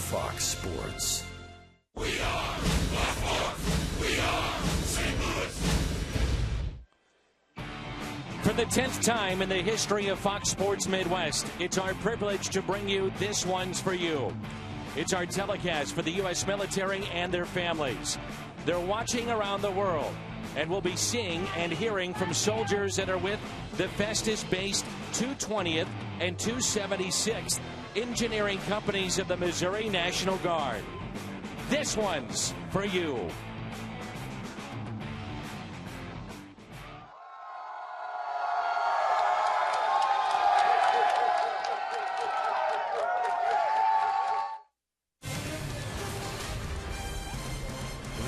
Fox Sports. We are Fox. We are St. Louis. For the 10th time in the history of Fox Sports Midwest, it's our privilege to bring you This One's For You. It's our telecast for the U.S. military and their families. They're watching around the world, and we'll be seeing and hearing from soldiers that are with the Festus-based 220th and 276th Engineering Companies of the Missouri National Guard. This one's for you.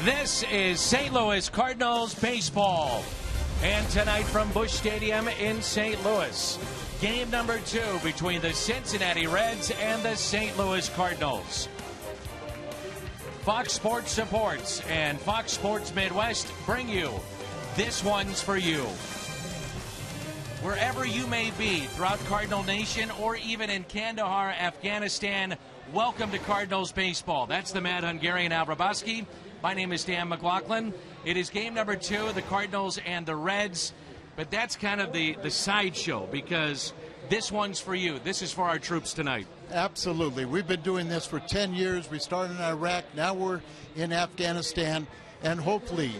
This is St. Louis Cardinals baseball. And tonight from Busch Stadium in St. Louis, game number 2 between the Cincinnati Reds and the St. Louis Cardinals. Fox Sports Supports and Fox Sports Midwest bring you This One's For You. Wherever you may be throughout Cardinal Nation or even in Kandahar, Afghanistan, welcome to Cardinals baseball. That's the Mad Hungarian Al Rabaski. My name is Dan McLaughlin. It is game number 2, the Cardinals and the Reds. But that's kind of the sideshow, because this one's for you. This is for our troops tonight. Absolutely. We've been doing this for 10 years. We started in Iraq. Now we're in Afghanistan. And hopefully,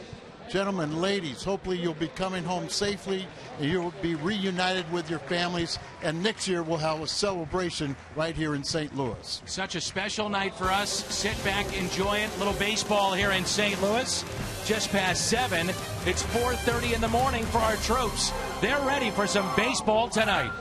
gentlemen, ladies, hopefully you'll be coming home safely and you'll be reunited with your families. And next year we'll have a celebration right here in St. Louis. Such a special night for us. Sit back, enjoy it. Little baseball here in St. Louis. Just past 7. It's 4:30 in the morning for our troops. They're ready for some baseball tonight.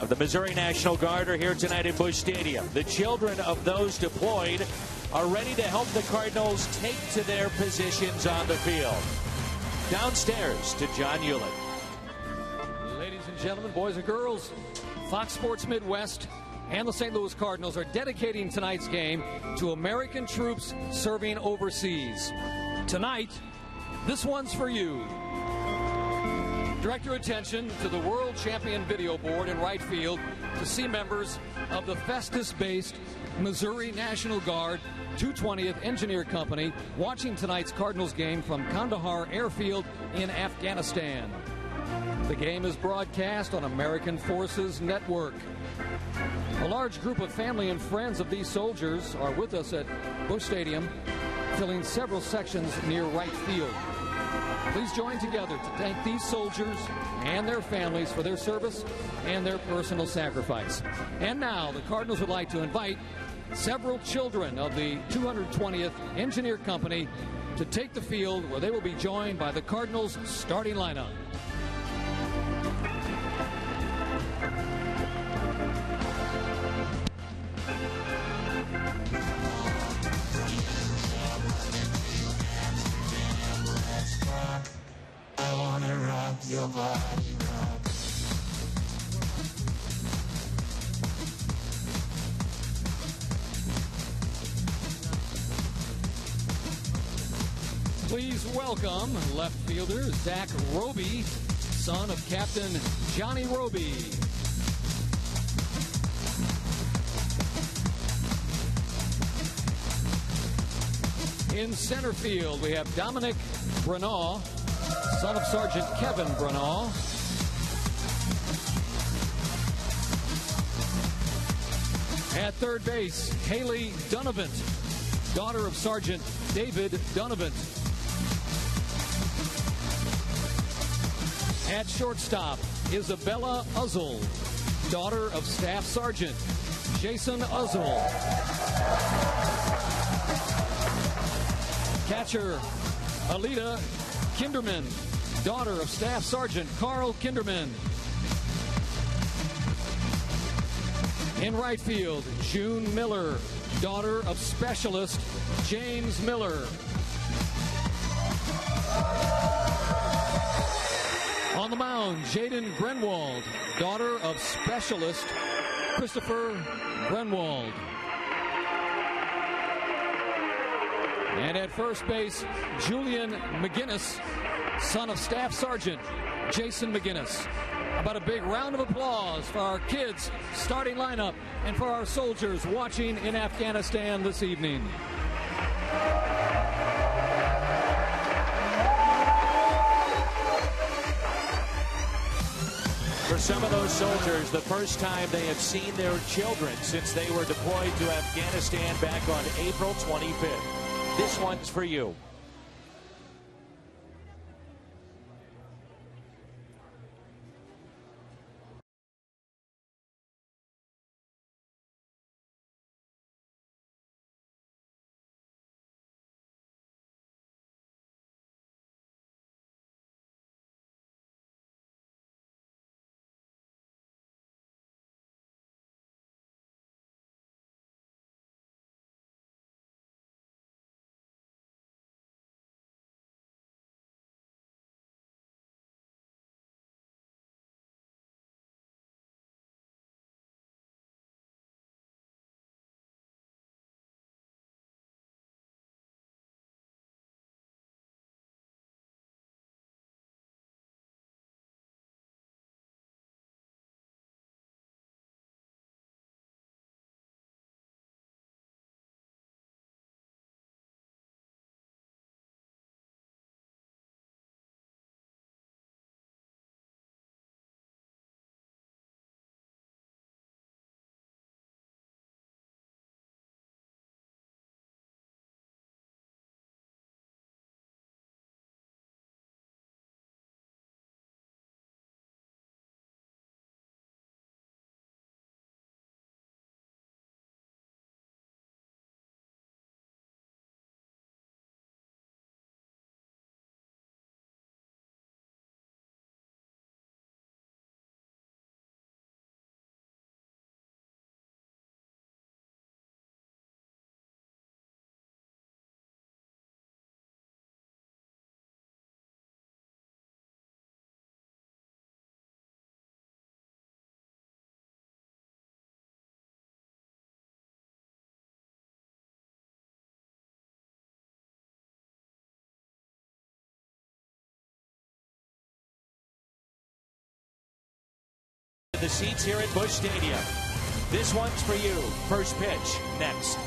of the Missouri National Guard are here tonight at Busch Stadium. The children of those deployed are ready to help the Cardinals take to their positions on the field. Downstairs to John Hewlett. Ladies and gentlemen, boys and girls, Fox Sports Midwest and the St. Louis Cardinals are dedicating tonight's game to American troops serving overseas. Tonight, this one's for you. Direct your attention to the World Champion Video Board in right field to see members of the Festus-based Missouri National Guard 220th Engineer Company watching tonight's Cardinals game from Kandahar Airfield in Afghanistan. The game is broadcast on American Forces Network. A large group of family and friends of these soldiers are with us at Busch Stadium, filling several sections near right field. Please join together to thank these soldiers and their families for their service and their personal sacrifice. And now the Cardinals would like to invite several children of the 220th Engineer Company to take the field, where they will be joined by the Cardinals' starting lineup. I wanna rock your body, rock. Please welcome left fielder Zach Roby, son of Captain Johnny Roby. In center field, we have Dominic Brunau, son of Sergeant Kevin Brunau. At third base, Haley Dunavant, daughter of Sergeant David Dunavant. At shortstop, Isabella Uzzle, daughter of Staff Sergeant Jason Uzzle. Catcher, Alita Kinderman, daughter of Staff Sergeant Carl Kinderman. In right field, June Miller, daughter of Specialist James Miller. On the mound, Jaden Grenwald, daughter of Specialist Christopher Grenwald. And at first base, Julian McGinnis, son of Staff Sergeant Jason McGinnis. How about a big round of applause for our kids' starting lineup and for our soldiers watching in Afghanistan this evening. For some of those soldiers, the first time they have seen their children since they were deployed to Afghanistan back on April 25th. This one's for you. the seats here at Busch Stadium. This one's for you. First pitch next.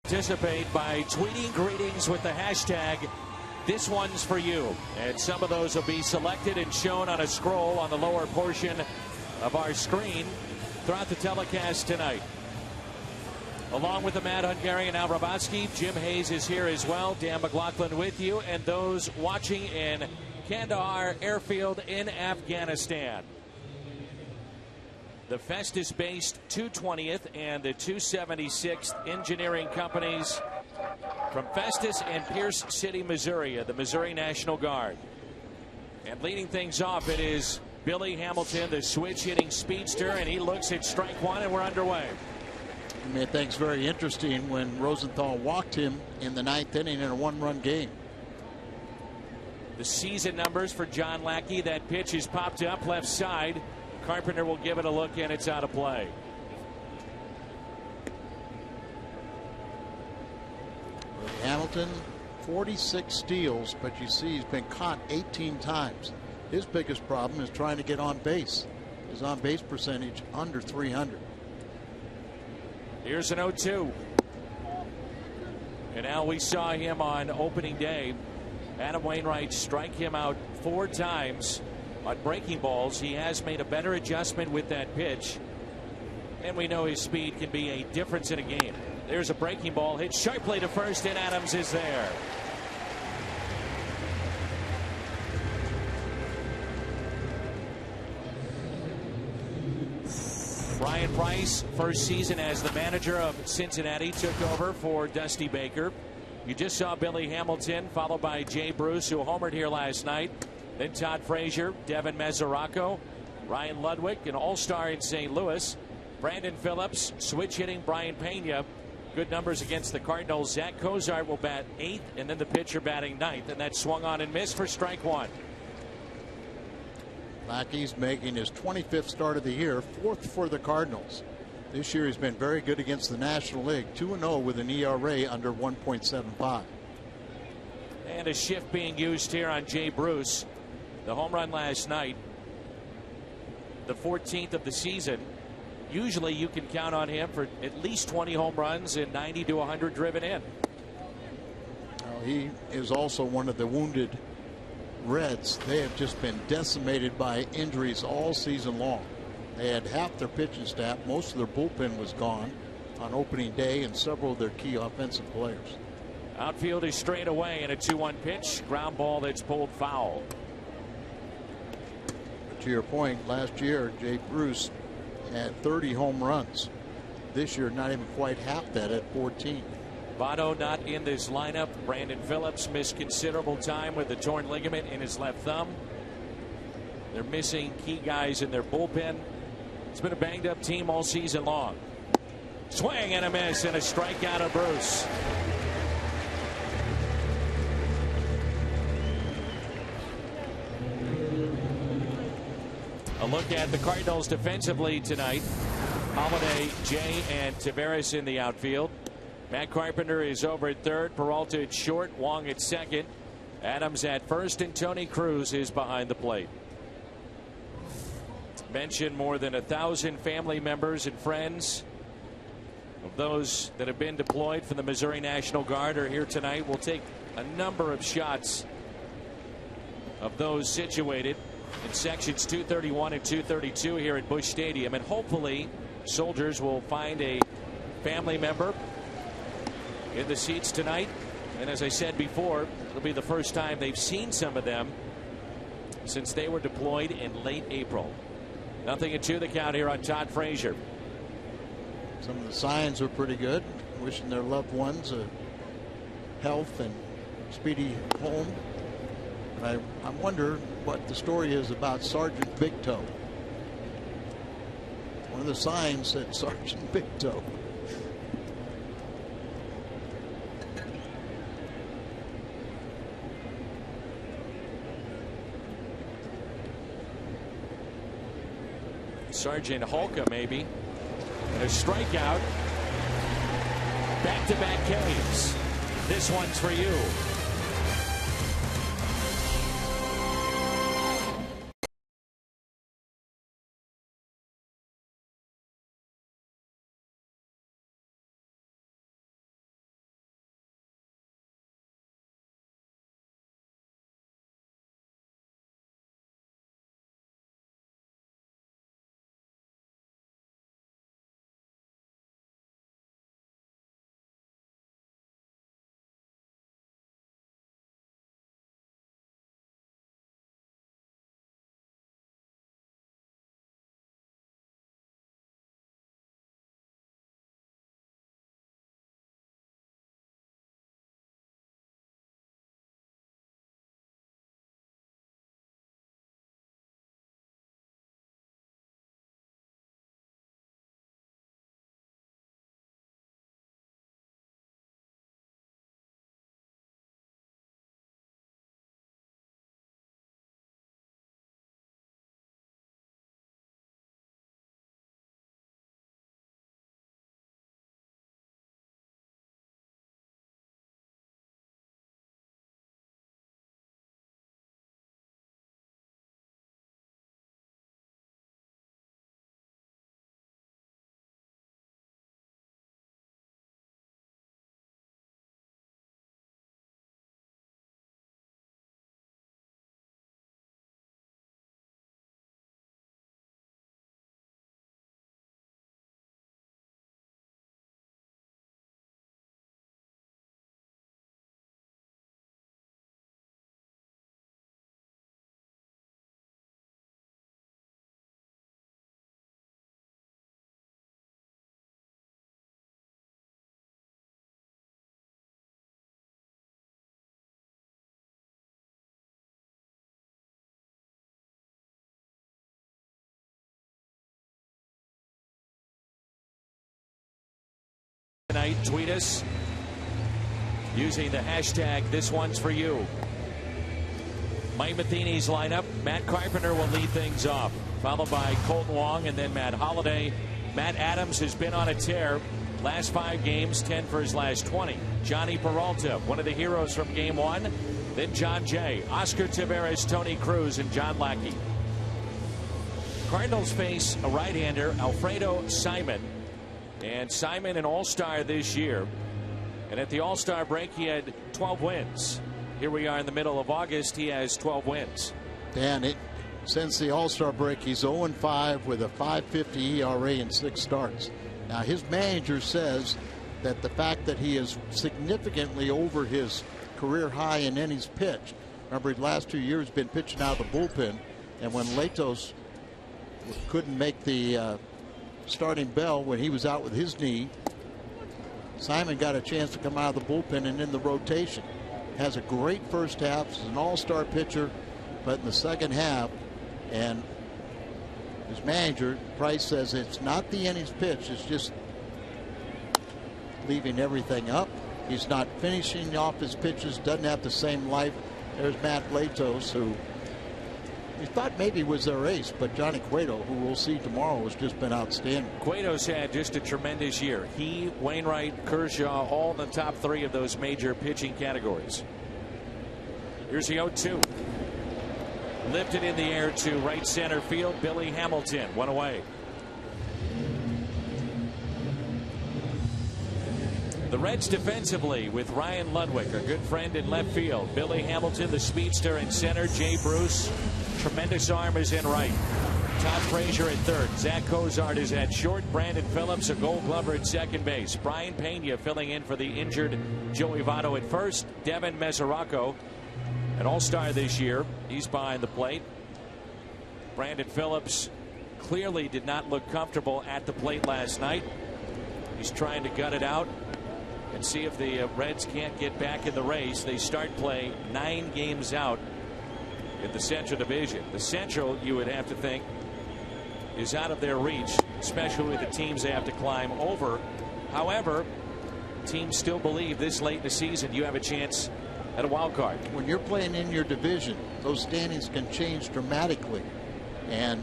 Participate by tweeting greetings with the hashtag "This one's for you," and some of those will be selected and shown on a scroll on the lower portion of our screen throughout the telecast tonight. Along with the Mad Hungarian Al Rabatsky, Jim Hayes is here as well. Dan McLaughlin with you, and those watching in Kandahar Airfield in Afghanistan. The Festus-based 220th and the 276th engineering companies from Festus and Pierce City, Missouri, the Missouri National Guard. And leading things off, it is Billy Hamilton, the switch-hitting speedster, and he looks at strike one, and we're underway. I mean, I think it's very interesting when Rosenthal walked him in the ninth inning in a one-run game. The season numbers for John Lackey. That pitch is popped up left side. Carpenter will give it a look, and it's out of play. Hamilton, 46 steals, but you see he's been caught 18 times. His biggest problem is trying to get on base. His on-base percentage under 300. Here's an 0-2. And now we saw him on opening day. Adam Wainwright strike him out 4 times on breaking balls. He has made a better adjustment with that pitch, and we know his speed can be a difference in a game. There's a breaking ball hit sharply to first, and Adams is there. Brian Price, first season as the manager of Cincinnati, took over for Dusty Baker. You just saw Billy Hamilton, followed by Jay Bruce, who homered here last night. Then Todd Frazier, Devin Mesoraco, Ryan Ludwig, an all-star in St. Louis. Brandon Phillips, switch-hitting Brian Pena. Good numbers against the Cardinals. Zach Cozart will bat 8th, and then the pitcher batting 9th, and that swung on and missed for strike one. Lackey's making his 25th start of the year, 4th for the Cardinals. This year he's been very good against the National League, 2-0 with an ERA under 1.75. And a shift being used here on Jay Bruce. The home run last night, the 14th of the season. Usually you can count on him for at least 20 home runs and 90 to 100 driven in. He is also one of the wounded Reds. They have just been decimated by injuries all season long. They had half their pitching staff. Most of their bullpen was gone on opening day, and several of their key offensive players. Outfield is straight away, and a 2-1 pitch. Ground ball that's pulled foul. To your point, last year, Jay Bruce had 30 home runs. This year, not even quite half that at 14. Votto not in this lineup. Brandon Phillips missed considerable time with a torn ligament in his left thumb. They're missing key guys in their bullpen. It's been a banged up team all season long. Swing and a miss and a strikeout of Bruce. A look at the Cardinals defensively tonight. Holiday, Jay, and Taveras in the outfield. Matt Carpenter is over at third. Peralta at short. Wong at second. Adams at first, and Tony Cruz is behind the plate. Mentioned more than 1,000 family members and friends of those that have been deployed from the Missouri National Guard are here tonight. We'll take a number of shots of those situated in sections 231 and 232 here at Busch Stadium, and hopefully soldiers will find a family member in the seats tonight. And as I said before, it'll be the first time they've seen some of them since they were deployed in late April. 0-2 the count here on Todd Frazier. Some of the signs are pretty good. Wishing their loved ones health and speedy home. And I wonder what the story is about Sergeant Big Toe. One of the signs said Sergeant Big Toe. Sergeant Holka maybe. And a strikeout. Back-to-back Ks. This one's for you. Tonight, tweet us using the hashtag "This One's For You." Mike Matheny's lineup. Matt Carpenter will lead things off, followed by Colton Wong and then Matt Holliday. Matt Adams has been on a tear. Last 5 games, 10 for his last 20. Johnny Peralta, one of the heroes from Game 1. Then John Jay, Oscar Taveras, Tony Cruz, and John Lackey. Cardinals face a right-hander, Alfredo Simon. And Simon, an all-star this year. And at the all-star break, he had 12 wins. Here we are in the middle of August. He has 12 wins. Dan, since the all-star break, he's 0-5 with a .550 ERA in 6 starts. Now, his manager says that the fact that he is significantly over his career high in innings pitched. Remember, the last 2 years been pitching out of the bullpen, and when Latos couldn't make the starting bell when he was out with his knee, Simon got a chance to come out of the bullpen and in the rotation. Has a great first half, is an all-star pitcher, but in the second half, and his manager, Price, says it's not the innings pitch, it's just leaving everything up. He's not finishing off his pitches, doesn't have the same life. There's Matt Latos, who we thought maybe was their ace, but Johnny Cueto, who we'll see tomorrow, has just been outstanding. Cueto's had just a tremendous year. He, Wainwright, Kershaw, all in the top 3 of those major pitching categories. Here's the 0-2. Lifted in the air to right center field. Billy Hamilton, one away. The Reds defensively with Ryan Ludwig, a good friend in left field. Billy Hamilton, the speedster, in center. Jay Bruce, tremendous arm, is in right. Todd Frazier at third. Zach Cozart is at short. Brandon Phillips, a Gold Glover, at second base. Brian Pena filling in for the injured Joey Votto at first. Devin Mesoraco, an all-star this year, he's behind the plate. Brandon Phillips clearly did not look comfortable at the plate last night. He's trying to gut it out and see if the Reds can't get back in the race. They start play 9 games out in the Central Division. The Central, you would have to think, is out of their reach, especially with the teams they have to climb over. However, teams still believe this late in the season you have a chance at a wild card. When you're playing in your division, those standings can change dramatically, and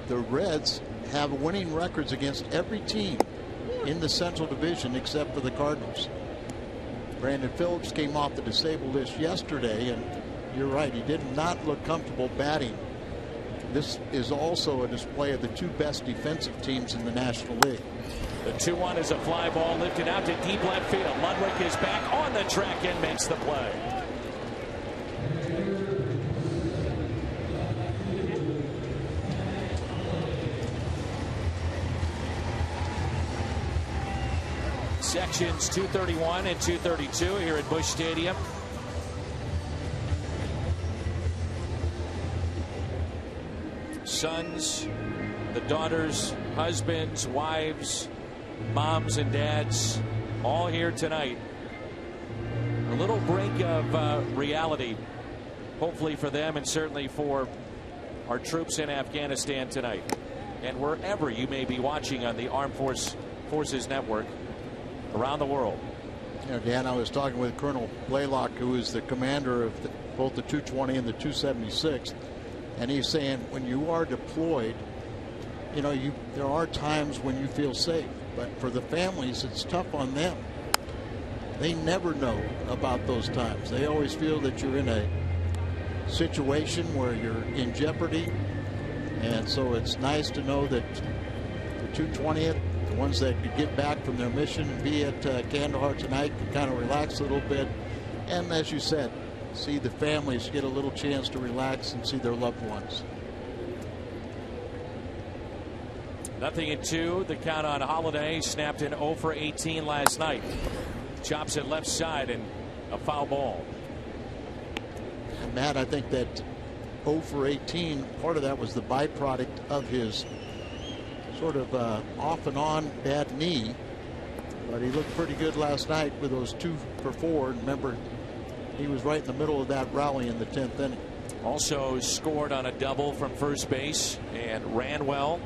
the Reds have winning records against every team in the Central Division except for the Cardinals. Brandon Phillips came off the disabled list yesterday, and you're right, he did not look comfortable batting. This is also a display of the 2 best defensive teams in the National League. The 2-1 is a fly ball lifted out to deep left field. Ludwig is back on the track and makes the play. Sections 231 and 232 here at Busch Stadium. Sons, the daughters, husbands, wives, moms and dads, all here tonight. A little brink of reality, hopefully for them and certainly for our troops in Afghanistan tonight. And wherever you may be watching on the Armed Forces Network around the world. You know, Dan, I was talking with Colonel Blaylock, who is the commander of both the 220 and the 276, and he's saying when you are deployed, you know, there are times when you feel safe, but for the families, it's tough on them. They never know about those times. They always feel that you're in a situation where you're in jeopardy, and so it's nice to know that the 220th, the ones that could get back from their mission and be at Kandahar tonight, can kind of relax a little bit, and as you said, see the families get a little chance to relax and see their loved ones. 0-2. The count on Holiday. Snapped in 0 for 18 last night. Chops it left side and a foul ball. And Matt, I think that 0 for 18, part of that was the byproduct of his sort of off and on bad knee, but he looked pretty good last night with those 2 for 4. Remember, he was right in the middle of that rally in the 10th inning. Also scored on a double from first base and ran well.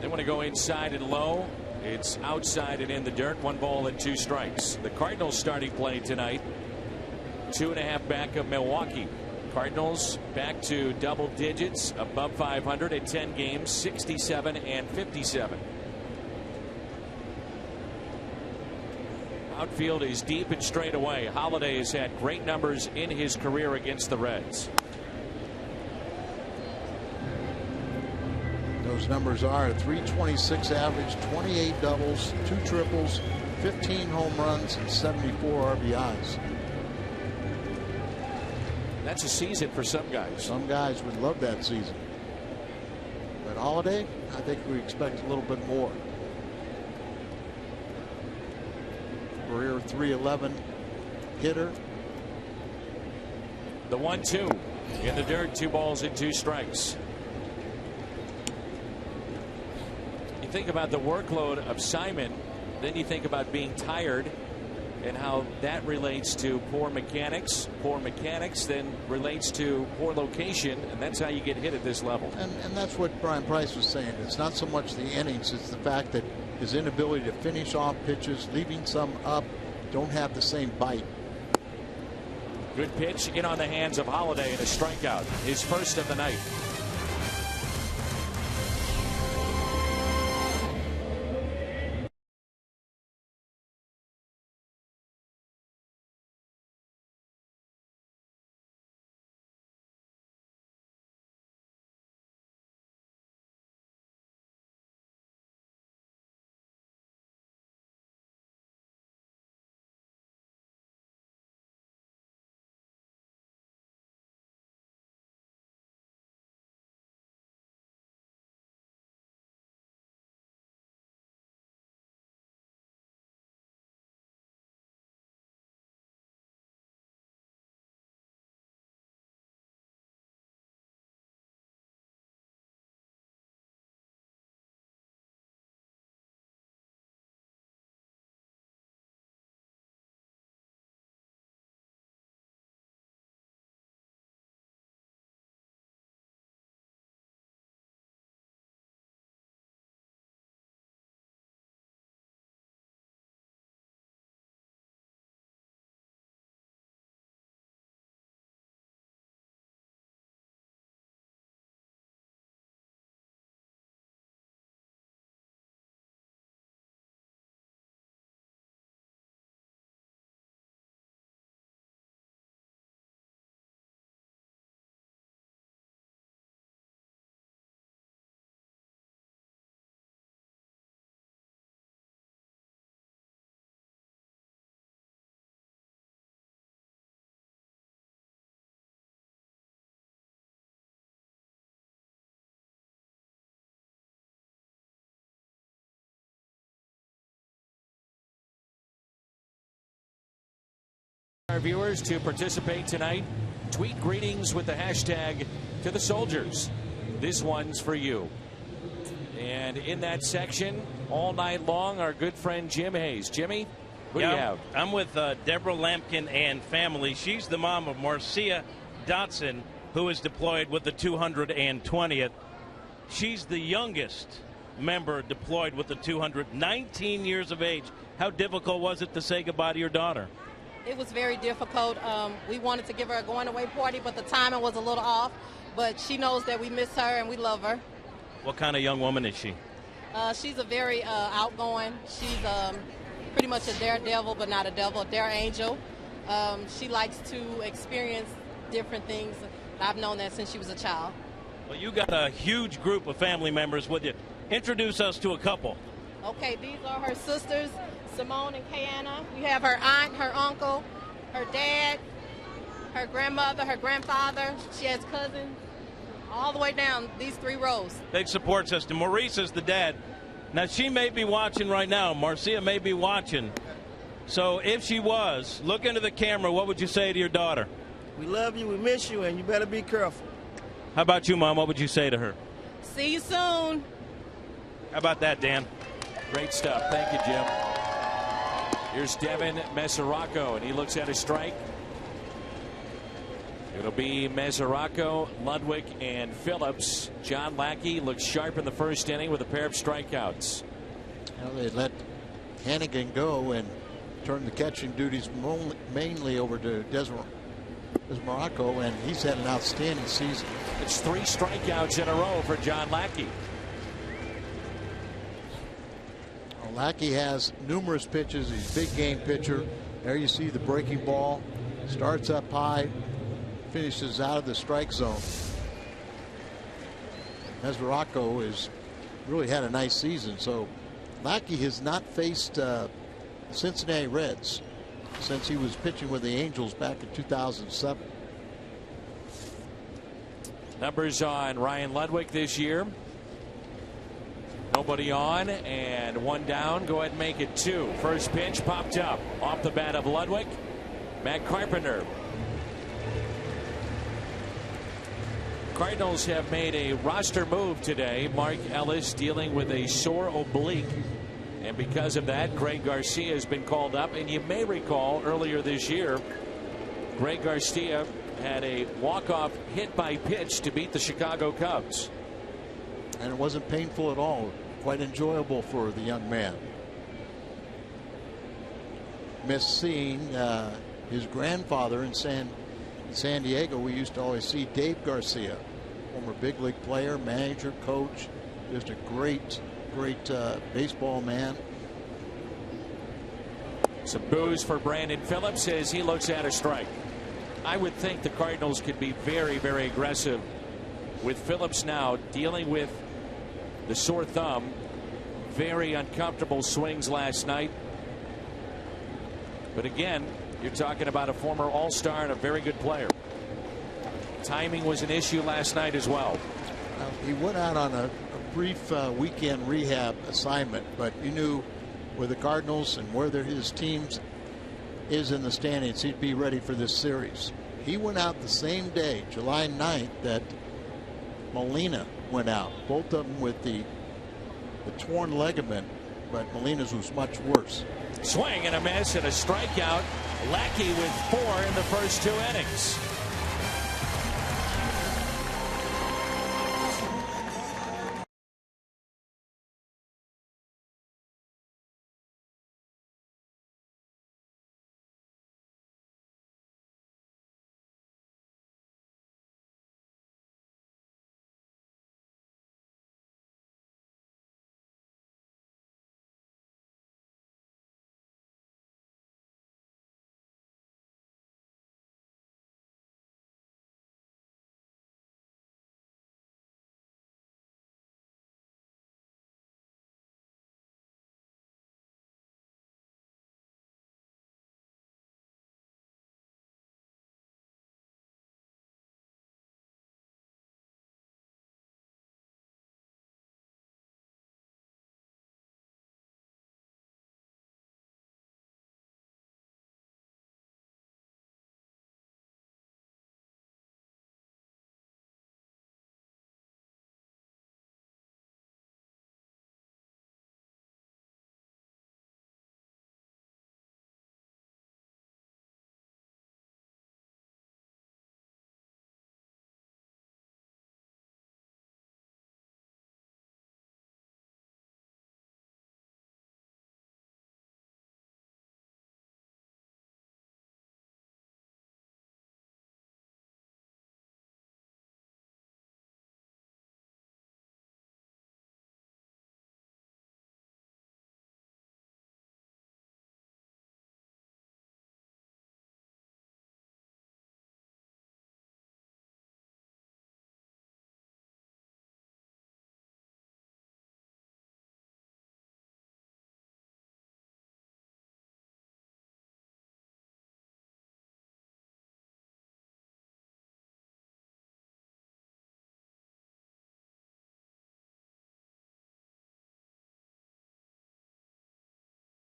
They want to go inside and low. It's outside and in the dirt. 1 ball and 2 strikes. The Cardinals starting play tonight. 2.5 back of Milwaukee. Cardinals back to double digits, above 500 at 10 games, 67 and 57. Outfield is deep and straight away. Holiday has had great numbers in his career against the Reds. Those numbers are a .326 average, 28 doubles, 2 triples, 15 home runs, and 74 RBIs. That's a season for some guys. Some guys would love that season. But Holiday, I think we expect a little bit more. career .311 hitter. The 1-2 in the dirt, 2 balls and 2 strikes. You think about the workload of Simon, then you think about being tired and how that relates to poor mechanics. Poor mechanics then relates to poor location, and that's how you get hit at this level. And that's what Brian Price was saying. It's not so much the innings, it's the fact that his inability to finish off pitches, leaving some up, don't have the same bite. Good pitch in on the hands of Holiday and a strikeout, his first of the night. Our viewers to participate tonight, tweet greetings with the hashtag to the soldiers. This one's for you. And in that section all night long, our good friend Jim Hayes. Jimmy, what do you have? I'm with Deborah Lampkin and family. She's the mom of Marcia Dotson, who is deployed with the 220th. She's the youngest member deployed with the 200, 19 years of age. How difficult was it to say goodbye to your daughter? It was very difficult. We wanted to give her a going-away party, but the timing was a little off. But she knows that we miss her and we love her. What kind of young woman is she? She's a very outgoing. She's pretty much a daredevil, but not a devil, a dare angel. She likes to experience different things. I've known that since she was a child. Well, you got a huge group of family members with you. Introduce us to a couple. Okay, these are her sisters, Simone and Kayana. We have her aunt, her uncle, her dad, her grandmother, her grandfather. She has cousins all the way down these 3 rows. Big support system. Maurice is the dad. Now, she may be watching right now. Marcia may be watching. So if she was, look into the camera. What would you say to your daughter? We love you, we miss you, and you better be careful. How about you, Mom? What would you say to her? See you soon. How about that, Dan? Great stuff. Thank you, Jim. Here's Devin Mesoraco, and he looks at a strike. It'll be Mesoraco, Ludwig, and Phillips. John Lackey looks sharp in the first inning with a pair of strikeouts. Well, they let Hannigan go and turn the catching duties mainly over to Mesoraco, and he's had an outstanding season. It's 3 strikeouts in a row for John Lackey. Lackey has numerous pitches. He's a big game pitcher. There you see the breaking ball. Starts up high, finishes out of the strike zone. Mesoraco has really had a nice season. So Lackey has not faced Cincinnati Reds since he was pitching with the Angels back in 2007. Numbers on Ryan Ludwig this year. Nobody on and one down. Go ahead and make it 2. First pitch popped up off the bat of Ludwig. Matt Carpenter. Cardinals have made a roster move today. Mark Ellis dealing with a sore oblique. And because of that, Greg Garcia has been called up. And you may recall earlier this year, Greg Garcia had a walk-off hit by pitch to beat the Chicago Cubs. And it wasn't painful at all. Quite enjoyable for the young man. Missed seeing his grandfather in San Diego. We used to always see Dave Garcia, former big league player, manager, coach, just a great baseball man. Some boos for Brandon Phillips as he looks at a strike. I would think the Cardinals could be very, very aggressive with Phillips now dealing with the sore thumb. Very uncomfortable swings last night. But again, you're talking about a former All-Star and a very good player. Timing was an issue last night as well. He went out on a brief weekend rehab assignment, but you knew with the Cardinals and where his teams is in the standings, he'd be ready for this series. He went out the same day, July 9th, that Molina went out. Both of them with the torn ligament, but Molina's was much worse. Swing and a miss and a strikeout. Lackey with 4 in the first 2 innings.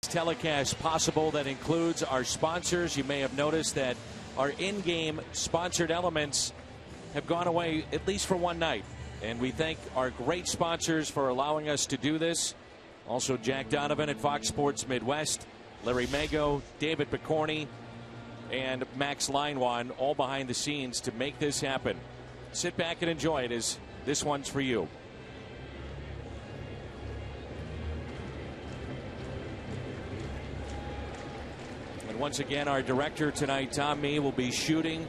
Telecast possible that includes our sponsors. You may have noticed that our in-game sponsored elements have gone away at least for one night, and we thank our great sponsors for allowing us to do this. Also Jack Donovan at Fox Sports Midwest, Larry Mago, David Picorni, and Max Linewan, all behind the scenes to make this happen. Sit back and enjoy it, as this one's for you. Once again, our director tonight, Tom Mee, will be shooting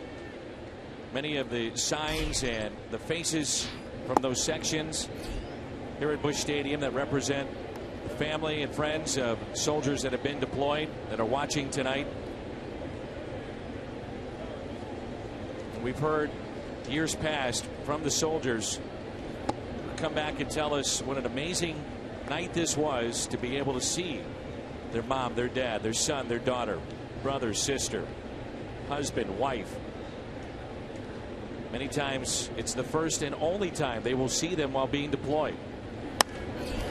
many of the signs and the faces from those sections here at Busch Stadium that represent the family and friends of soldiers that have been deployed that are watching tonight. We've heard years past from the soldiers come back and tell us what an amazing night this was to be able to see their mom, their dad, their son, their daughter, brother, sister, husband, wife. Many times it's the first and only time they will see them while being deployed.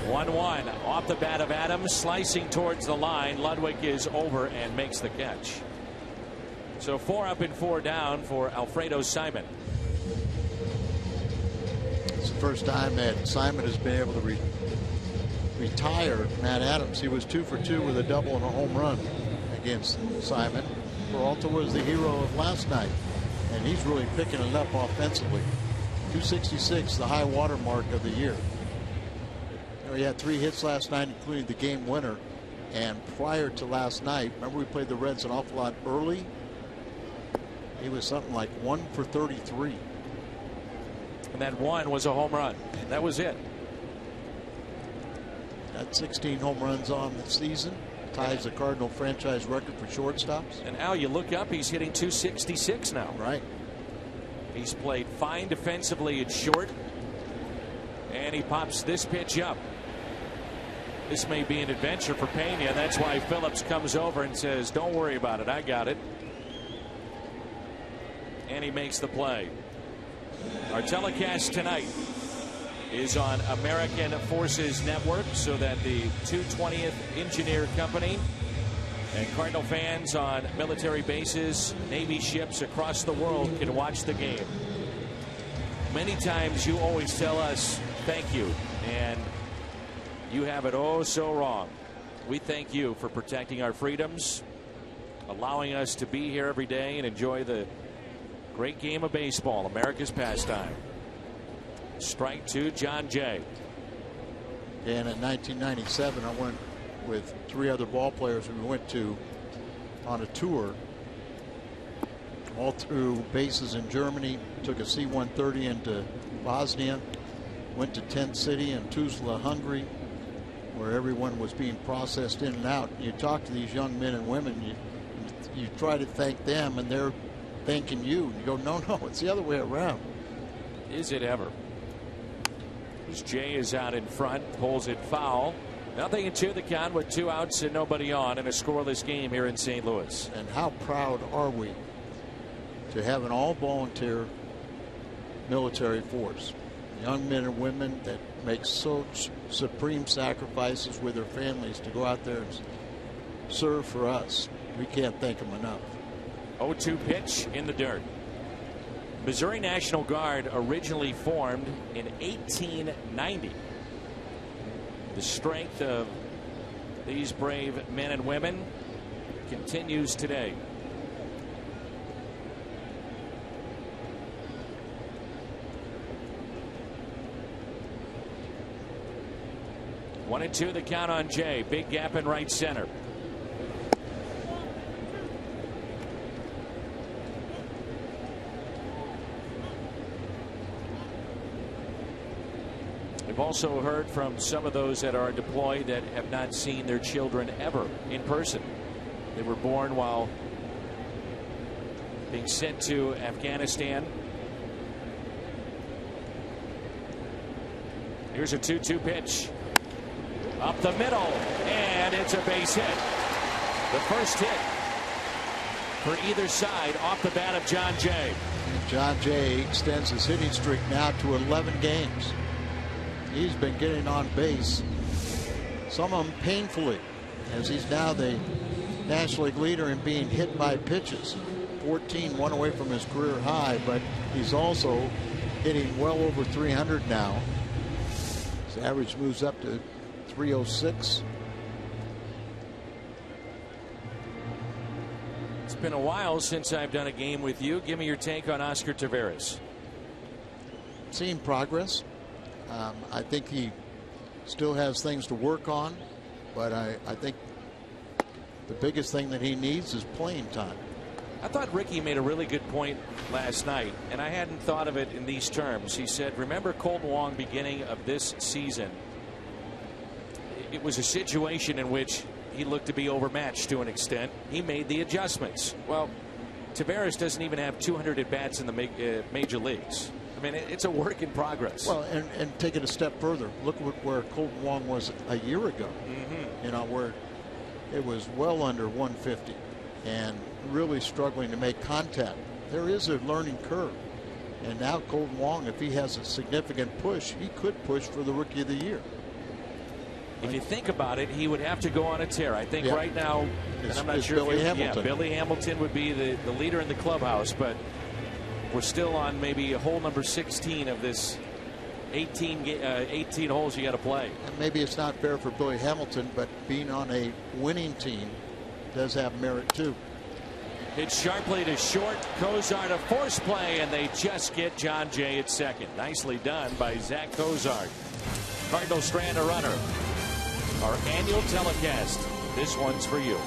1-1 off the bat of Adams, slicing towards the line. Ludwig is over and makes the catch. So 4 up and 4 down for Alfredo Simon. It's the first time that Simon has been able to retire Matt Adams. He was 2 for 2 with a double and a home run against Simon. Peralta was the hero of last night, and he's really picking it up offensively. 266, the high water mark of the year. He had 3 hits last night, including the game winner. And prior to last night, remember we played the Reds an awful lot early? He was something like 1 for 33. And that one was a home run. That was it. Got 16 home runs on the season. Ties the Cardinal franchise record for shortstops. And Al, you look up, he's hitting 266 now. Right. He's played fine defensively at short. And he pops this pitch up. This may be an adventure for Pena. That's why Phillips comes over and says, don't worry about it. I got it. And he makes the play. Our telecast tonight is on American Forces Network, so that the 220th Engineer Company and Cardinal fans on military bases, Navy ships across the world can watch the game. Many times you always tell us thank you, and you have it oh so wrong. We thank you for protecting our freedoms, allowing us to be here every day and enjoy the great game of baseball, America's pastime. Strike 2, John Jay. And in 1997, I went with 3 other ball players, and we went on a tour all through bases in Germany. Took a C-130 into Bosnia, went to Tent City and Tuzla, Hungary, where everyone was being processed in and out. You talk to these young men and women, you try to thank them, and they're thanking you. You go, no, it's the other way around. Is it ever? As Jay is out in front, pulls it foul. Nothing into the count with 2 outs and nobody on in a scoreless game here in St. Louis. And how proud are we to have an all-volunteer military force? Young men and women that make such supreme sacrifices with their families to go out there and serve for us. We can't thank them enough. 0-2 pitch in the dirt. Missouri National Guard originally formed in 1890. The strength of these brave men and women continues today. One and 2 the count on Jay. Big gap in right center. We've also heard from some of those that are deployed that have not seen their children ever in person. They were born while being sent to Afghanistan. Here's a 2-2 pitch. Up the middle, and it's a base hit. The first hit for either side off the bat of John Jay. And John Jay extends his hitting streak now to 11 games. He's been getting on base, some of them painfully, as he's now the National League leader in being hit by pitches. 14, one away from his career high, but he's also hitting well over 300 now. His average moves up to 306. It's been a while since I've done a game with you. Give me your take on Oscar Taveras. Seeing progress. I think he still has things to work on, but I think the biggest thing that he needs is playing time. I thought Ricky made a really good point last night, and I hadn't thought of it in these terms. He said, remember Kolten Wong beginning of this season? It was a situation in which he looked to be overmatched to an extent. He made the adjustments. Well, Taveras doesn't even have 200 at-bats in the major leagues. I mean, it's a work in progress. Well, and take it a step further. Look where Kolten Wong was a year ago. You know, where it was well under 150 and really struggling to make contact. There is a learning curve. And now Kolten Wong, if he has a significant push, he could push for the Rookie of the Year. if you think about it, he would have to go on a tear. I think right now, and I'm not sure Billy if Hamilton. Billy Hamilton would be the leader in the clubhouse, but we're still on maybe hole number 16 of this 18 holes you got to play. And maybe it's not fair for Billy Hamilton, but being on a winning team does have merit too. Hit sharply to short. Kozar to force play, and they just get John Jay at second. Nicely done by Zach Kozar. Cardinals strand a runner. Our annual telecast. This one's for you.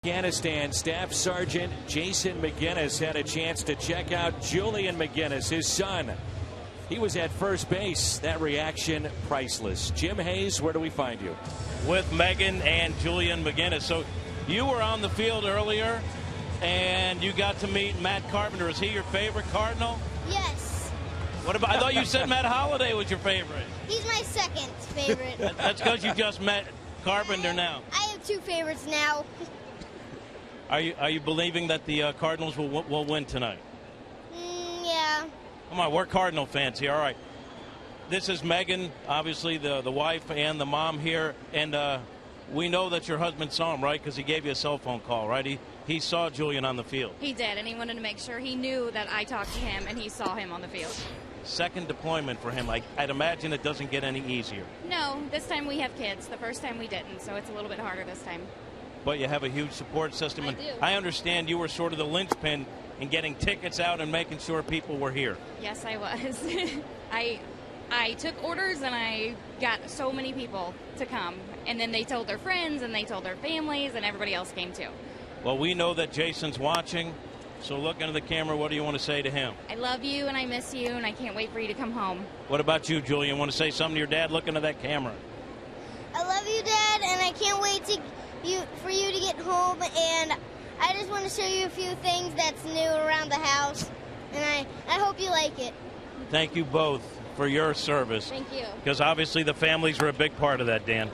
Afghanistan Staff Sergeant Jason McGinnis had a chance to check out Julian McGinnis, his son. He was at first base. That reaction, priceless. Jim Hayes, where do we find you? With Megan and Julian McGinnis. So you were on the field earlier, and you got to meet Matt Carpenter. Is he your favorite Cardinal? Yes. What about? I thought you said Matt Holliday was your favorite. He's my second favorite. That's because you just met Carpenter now. I have two favorites now. Are you believing that the Cardinals will win tonight? Yeah. Come on, we're Cardinal fans here. All right. This is Megan, obviously the wife and the mom here, and we know that your husband saw him, right? Because he gave you a cell phone call, right? He saw Julian on the field. He did, and he wanted to make sure he knew that I talked to him and he saw him on the field. Second deployment for him. I'd imagine it doesn't get any easier. No, this time we have kids. The first time we didn't, so it's a little bit harder this time. But you have a huge support system. And I understand you were sort of the linchpin in getting tickets out and making sure people were here. Yes, I was. I took orders and I got so many people to come. And then they told their friends and they told their families and everybody else came too. Well, we know that Jason's watching. So look into the camera. What do you want to say to him? I love you and I miss you and I can't wait for you to come home. What about you, Julian? Want to say something to your dad? Look into that camera. I love you, Dad, and I can't wait for you to get home, and I just want to show you a few things that's new around the house, and I hope you like it. Thank you both for your service. Thank you. Because obviously the families were a big part of that, Dan.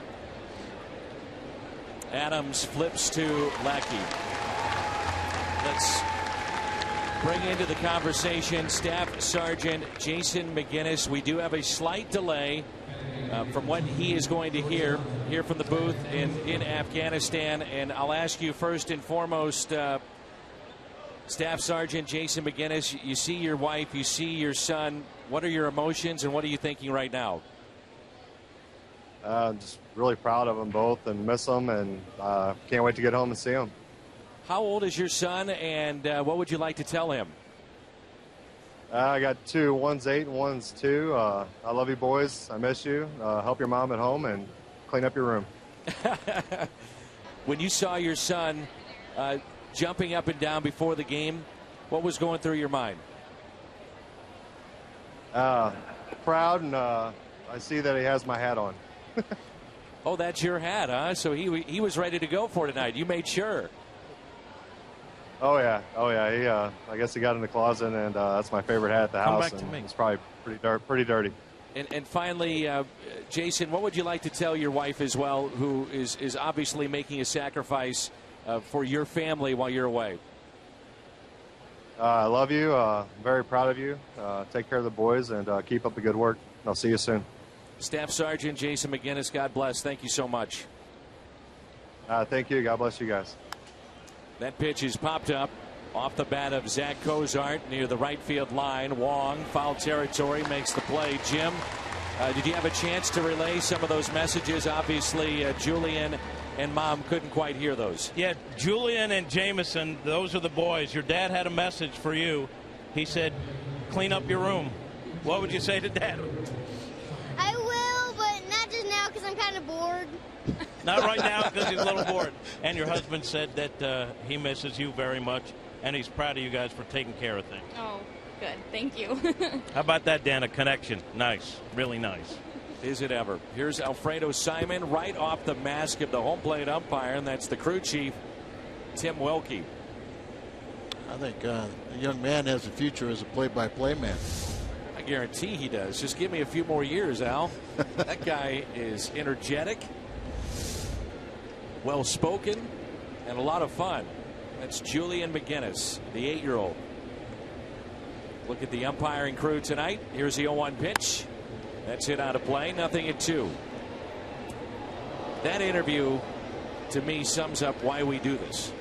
Adams flips to Lackey. Let's bring into the conversation Staff Sergeant Jason McGinnis. We do have a slight delay from what he is going to hear from the booth in Afghanistan. And I'll ask you first and foremost, Staff Sergeant Jason McGinnis, you see your wife, you see your son. What are your emotions and what are you thinking right now? Just really proud of them both and miss them, and can't wait to get home and see them. How old is your son, and what would you like to tell him? I got two. One's 8 and one's 2. I love you, boys. I miss you. Help your mom at home and clean up your room. When you saw your son jumping up and down before the game, What was going through your mind? Proud, and I see that he has my hat on. Oh, that's your hat, huh? So he was ready to go for tonight. You made sure. Oh yeah. He I guess he got in the closet, and that's my favorite hat at the house. Back to me. It's probably pretty dirty. And finally, Jason, what would you like to tell your wife as well, who is obviously making a sacrifice for your family while you're away? I love you. I'm very proud of you. Take care of the boys, and keep up the good work. I'll see you soon. Staff Sergeant Jason McGinnis, God bless. Thank you so much. Thank you. God bless you guys. That pitch is popped up off the bat of Zach Cozart near the right field line. Wong, foul territory, makes the play. Jim, did you have a chance to relay some of those messages? Obviously, Julian and Mom couldn't quite hear those. Yeah, Julian and Jameson, those are the boys. Your dad had a message for you. He said, clean up your room. What would you say to Dad? I will, but not just now because I'm kind of bored. Not right now because he's a little bored. And your husband said that he misses you very much, and he's proud of you guys for taking care of things. Oh, good. Thank you. How about that, Dan? A connection. Nice. Really nice. Is it ever? Here's Alfredo Simon right off the mask of the home plate umpire, and that's the crew chief, Tim Wilkie. I think the young man has a future as a play-by-play man. I guarantee he does. Just give me a few more years, Al. That guy is energetic, well-spoken, and a lot of fun. That's Julian McGinnis, the 8-year-old. Look at the umpiring crew tonight. Here's the 0-1 pitch. That's hit out of play. 0-2. That interview, to me, sums up why we do this.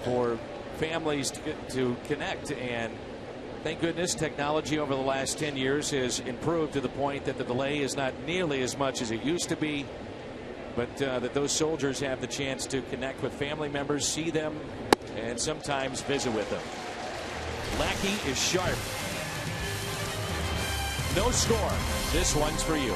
For families to connect. And thank goodness technology over the last 10 years has improved to the point that the delay is not nearly as much as it used to be. But that those soldiers have the chance to connect with family members, see them, and sometimes visit with them. Lackey is sharp. No score. This one's for you.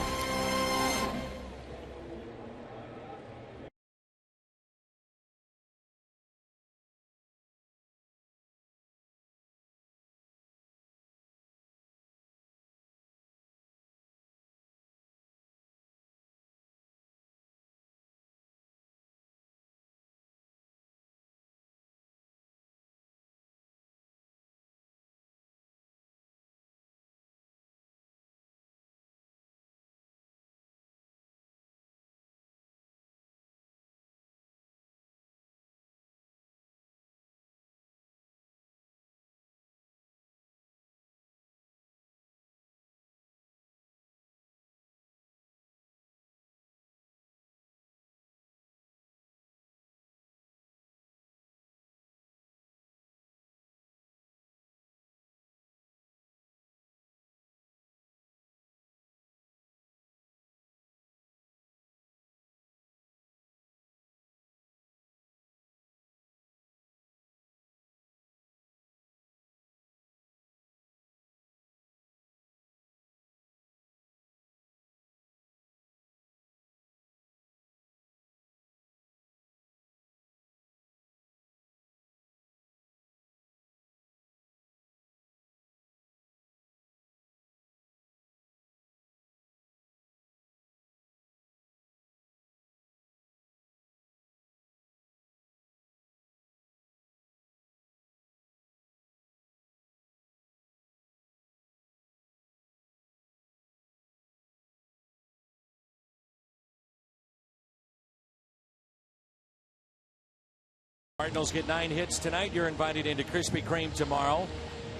Cardinals get 9 hits tonight. You're invited into Krispy Kreme tomorrow.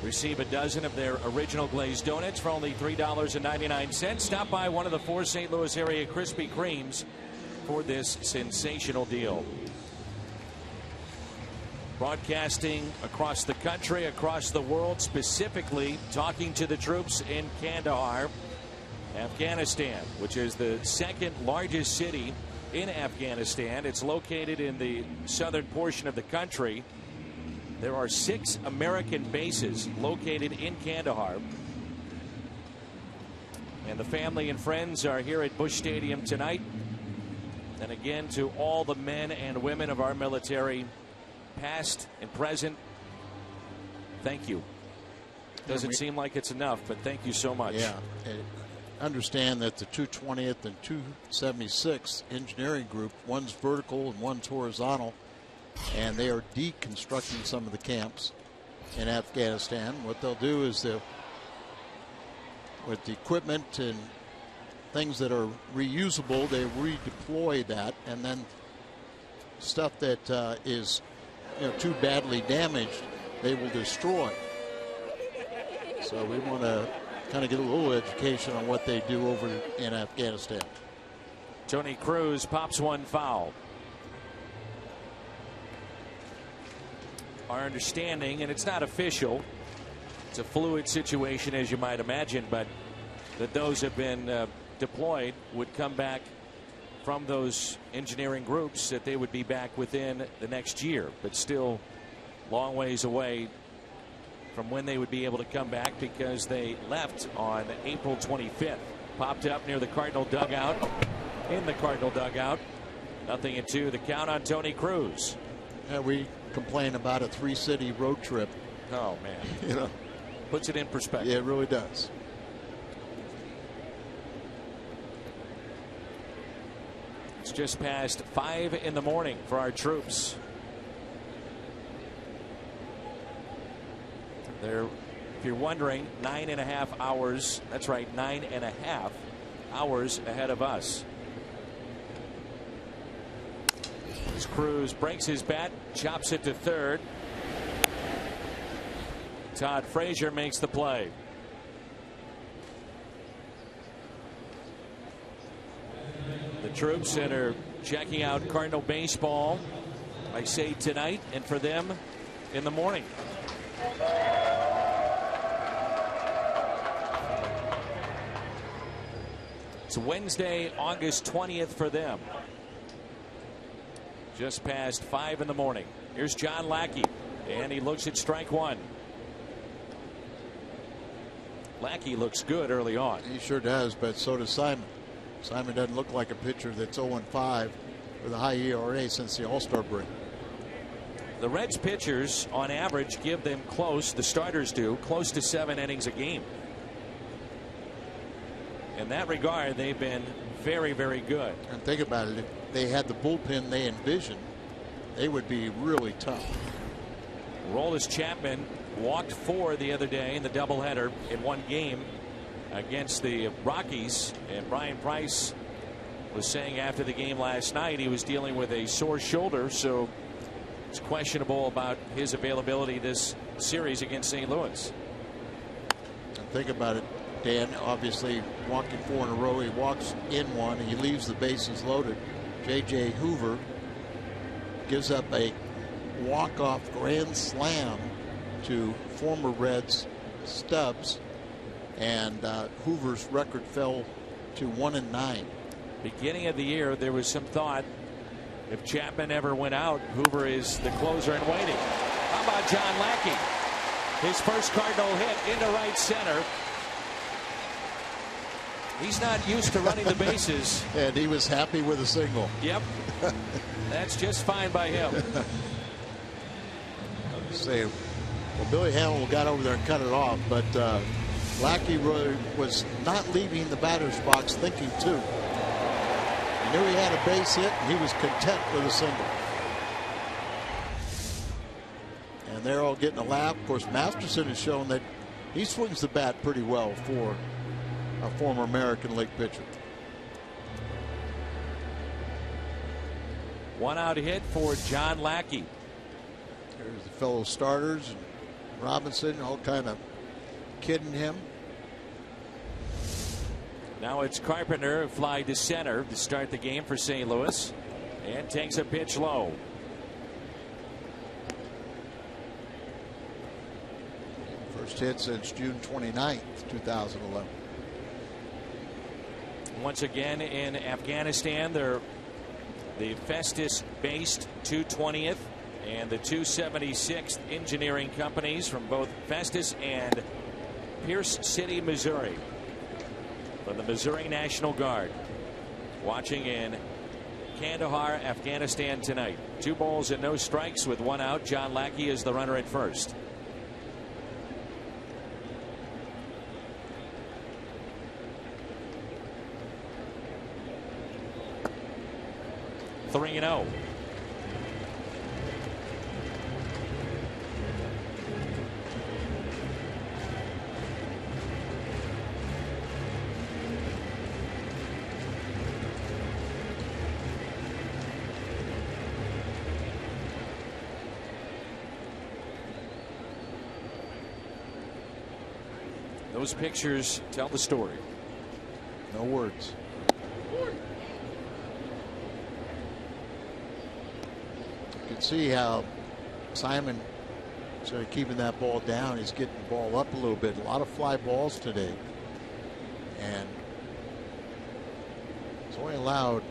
Receive a dozen of their original glazed donuts for only $3.99. Stop by one of the 4 St. Louis area Krispy Kremes for this sensational deal. Broadcasting across the country, across the world, specifically talking to the troops in Kandahar, Afghanistan, which is the second largest city in Afghanistan. It's located in the southern portion of the country. There are 6 American bases located in Kandahar. And the family and friends are here at Busch Stadium tonight. And again, to all the men and women of our military, past and present, thank you. Doesn't seem like it's enough, but thank you so much. Yeah. Understand that the 220th and 276th engineering group, one's vertical and one's horizontal, and they are deconstructing some of the camps in Afghanistan. What they'll do is they'll, with the equipment and things that are reusable, they redeploy that, and then stuff that is too badly damaged, they will destroy. So we want to kind of get a little education on what they do over in Afghanistan. Tony Cruz pops one foul. Our understanding, and it's not official, it's a fluid situation as you might imagine, but that those have been deployed would come back from those engineering groups, that they would be back within the next year, but still long ways away from when they would be able to come back, because they left on April 25th. Popped up near the Cardinal dugout, in the Cardinal dugout. 0-2, the count on Tony Cruz. Yeah, we complain about a 3-city road trip. Oh man, puts it in perspective. Yeah, it really does. It's just past 5 in the morning for our troops. They're, if you're wondering, 9.5 hours. That's right, 9.5 hours ahead of us. As Cruz breaks his bat, chops it to third. Todd Frazier makes the play. The troops that are checking out Cardinal baseball, I say tonight, and for them in the morning. It's Wednesday, August 20th for them. Just past 5 in the morning. Here's John Lackey, and he looks at strike one. Lackey looks good early on. He sure does, but so does Simon. Simon doesn't look like a pitcher that's 0-5 with a high ERA since the All-Star break. The Reds pitchers on average give them close, the starters do, close to 7 innings a game. In that regard, they've been very, very good. And think about it, if they had the bullpen they envisioned, they would be really tough. Aroldis Chapman walked 4 the other day in the doubleheader in one game against the Rockies, and Brian Price was saying after the game last night he was dealing with a sore shoulder, so it's questionable about his availability this series against St. Louis. And think about it, Dan, obviously walking 4 in a row, he walks in one and he leaves the bases loaded. J.J. Hoover gives up a walk-off grand slam to former Reds Stubbs, and Hoover's record fell to 1-9. Beginning of the year, there was some thought if Chapman ever went out, Hoover is the closer in waiting. How about John Lackey? His first Cardinal hit into right center. He's not used to running the bases. And he was happy with a single. Yep. That's just fine by him. Say, well, Billy Hamilton got over there and cut it off, but Lackey really was not leaving the batter's box thinking two. He knew he had a base hit, and he was content with a single. And they're all getting a laugh. Of course, Masterson has shown that he swings the bat pretty well for a former American League pitcher. 1 out hit for John Lackey. There's the fellow starters, and Robinson all kind of kidding him. Now it's Carpenter fly to center to start the game for St. Louis, and takes a pitch low. First hit since June 29th, 2011. Once again in Afghanistan, they're the Festus-based 220th and the 276th engineering companies from both Festus and Pierce City, Missouri. From the Missouri National Guard. Watching in Kandahar, Afghanistan tonight. 2 balls and no strikes with 1 out. John Lackey is the runner at first. 3-0. Those pictures tell the story. No words. You can see how Simon, instead of keeping that ball down, he's getting the ball up a little bit. A lot of fly balls today. And he's only allowed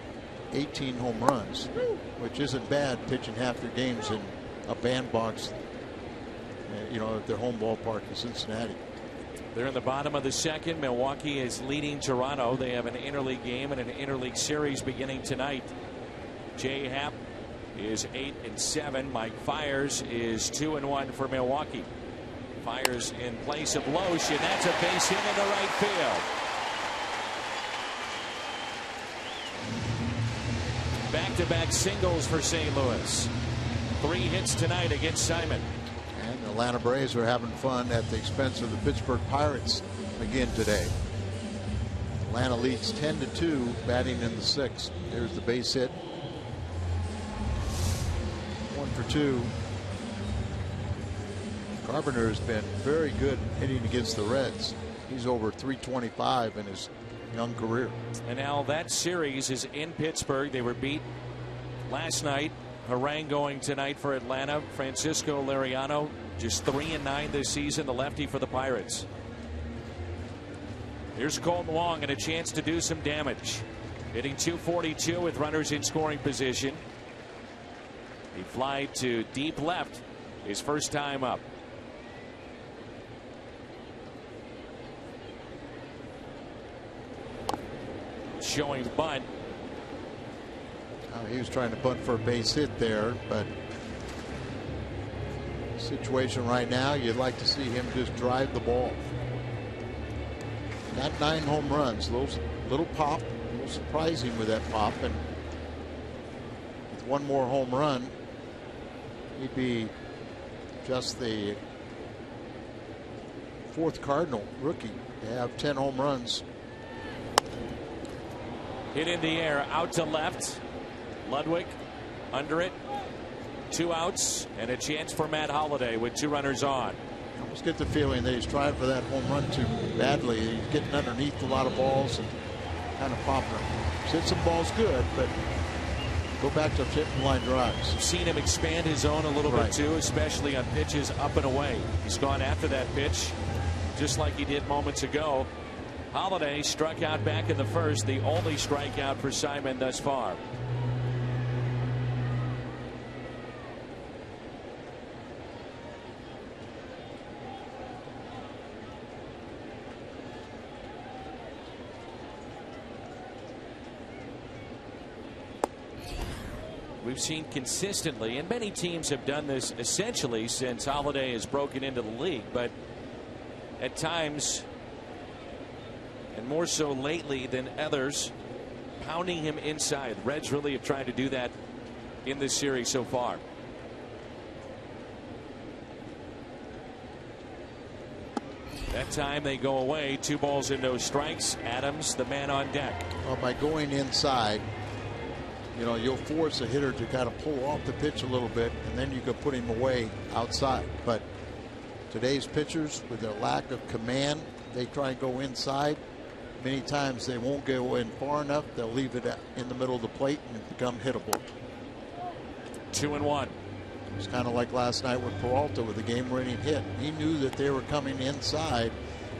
18 home runs, which isn't bad pitching half their games in a bandbox, you know, at their home ballpark in Cincinnati. They're in the bottom of the second. Milwaukee is leading Toronto. They have an interleague game and an interleague series beginning tonight. Jay Happ is 8-7. Mike Fiers is 2-1 for Milwaukee. Fiers in place of Loesch, and that's a base hit in the right field. Back-to-back singles for St. Louis. 3 hits tonight against Simon. And the Atlanta Braves are having fun at the expense of the Pittsburgh Pirates again today. Atlanta leads 10-2, batting in the 6th. There's the base hit. 1 for 2. Carpenter has been very good hitting against the Reds. He's over 325 in his young career. And now that series is in Pittsburgh. They were beat last night. Harangue going tonight for Atlanta. Francisco Liriano just 3-9 this season, the lefty for the Pirates. Here's Colton Wong and a chance to do some damage. Hitting .242 with runners in scoring position. He fly to deep left his first time up. Showing bunt. He was trying to bunt for a base hit there, but situation right now, you'd like to see him just drive the ball. Got 9 home runs, little pop, a little surprising with that pop, and with 1 more home run, he'd be just the 4th Cardinal rookie to have 10 home runs. Hit in the air, out to left. Ludwig under it. 2 outs and a chance for Matt Holliday with 2 runners on. I almost get the feeling that he's trying for that home run too badly. He's getting underneath a lot of balls and kind of popping them. He's hit some balls good, but go back to tip line drives. We've seen him expand his zone a little bit too, especially on pitches up and away. He's gone after that pitch just like he did moments ago. Holliday struck out back in the first, the only strikeout for Simon thus far. We've seen consistently, and many teams have done this essentially since Holliday has broken into the league, but at times, and more so lately than others, pounding him inside. The Reds really have tried to do that in this series so far. That time they go away. 2 balls and no strikes. Adams, the man on deck. Well, by going inside, you know, you'll force a hitter to kind of pull off the pitch a little bit, and then you can put him away outside. But today's pitchers, with their lack of command, they try and go inside. Many times they won't go in far enough. They'll leave it in the middle of the plate and become hittable. 2-1. It's kind of like last night with Peralta with the game-winning hit. He knew that they were coming inside,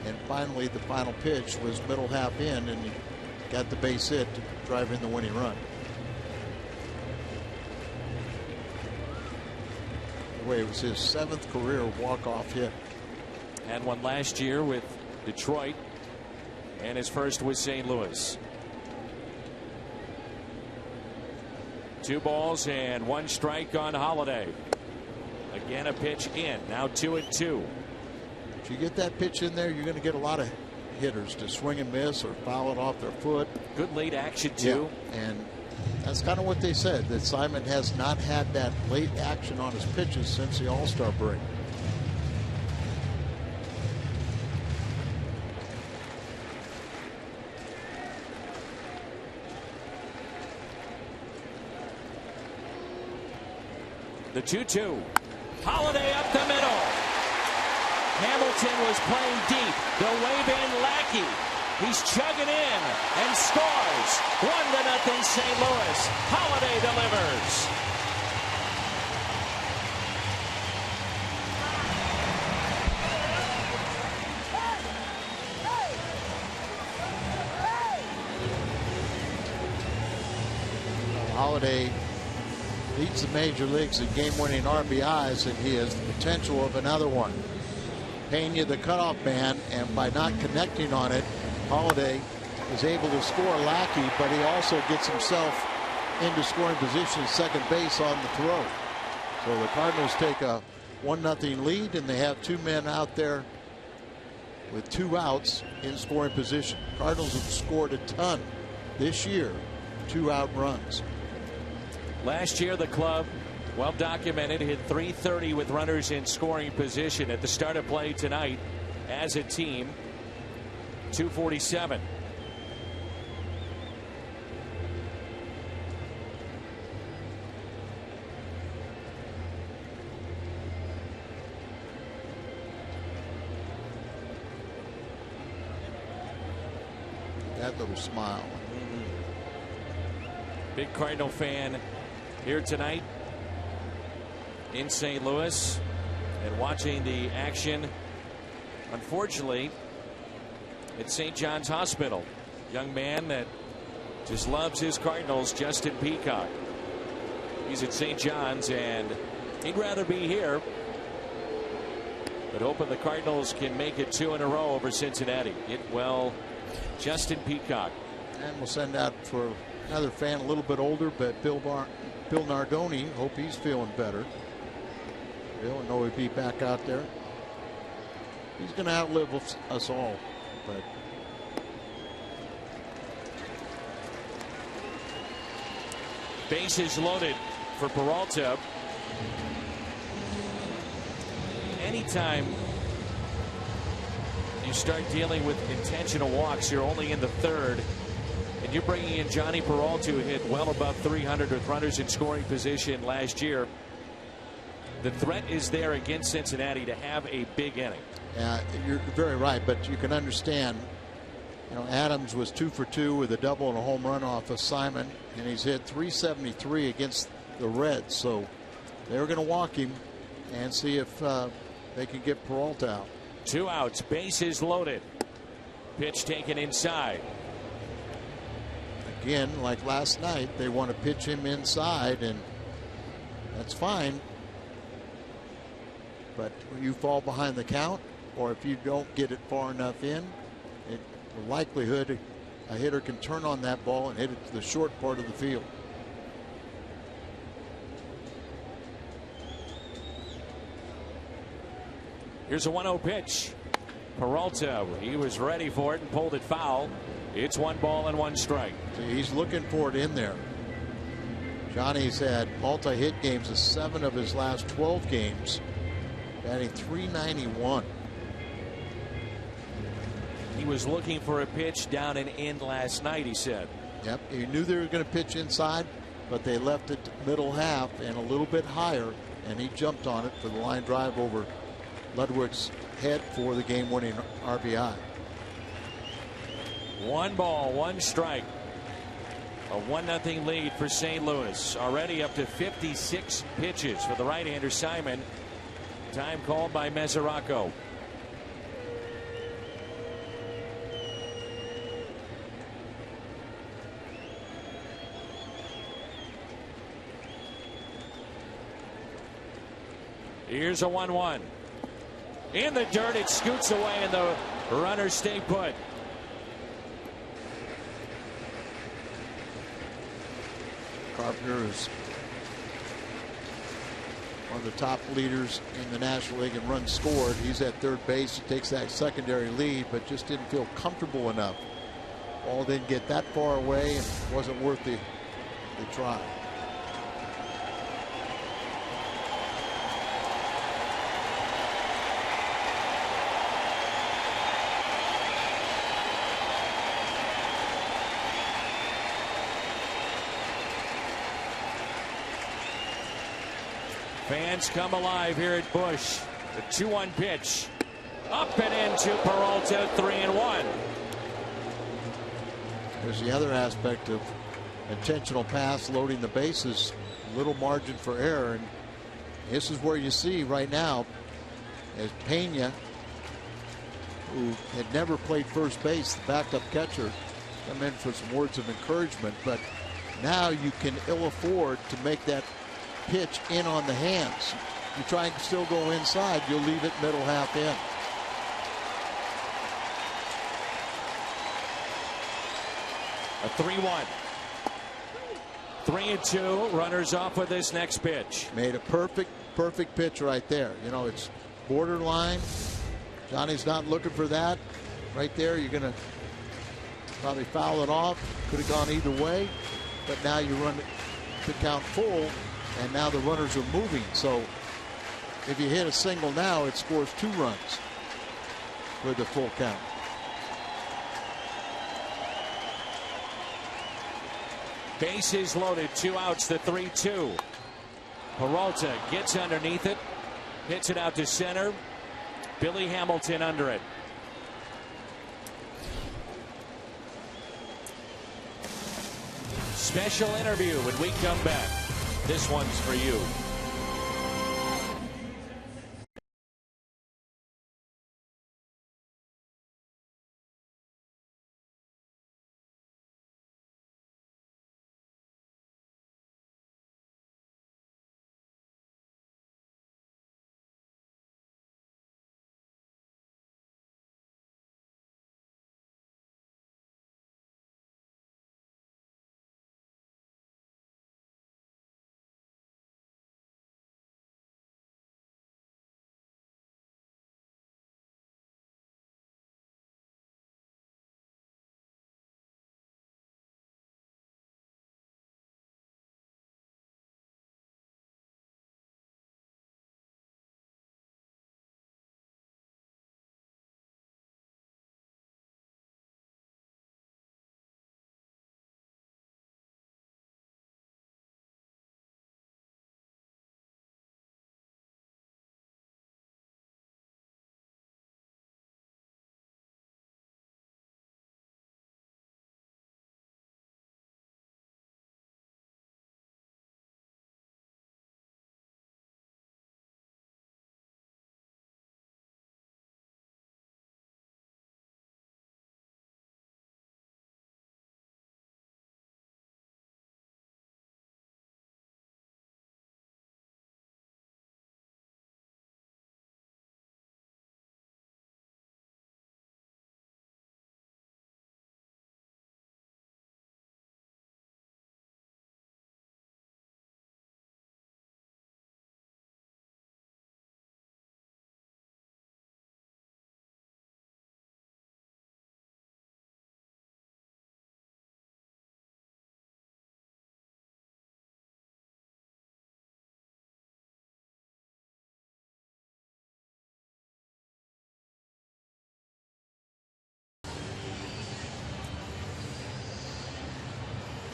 and finally the final pitch was middle half in, and he got the base hit to drive in the winning run. Anyway, it was his 7th career walk-off hit. Had one last year with Detroit, and his first with St. Louis. 2 balls and 1 strike on Holliday. Again, a pitch in. Now 2-2. If you get that pitch in there, you're going to get a lot of hitters to swing and miss or foul it off their foot. Good late action too. Yeah. And That's kind of what they said, that Simon has not had that late action on his pitches since the All-Star break. The 2-2. Holiday up the middle. Hamilton was playing deep. They'll wave in Lackey. He's chugging in and scores. 1-0 St. Louis. Holiday delivers. Holiday leads the major leagues in game-winning RBIs, and he has the potential of another one. Pena, the cutoff man, and by not connecting on it, Holiday is able to score Lackey, but he also gets himself into scoring position at second base on the throw. So the Cardinals take a 1-0 lead, and they have two men out there with 2 outs in scoring position. Cardinals have scored a ton this year, 2-out runs. Last year, the club, well documented, hit .330 with runners in scoring position. At the start of play tonight, as a team, .247. That little smile. Big Cardinal fan here tonight in St. Louis and watching the action, unfortunately, at St. John's Hospital. Young man that just loves his Cardinals, Justin Peacock. He's at St. John's and he'd rather be here, but hoping the Cardinals can make it 2 in a row over Cincinnati. Justin Peacock. And we'll send out for another fan a little bit older, but Bill Nardoni. Hope he's feeling better. Bill, I know he'd be back out there. He's going to outlive us all, but bases loaded for Peralta. Anytime you start dealing with intentional walks, you're only in the third, and you're bringing in Johnny Peralta, who hit well above 300 with runners in scoring position last year. The threat is there against Cincinnati to have a big inning. Yeah, you're very right, but you can understand, Adams was 2 for 2 with a double and a home run off of Simon, and he's hit .373 against the Reds, so they're going to walk him and see if they can get Peralta out. 2 outs, bases loaded. Pitch taken inside. Again, like last night, they want to pitch him inside, and that's fine. But when you fall behind the count, or if you don't get it far enough in, the likelihood a hitter can turn on that ball and hit it to the short part of the field. Here's a 1-0 pitch. Peralta, he was ready for it and pulled it foul. It's 1 ball and 1 strike. He's looking for it in there. Johnny's had multi-hit games in 7 of his last 12 games, batting .391. He was looking for a pitch down and in last night, he said. Yep, he knew they were going to pitch inside, but they left it middle half and a little bit higher, and he jumped on it for the line drive over Ludwig's head for the game-winning RBI. 1 ball, 1 strike. A 1-0 lead for St. Louis. Already up to 56 pitches for the right-hander Simon. Time called by Mesoraco. Here's a 1-1. In the dirt, it scoots away, and the runners stay put. Carpenter is one of the top leaders in the National League in runs scored. He's at third base. He takes that secondary lead, but just didn't feel comfortable enough. Ball didn't get that far away and wasn't worth the They try. Fans come alive here at Busch. The 2-1 pitch. Up and into Peralta, 3-1. There's the other aspect of intentional pass, loading the bases, little margin for error. And this is where you see right now, as Pena, who had never played first base, the backup catcher, come in for some words of encouragement. But now you can ill afford to make that pitch in on the hands. You try and still go inside, you'll leave it middle half in. A 3-1. 3-2. Runners off with this next pitch. Made a perfect pitch right there. You know, it's borderline. Johnny's not looking for that. Right there, you're going to probably foul it off. Could have gone either way. But now you run the count full, and now the runners are moving. So if you hit a single now, it scores 2 runs for the full count. Bases loaded, 2 outs, the 3-2. Peralta gets underneath it, hits it out to center. Billy Hamilton under it. Special interview when we come back. This one's for you.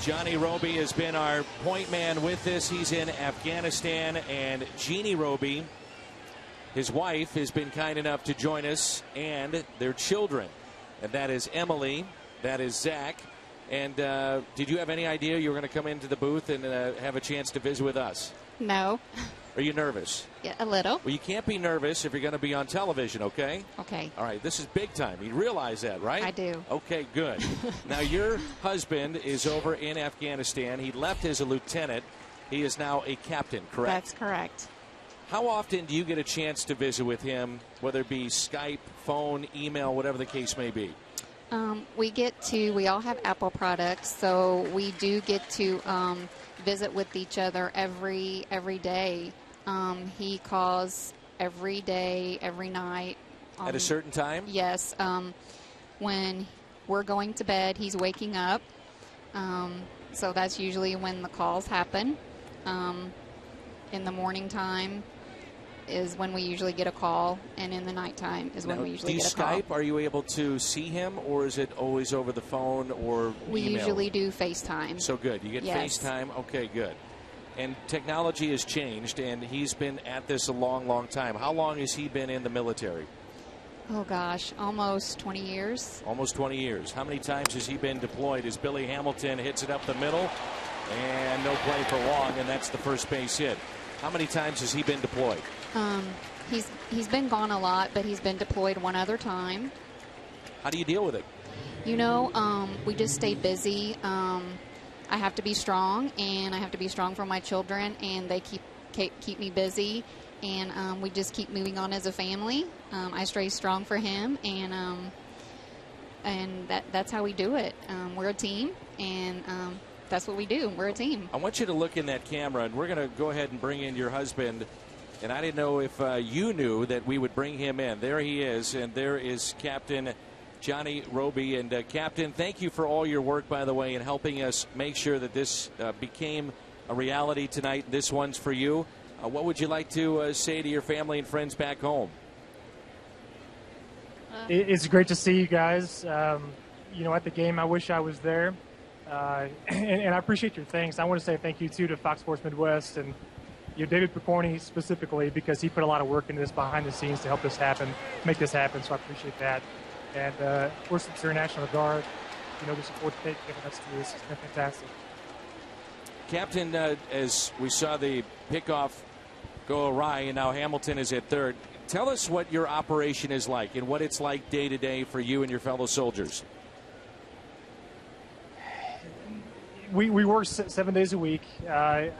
Johnny Roby has been our point man with this. He's in Afghanistan, and Jeannie Roby, his wife, has been kind enough to join us, and their children. And that is Emily, that is Zach. And did you have any idea you were going to come into the booth and have a chance to visit with us? No. Are you nervous? Yeah, a little. Well, you can't be nervous if you're going to be on television, okay? Okay. All right, this is big time. You realize that, right? I do. Okay, good. Now, your husband is over in Afghanistan. He left as a lieutenant. He is now a captain, correct? That's correct. How often do you get a chance to visit with him, whether it be Skype, phone, email, whatever the case may be? We all have Apple products, so we do get to visit with each other every day. He calls every day, every night. At a certain time? Yes. When we're going to bed, he's waking up. So that's usually when the calls happen. In the morning time is when we usually get a call, and in the nighttime is when we usually get a call. Do you Skype? Are you able to see him, or is it always over the phone or We email? usually do FaceTime. So good. You get Yes. FaceTime? Okay, good. And technology has changed, and he's been at this a long, long time. How long has he been in the military? Oh, gosh, almost 20 years. Almost 20 years. How many times has he been deployed? As Billy Hamilton hits it up the middle, and no play for long, and that's the first base hit. How many times has he been deployed? He's been gone a lot, but he's been deployed one other time. How do you deal with it? You know, we just stay busy. I have to be strong, and I have to be strong for my children, and they keep me busy, and we just keep moving on as a family. I stay strong for him, and that's how we do it. We're a team, and that's what we do. We're a team. I want you to look in that camera, and we're going to go ahead and bring in your husband. And I didn't know if you knew that we would bring him in. There he is, and there is Captain Johnny Roby. And Captain, thank you for all your work, by the way, in helping us make sure that this became a reality tonight. This one's for you. What would you like to say to your family and friends back home? It's great to see you guys. You know, at the game, I wish I was there. And I appreciate your thanks. I want to say thank you, too, to Fox Sports Midwest and David Picorni specifically, because he put a lot of work into this behind the scenes to help this happen, make this happen, so I appreciate that. And, of course, it's your National Guard, you know, the support they've given us to this. It's been fantastic. Captain, as we saw the pickoff go awry, and now Hamilton is at third, tell us what your operation is like and what it's like day to day for you and your fellow soldiers. We work 7 days a week. I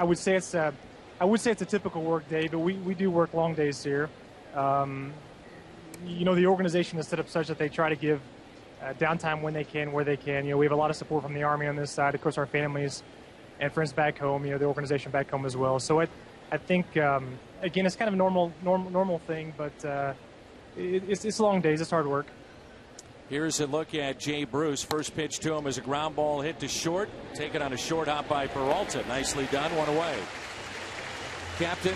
would say it's a typical work day, but we do work long days here. You know, the organization is set up such that they try to give downtime when they can, where they can. You know, we have a lot of support from the Army on this side, of course, our families and friends back home. You know, the organization back home as well. So I think again, it's kind of a normal thing, but it's long days. It's hard work. Here's a look at Jay Bruce. First pitch to him is a ground ball hit to short. Taken on a short hop by Peralta. Nicely done. One away. Captain,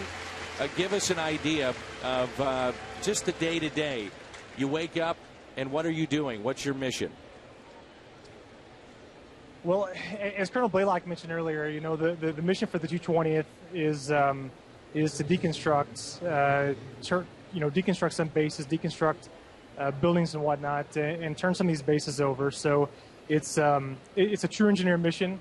give us an idea of just the day-to-day. You wake up, and what are you doing? What's your mission? Well, as Colonel Blaylock mentioned earlier, you know, the mission for the 220th is to deconstruct, deconstruct some bases, deconstruct buildings and whatnot, and turn some of these bases over. So it's a true engineer mission.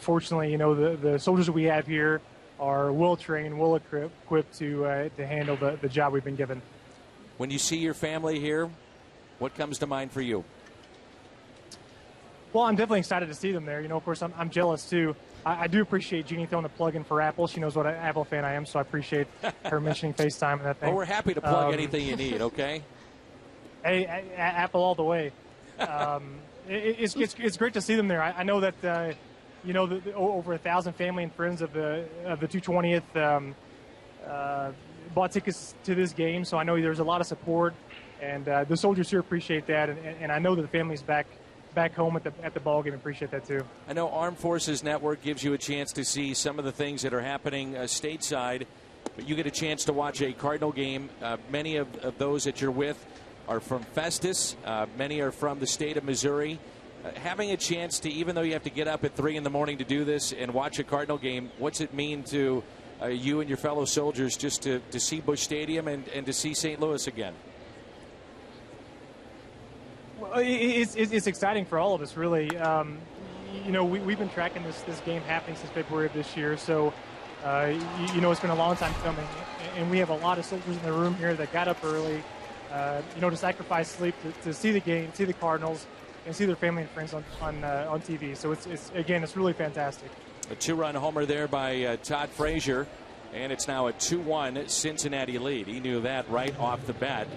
Fortunately, you know, the soldiers that we have here are well trained, well equipped to handle the job we've been given. When you see your family here, what comes to mind for you? Well, I'm definitely excited to see them there. You know, of course, I'm jealous too. I do appreciate Jeannie throwing the plug in for Apple. She knows what an Apple fan I am, so I appreciate her mentioning FaceTime and that thing. Well, we're happy to plug anything you need, okay? Hey, Apple all the way. It's great to see them there. I know that you know over 1,000 family and friends of the 220th bought tickets to this game, so I know there's a lot of support, and the soldiers here appreciate that, and I know that the families back home at the ball game appreciate that too. I know Armed Forces Network gives you a chance to see some of the things that are happening stateside, but you get a chance to watch a Cardinal game. Many of those that you're with are from Festus. Many are from the state of Missouri. Having a chance to, even though you have to get up at 3 in the morning to do this and watch a Cardinal game, what's it mean to you and your fellow soldiers just to see Busch Stadium and to see St. Louis again? Well, it's exciting for all of us, really. You know, we've been tracking this game happening since February of this year, so you know, it's been a long time coming, and we have a lot of soldiers in the room here that got up early, you know, to sacrifice sleep to see the game, see the Cardinals, and see their family and friends on TV. So it's really fantastic. A 2-run homer there by Todd Frazier, and it's now a 2-1 Cincinnati lead. He knew that right off the bat.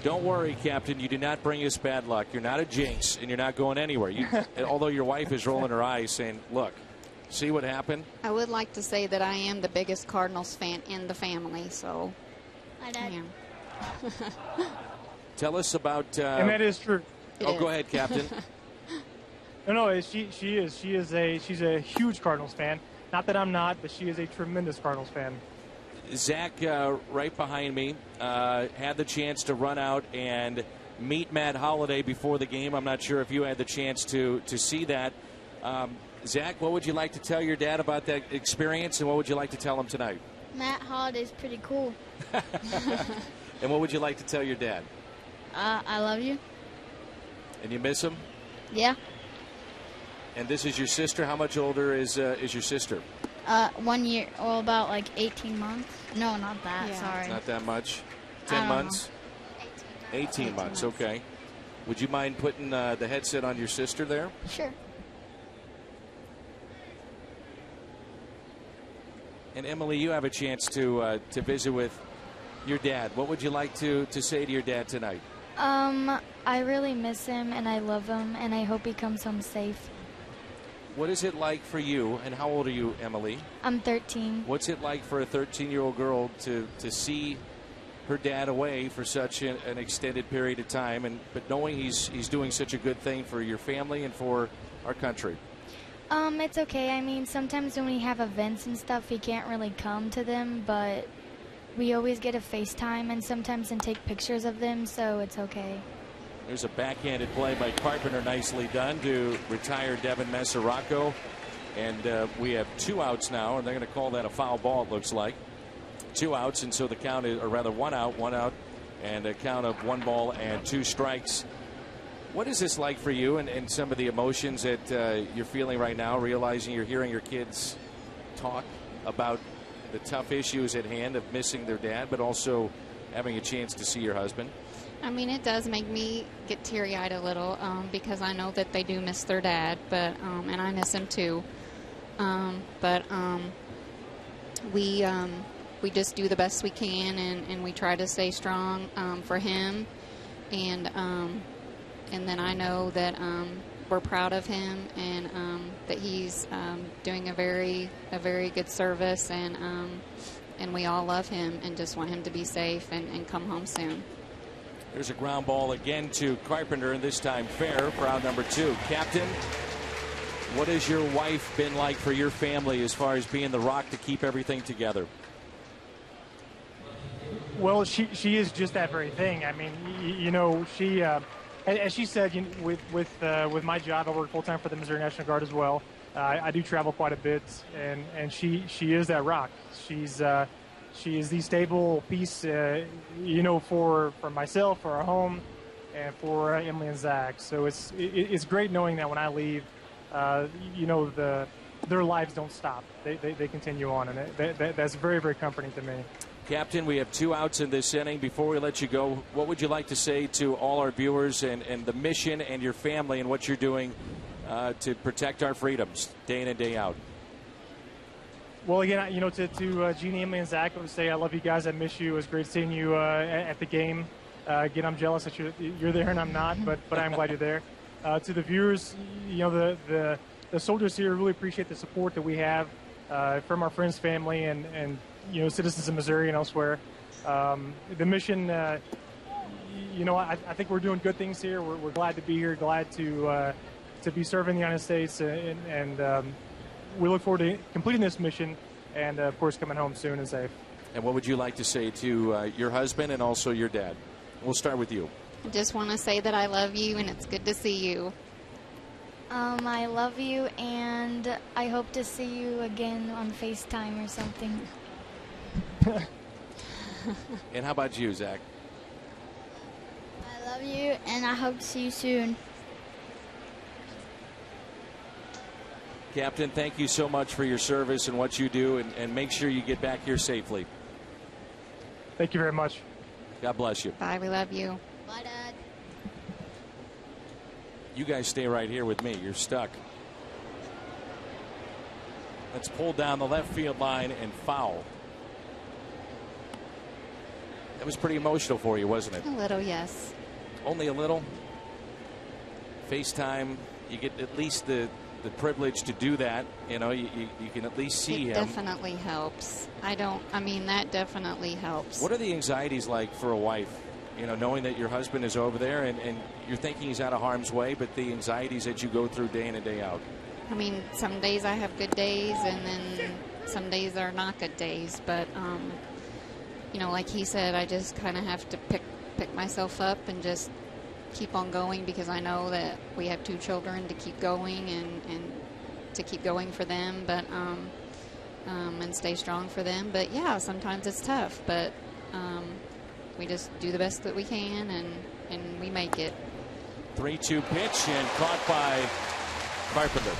Don't worry, Captain. You do not bring us bad luck. You're not a jinx, and you're not going anywhere. Although your wife is rolling her eyes saying, look, see what happened? I would like to say that I am the biggest Cardinals fan in the family, so Hi, Dad. Tell us about... and that is true. Go ahead, Captain. No, she's a huge Cardinals fan. Not that I'm not, but she is a tremendous Cardinals fan. Zach, right behind me, had the chance to run out and meet Matt Holliday before the game. I'm not sure if you had the chance to see that. Zach, what would you like to tell your dad about that experience, and what would you like to tell him tonight? Matt Holliday's pretty cool. And what would you like to tell your dad? I love you. And you miss him? Yeah. And this is your sister. How much older is your sister? 1 year, well, about like 18 months. No, not that. Yeah. Sorry. Not that much. 10 months? 18 months. Okay. Would you mind putting the headset on your sister there? Sure. And Emily, you have a chance to visit with your dad. What would you like to say to your dad tonight? I really miss him, and I love him, and I hope he comes home safe. What is it like for you, and how old are you, Emily? I'm 13. What's it like for a 13-year-old girl to see her dad away for such an extended period of time, but knowing he's doing such a good thing for your family and for our country? It's okay. I mean, sometimes when we have events and stuff, he can't really come to them, but we always get a FaceTime and sometimes take pictures of them, so it's okay. There's a backhanded play by Carpenter, nicely done, to retire Devin Mesoraco. And we have 2 outs now, and they're going to call that a foul ball, it looks like. 2 outs, and so the count is, or rather 1 out, and a count of 1 ball and 2 strikes. What is this like for you, and some of the emotions that you're feeling right now, realizing you're hearing your kids talk about the tough issues at hand of missing their dad, but also having a chance to see your husband? I mean, it does make me get teary-eyed a little because I know that they do miss their dad, but and I miss him too. We just do the best we can, and we try to stay strong for him, and then I know that we're proud of him, and that he's doing a very good service, and we all love him and just want him to be safe and come home soon. There's a ground ball again to Carpenter, and this time fair for out number 2. Captain, what has your wife been like for your family as far as being the rock to keep everything together? Well, she is just that very thing. I mean, you know, she, as she said, with my job, I work full time for the Missouri National Guard as well. I do travel quite a bit, and she is that rock. She is the stable piece, you know, for myself, for our home, and for Emily and Zach. So it's great knowing that when I leave, you know, their lives don't stop. They continue on, and that's very, very comforting to me. Captain, we have 2 outs in this inning. Before we let you go, what would you like to say to all our viewers and the mission and your family and what you're doing to protect our freedoms day in and day out? Well, again, you know, to Jeannie, Emily, and Zach, I would say I love you guys. I miss you. It was great seeing you at the game. Again, I'm jealous that you're there and I'm not, but I'm glad you're there. To the viewers, you know, the soldiers here really appreciate the support that we have from our friends, family, and you know, citizens of Missouri and elsewhere. The mission, you know, I think we're doing good things here. We're glad to be here, glad to be serving the United States, and we look forward to completing this mission and, of course, coming home soon and safe. And what would you like to say to your husband and also your dad? We'll start with you. I just want to say that I love you, and it's good to see you. I love you, and I hope to see you again on FaceTime or something. And how about you, Zach? I love you, and I hope to see you soon. Captain, thank you so much for your service and what you do, and make sure you get back here safely. Thank you very much. God bless you. Bye, we love you. Bye, Dad. You guys stay right here with me. You're stuck. Let's pull down the left field line and foul. That was pretty emotional for you, wasn't it? A little, yes. Only a little? FaceTime, you get at least the privilege to do that. You know, you can at least see him. It definitely helps. I mean, that definitely helps. What are the anxieties like for a wife You know, knowing that your husband is over there and you're thinking he's out of harm's way, but the anxieties that you go through day in and day out. I mean, some days I have good days, and then some days are not good days. But, you know, like he said, I just kind of have to pick myself up and just keep on going, because I know that we have 2 children to keep going and to keep going for them, but and stay strong for them. But, yeah, sometimes it's tough, but we just do the best that we can, and we make it. 3-2 pitch and caught by Carpenter.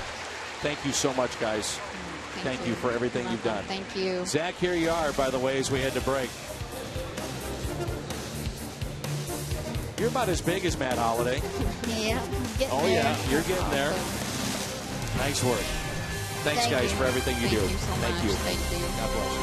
Thank you so much, guys. Thank you for everything you've done. Thank you. Zach, here you are, by the way, as we head to break. You're about as big as Matt Holliday. Yeah. Oh, yeah. You're getting there. Nice work. Thanks, guys, for everything you do. Thank you so much. Thank you. Thank you. God bless you.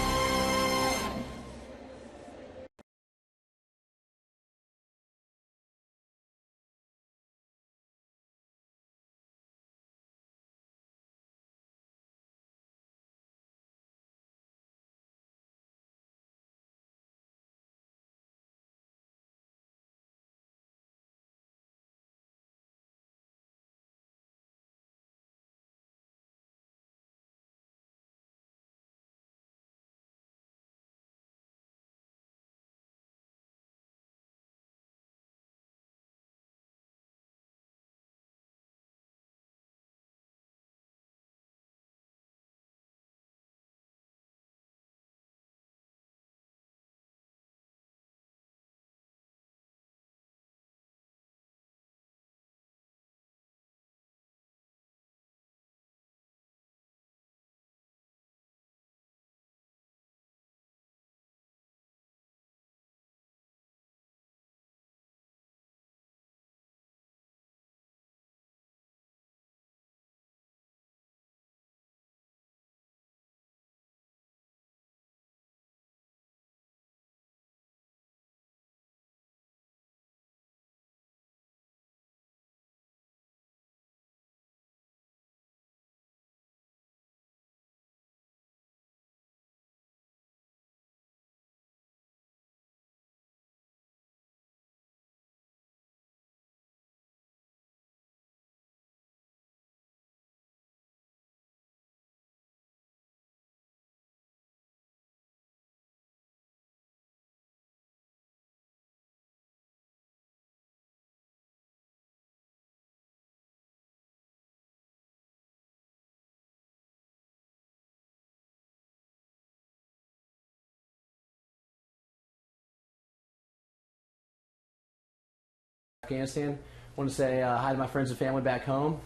Afghanistan. Want to say hi to my friends and family back home.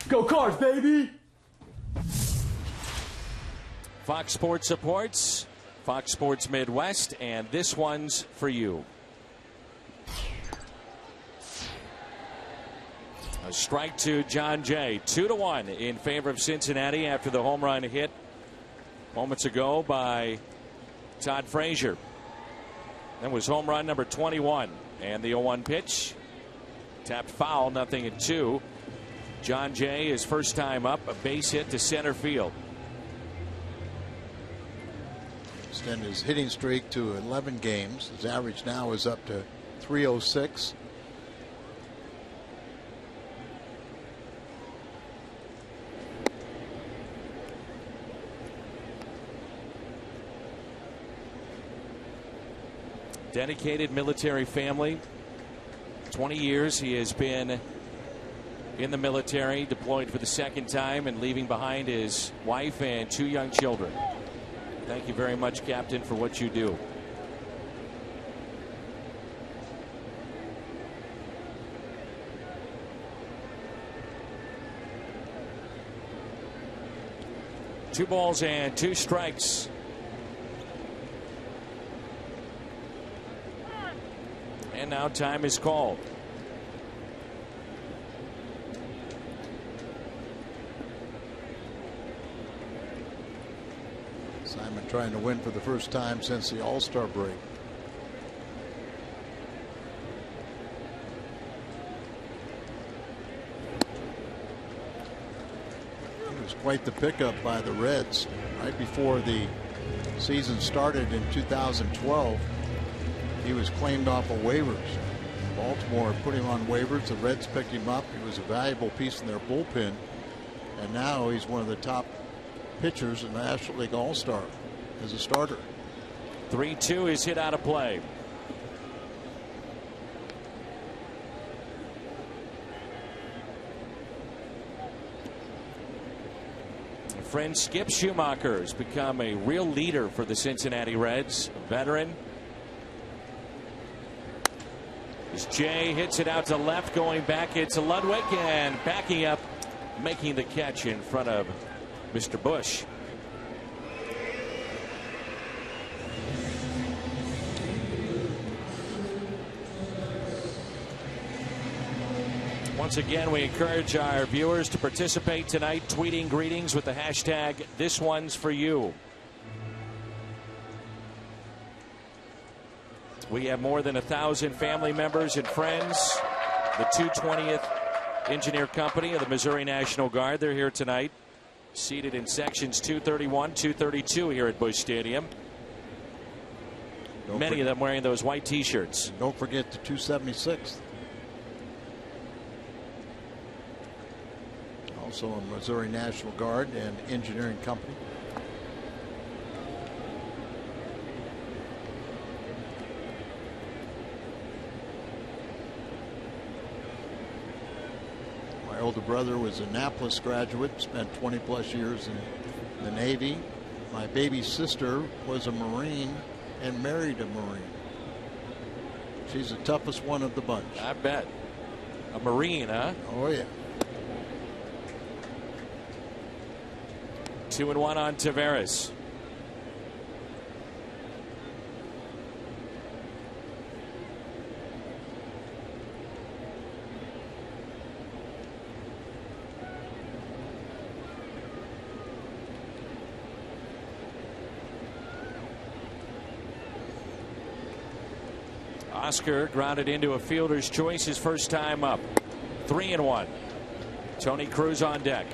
Go Cards, baby! Fox Sports supports Fox Sports Midwest, and this one's for you. A strike to John Jay. 2-1 in favor of Cincinnati after the home run hit moments ago by Todd Frazier. That was home run number 21. And the 0-1 pitch. Tapped foul, 0-2. John Jay, his first time up, a base hit to center field. Extend his hitting streak to 11 games. His average now is up to 306. Dedicated military family. 20 years he has been in the military, deployed for the second time and leaving behind his wife and 2 young children. Thank you very much, Captain, for what you do. Two balls and 2 strikes. And now time is called. Simon trying to win for the first time since the All-Star break. It was quite the pickup by the Reds right before the season started in 2012. He he was claimed off of waivers. Baltimore put him on waivers. The Reds picked him up. He was a valuable piece in their bullpen. And now he's one of the top pitchers in the National League All-Star as a starter. 3-2 is hit out of play. Friend Skip Schumacher has become a real leader for the Cincinnati Reds. A veteran. As Jay hits it out to left, going back, it's Ludwig, and backing up, making the catch in front of Mr. Bush. Once again, we encourage our viewers to participate tonight, tweeting greetings with the hashtag "This One's For You." We have more than 1,000 family members and friends. The 220th Engineer Company of the Missouri National Guard, they're here tonight, seated in sections 231, 232 here at Busch Stadium. Many of them wearing those white T-shirts. Don't forget the 276th. Also a Missouri National Guard and Engineering Company. My older brother was an Annapolis graduate, spent 20+ years in the Navy. My baby sister was a Marine and married a Marine. She's the toughest one of the bunch. I bet. A Marine, huh? Oh, yeah. 2-1 on Taveras. Oscar grounded into a fielder's choice his first time up. 3-1. Tony Cruz on deck.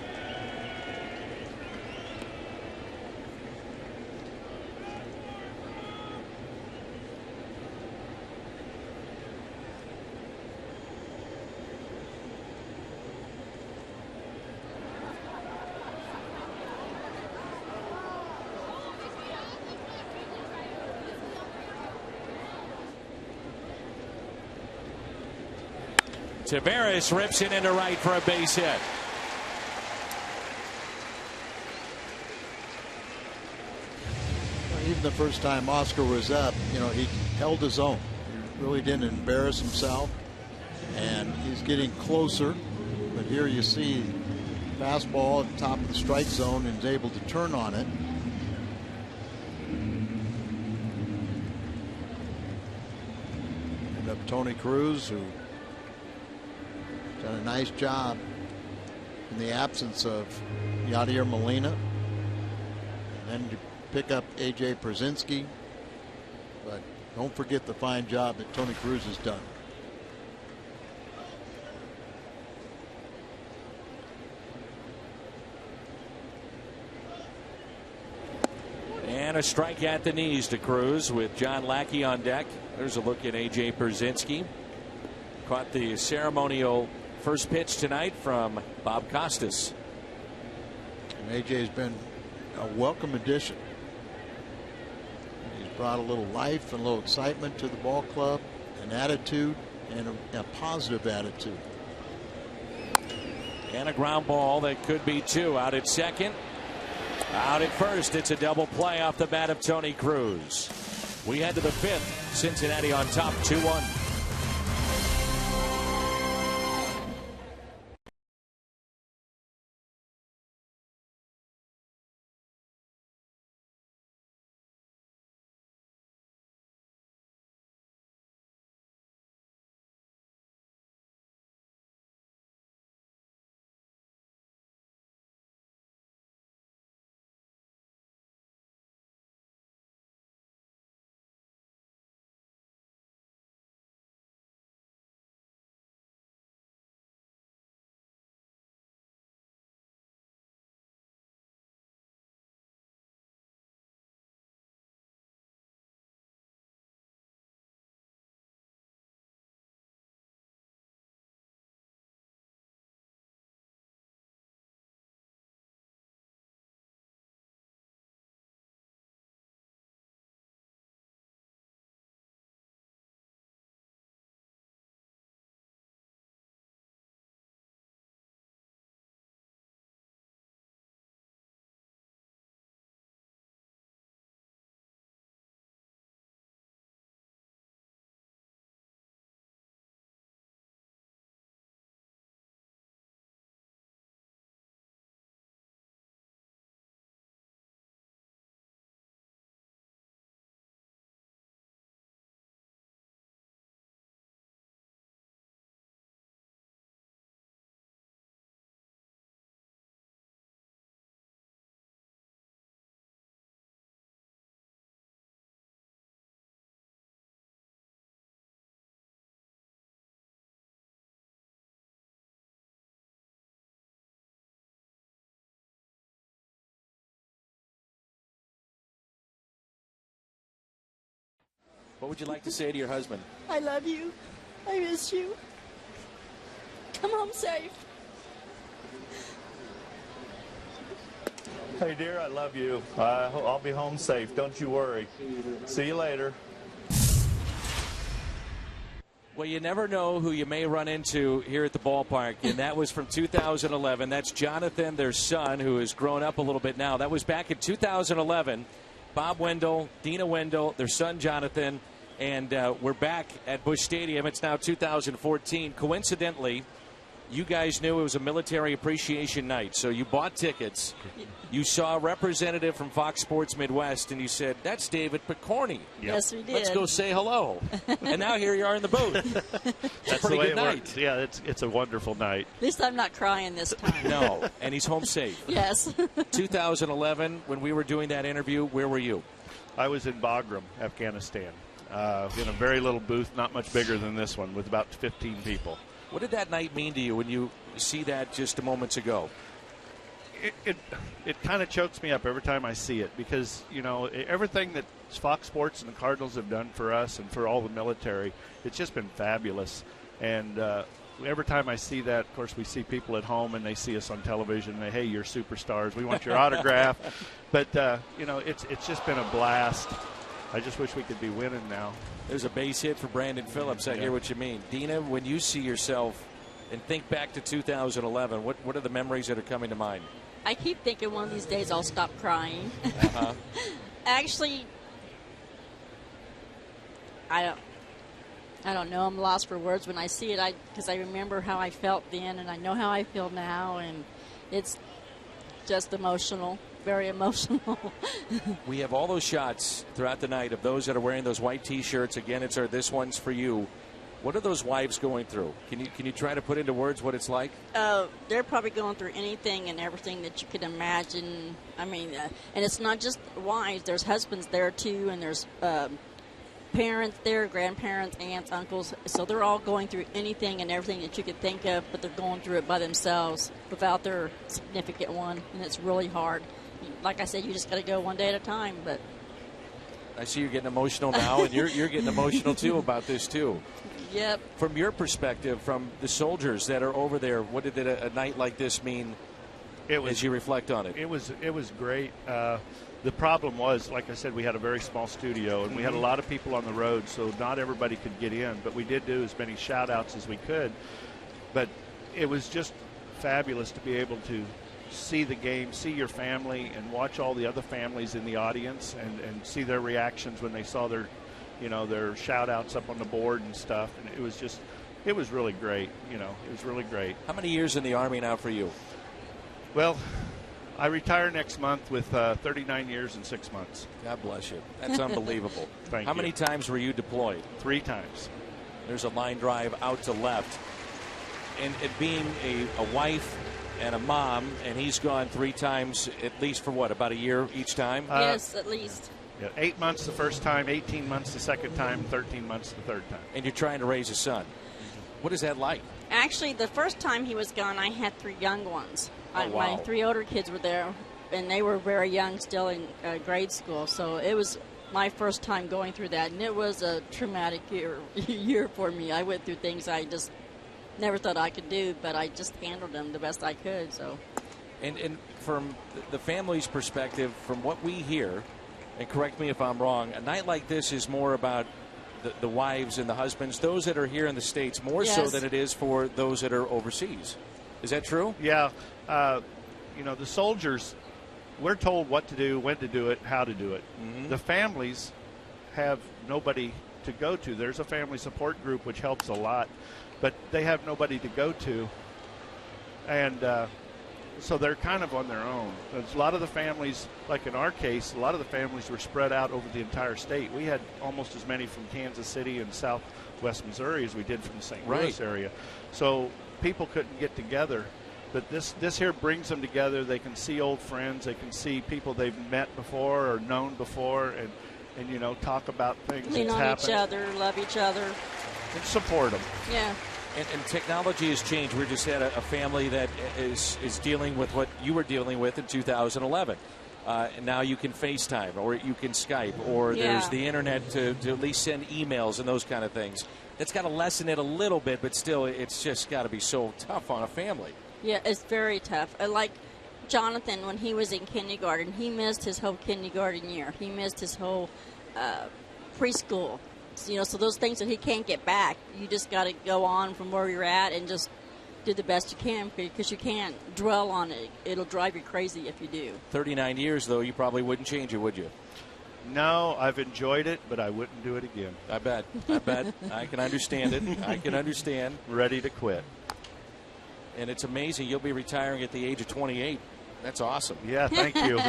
Taveras rips it into right for a base hit. Even the first time Oscar was up, you know, he held his own. He really didn't embarrass himself, and he's getting closer. But here you see fastball at the top of the strike zone and is able to turn on it. And up Tony Cruz, who done a nice job in the absence of Yadier Molina, and then to pick up A.J. Pierzynski. But don't forget the fine job that Tony Cruz has done. And a strike at the knees to Cruz with John Lackey on deck. There's a look at A.J. Pierzynski. Caught the ceremonial first pitch tonight from Bob Costas. And A.J. has been a welcome addition. He's brought a little life and a little excitement to the ball club, an attitude, and a positive attitude. And a ground ball that could be two. Out at second, out at first. It's a double play off the bat of Tony Cruz. We head to the fifth. Cincinnati on top, 2-1. What would you like to say to your husband? I love you. I miss you. Come home safe. Hey, dear, I love you. I'll be home safe. Don't you worry. See you later. Well, you never know who you may run into here at the ballpark, and that was from 2011. That's Jonathan, their son, who has grown up a little bit now. That was back in 2011. Bob Wendell, Dina Wendell, their son Jonathan, and we're back at Busch Stadium. It's now 2014. Coincidentally, you guys knew it was a military appreciation night, so you bought tickets. You saw a representative from Fox Sports Midwest, and you said, that's David Picorni. Yes, we did. Let's go say hello. And now here you are in the booth. It's a pretty good night. Yeah, it's a wonderful night. At least I'm not crying this time. No, and he's home safe. Yes. 2011, when we were doing that interview, where were you? I was in Bagram, Afghanistan, in a very little booth, not much bigger than this one, with about 15 people. What did that night mean to you when you see that just moments ago? It kind of chokes me up every time I see it because, you know, everything that Fox Sports and the Cardinals have done for us and for all the military, it's just been fabulous. And every time I see that, of course, we see people at home and they see us on television and they, hey, you're superstars. We want your autograph. But, you know, it's just been a blast. I just wish we could be winning now. There's a base hit for Brandon Phillips. I hear what you mean. Dina, when you see yourself and think back to 2011, what are the memories that are coming to mind? I keep thinking one of these days I'll stop crying. Uh-huh. Actually, I don't know. I'm lost for words when I see it. Because I remember how I felt then, and I know how I feel now, and it's just emotional. Very emotional. We have all those shots throughout the night of those that are wearing those white T-shirts. Again, it's our This One's For You. What are those wives going through? Can you try to put into words what it's like? They're probably going through anything and everything that you could imagine. I mean, and it's not just wives. There's husbands there, too, and there's parents there, grandparents, aunts, uncles. So they're all going through anything and everything that you could think of, but they're going through it by themselves without their significant one, and it's really hard. Like I said, you just got to go one day at a time. But I see you're getting emotional now, and you're getting emotional, too, about this, too. Yep. From your perspective, from the soldiers that are over there, what did a night like this mean as you reflect on it? It was great. The problem was, like I said, we had a very small studio, and we had a lot of people on the road, so not everybody could get in. But we did do as many shout-outs as we could. But it was just fabulous to be able to see the game, see your family, and watch all the other families in the audience and see their reactions when they saw their shout-outs up on the board and stuff. And it was really great. It was really great. How many years in the Army now for you? Well, I retire next month with 39 years and 6 months. God bless you. That's unbelievable. Thank you. How many times were you deployed? 3 times. There's a line drive out to left. And it being a wife and a mom, and he's gone 3 times, at least for what, about a year each time? Yes, at least. Yeah, 8 months the first time, 18 months the second time, 13 months the third time. And you're trying to raise a son. What is that like? Actually, the first time he was gone, I had 3 young ones. Oh, wow. My 3 older kids were there, and they were very young, still in grade school. So it was my first time going through that, and it was a traumatic year for me. I went through things I just never thought I could do, but I just handled them the best I could. So, and from the family's perspective, from what we hear, and correct me if I'm wrong, a night like this is more about the wives and the husbands, those that are here in the States, more so than it is for those that are overseas. Is that true? Yeah. The soldiers, we're told what to do, when to do it, how to do it. Mm-hmm. The families have nobody to go to. There's a family support group which helps a lot, but they have nobody to go to. And so they're kind of on their own. There's a lot of the families, like in our case, a lot of the families were spread out over the entire state. We had almost as many from Kansas City and southwest Missouri as we did from the St. Louis area. So people couldn't get together. But this here brings them together. They can see old friends. They can see people they've met before or known before and talk about things lean that's on happened. each other, love each other. And support them. Yeah. And technology has changed. We just had a family that is dealing with what you were dealing with in 2011. And now you can FaceTime, or you can Skype, or there's the internet to at least send emails and those kind of things. That's got to lessen it a little bit, but still, it's just got to be so tough on a family. Yeah, it's very tough. Like Jonathan, when he was in kindergarten, he missed his whole kindergarten year. He missed his whole preschool. So those things that he can't get back, you just got to go on from where you're at and just do the best you can, because you can't dwell on it. It'll drive you crazy if you do. 39 years, though, you probably wouldn't change it, would you? No, I've enjoyed it, but I wouldn't do it again. I bet. I can understand it. I can understand. Ready to quit. And it's amazing. You'll be retiring at the age of 28. That's awesome. Yeah, thank you.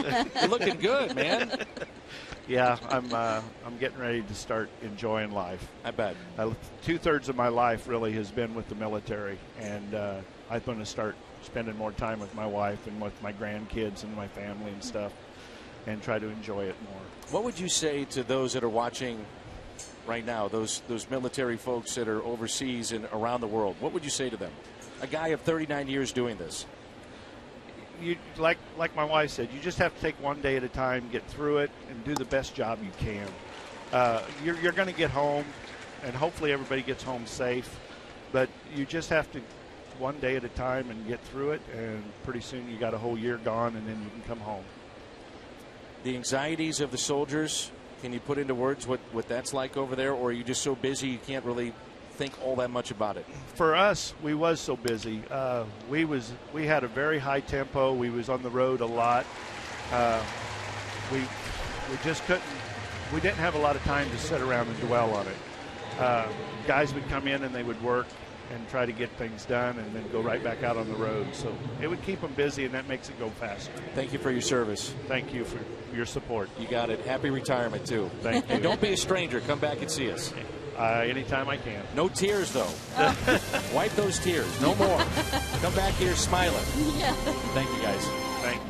You're looking good, man. Yeah, I'm getting ready to start enjoying life. I bet. 2/3 of my life really has been with the military, and I'm going to start spending more time with my wife and with my grandkids and my family and stuff, and try to enjoy it more. What would you say to those that are watching right now, those military folks that are overseas and around the world? What would you say to them? A guy of 39 years doing this. You like my wife said, you just have to take one day at a time, get through it, and do the best job you can. You're going to get home, and hopefully everybody gets home safe, but you just have to one day at a time and get through it, and pretty soon you got a whole year gone, and then you can come home. The anxieties of the soldiers, can you put into words what that's like over there, or are you just so busy you can't really think all that much about it? For us, we was so busy. We had a very high tempo. We was on the road a lot. We just couldn't. We didn't have a lot of time to sit around and dwell on it. Guys would come in and they would work and try to get things done, and then go right back out on the road. So it would keep them busy, and that makes it go faster. Thank you for your service. Thank you for your support. You got it. Happy retirement too. Thank you. And don't be a stranger. Come back and see us. Anytime I can. No tears, though. Wipe those tears. No more. Come back here smiling. Yeah. Thank you, guys. Thank you.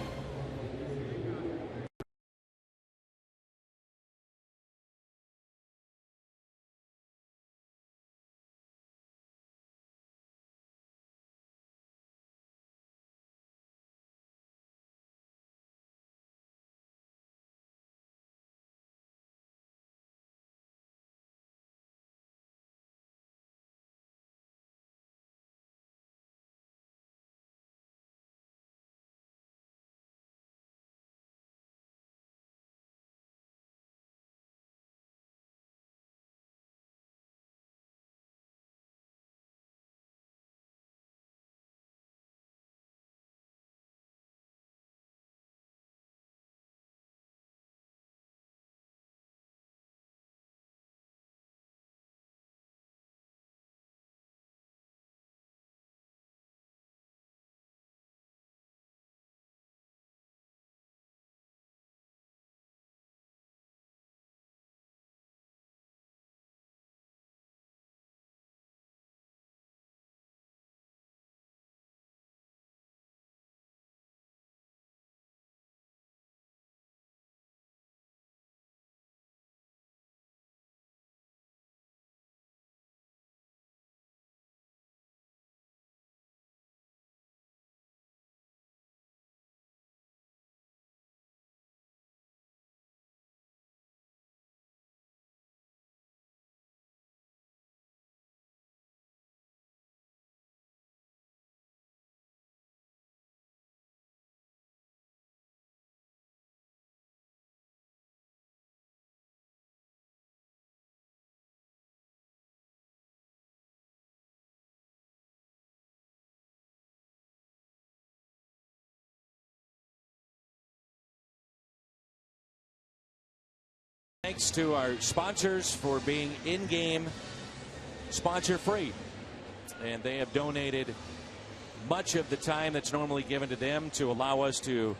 Thanks to our sponsors for being in-game sponsor-free. And they have donated much of the time that's normally given to them to allow us to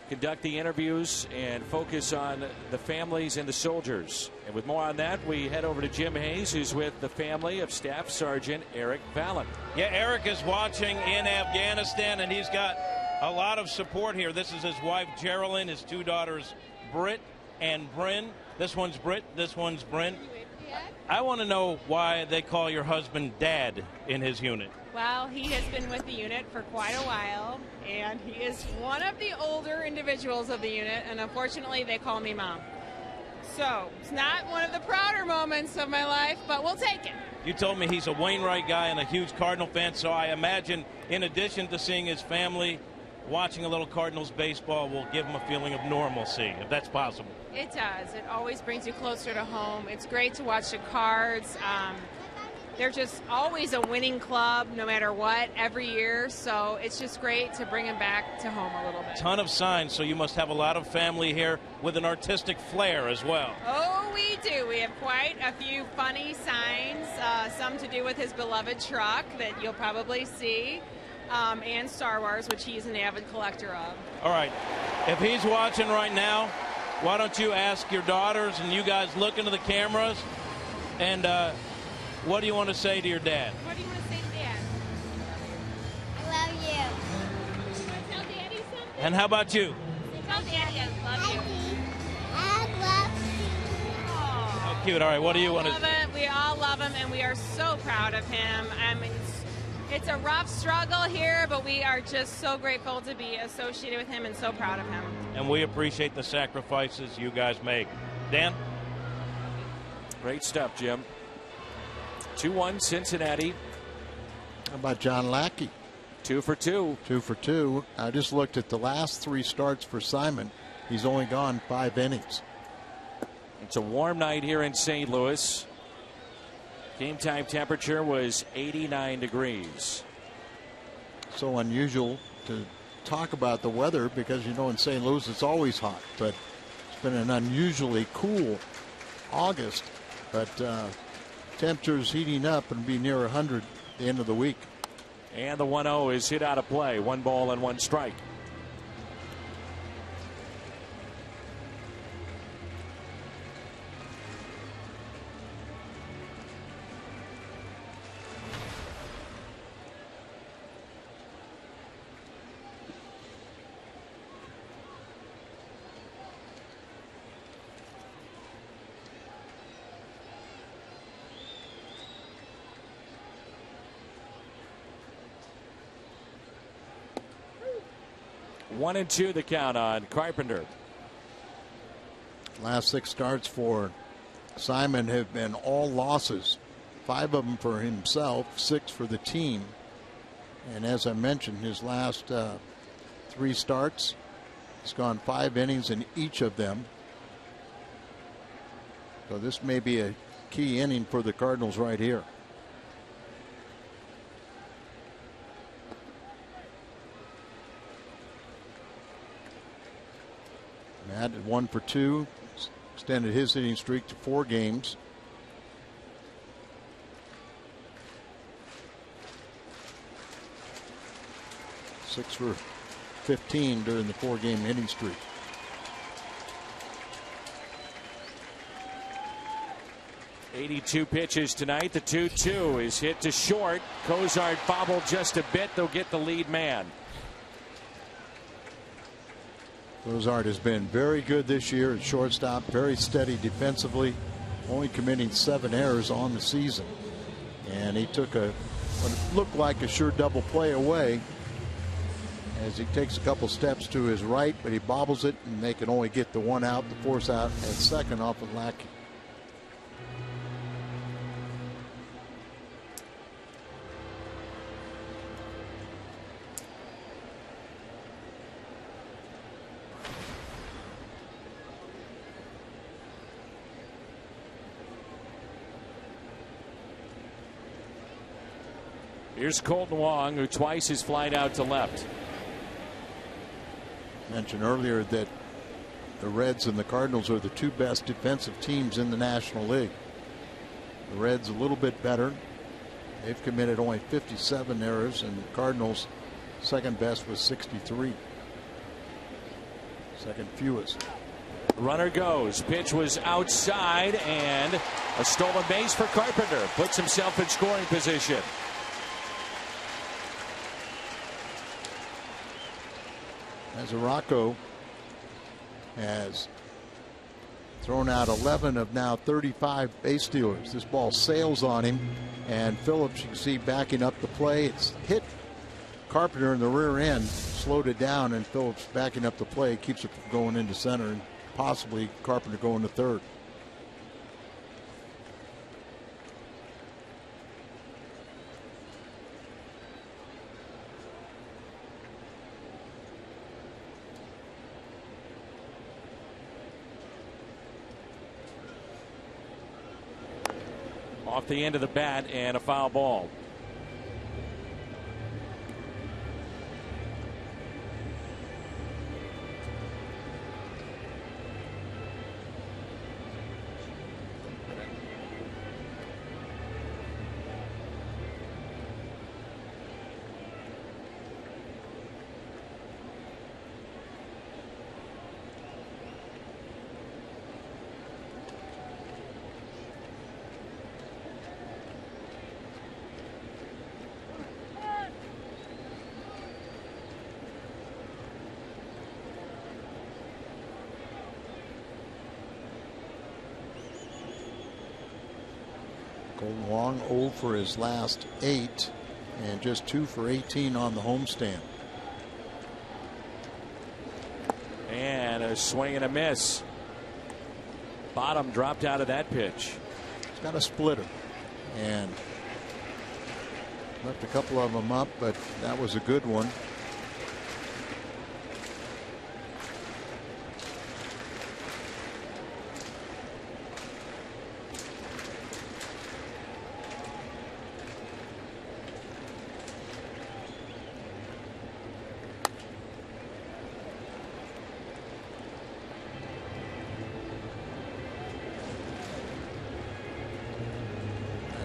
conduct the interviews and focus on the families and the soldiers. And with more on that, we head over to Jim Hayes, who's with the family of Staff Sergeant Eric Fallon. Yeah, Eric is watching in Afghanistan, and he's got a lot of support here. This is his wife, Geraldine, his two daughters, Britt and Bryn. This one's Britt, this one's Bryn. I want to know why they call your husband Dad in his unit. Well, he has been with the unit for quite a while, and he is one of the older individuals of the unit, and unfortunately they call me Mom. So it's not one of the prouder moments of my life, but we'll take it. You told me he's a Wainwright guy and a huge Cardinal fan, so I imagine in addition to seeing his family, watching a little Cardinals baseball will give him a feeling of normalcy, if that's possible. It does. It always brings you closer to home. It's great to watch the Cards. They're just always a winning club no matter what every year, so it's just great to bring him back to home a little bit. Ton of signs, so you must have a lot of family here with an artistic flair as well. Oh, we do. We have quite a few funny signs, some to do with his beloved truck that you'll probably see, and Star Wars, which he's an avid collector of. All right. If he's watching right now, why don't you ask your daughters and you guys look into the cameras and what do you want to say to your dad? What do you want to say to Dad? I love you. You want to tell Daddy something? And how about you? Tell Daddy I love you. I love you. How cute. All right, what do you want to say? We all love him, and we are so proud of him. I mean, it's a rough struggle here, but we are just so grateful to be associated with him and so proud of him. And we appreciate the sacrifices you guys make. Dan? Great stuff, Jim. 2-1 Cincinnati. How about John Lackey? 2 for 2. 2 for 2. I just looked at the last 3 starts for Simon. He's only gone 5 innings. It's a warm night here in St. Louis. Game time temperature was 89 degrees. So unusual to talk about the weather because, you know, in St. Louis it's always hot, but it's been an unusually cool August. But temperatures heating up and be near 100 at the end of the week. And the 1-0 is hit out of play. 1 ball and 1 strike. One and 2 the count on Carpenter. Last 6 starts for Simon have been all losses. 5 of them for himself, 6 for the team. And as I mentioned, his last 3 starts, he's gone 5 innings in each of them. So this may be a key inning for the Cardinals right here. Matt at 1 for 2, extended his hitting streak to 4 games. Six for 15 during the 4-game hitting streak. '82 pitches tonight. The 2-2 is hit to short. Cozart bobbled just a bit. They'll get the lead man. Cozart has been very good this year at shortstop, very steady defensively, only committing 7 errors on the season. And he took what looked like a sure double play away as he takes a couple steps to his right, but he bobbles it, and they can only get the 1 out, the force out at second off of Lackey. Here's Colton Wong, who twice has flied out to left. Mentioned earlier that the Reds and the Cardinals are the 2 best defensive teams in the National League. The Reds a little bit better. They've committed only 57 errors, and the Cardinals second best was 63. Second fewest. Runner goes. Pitch was outside, and a stolen base for Carpenter. Puts himself in scoring position. As Rocco has thrown out 11 of now 35 base stealers. This ball sails on him, and Phillips, you can see, backing up the play. It's hit Carpenter in the rear end, slowed it down, and Phillips backing up the play keeps it from going into center, and possibly Carpenter going to third. Off the end of the bat and a foul ball. Wong 0 for his last 8 and just 2 for 18 on the homestand. And a swing and a miss. Bottom dropped out of that pitch. He's got a splitter and left a couple of them up, but that was a good one.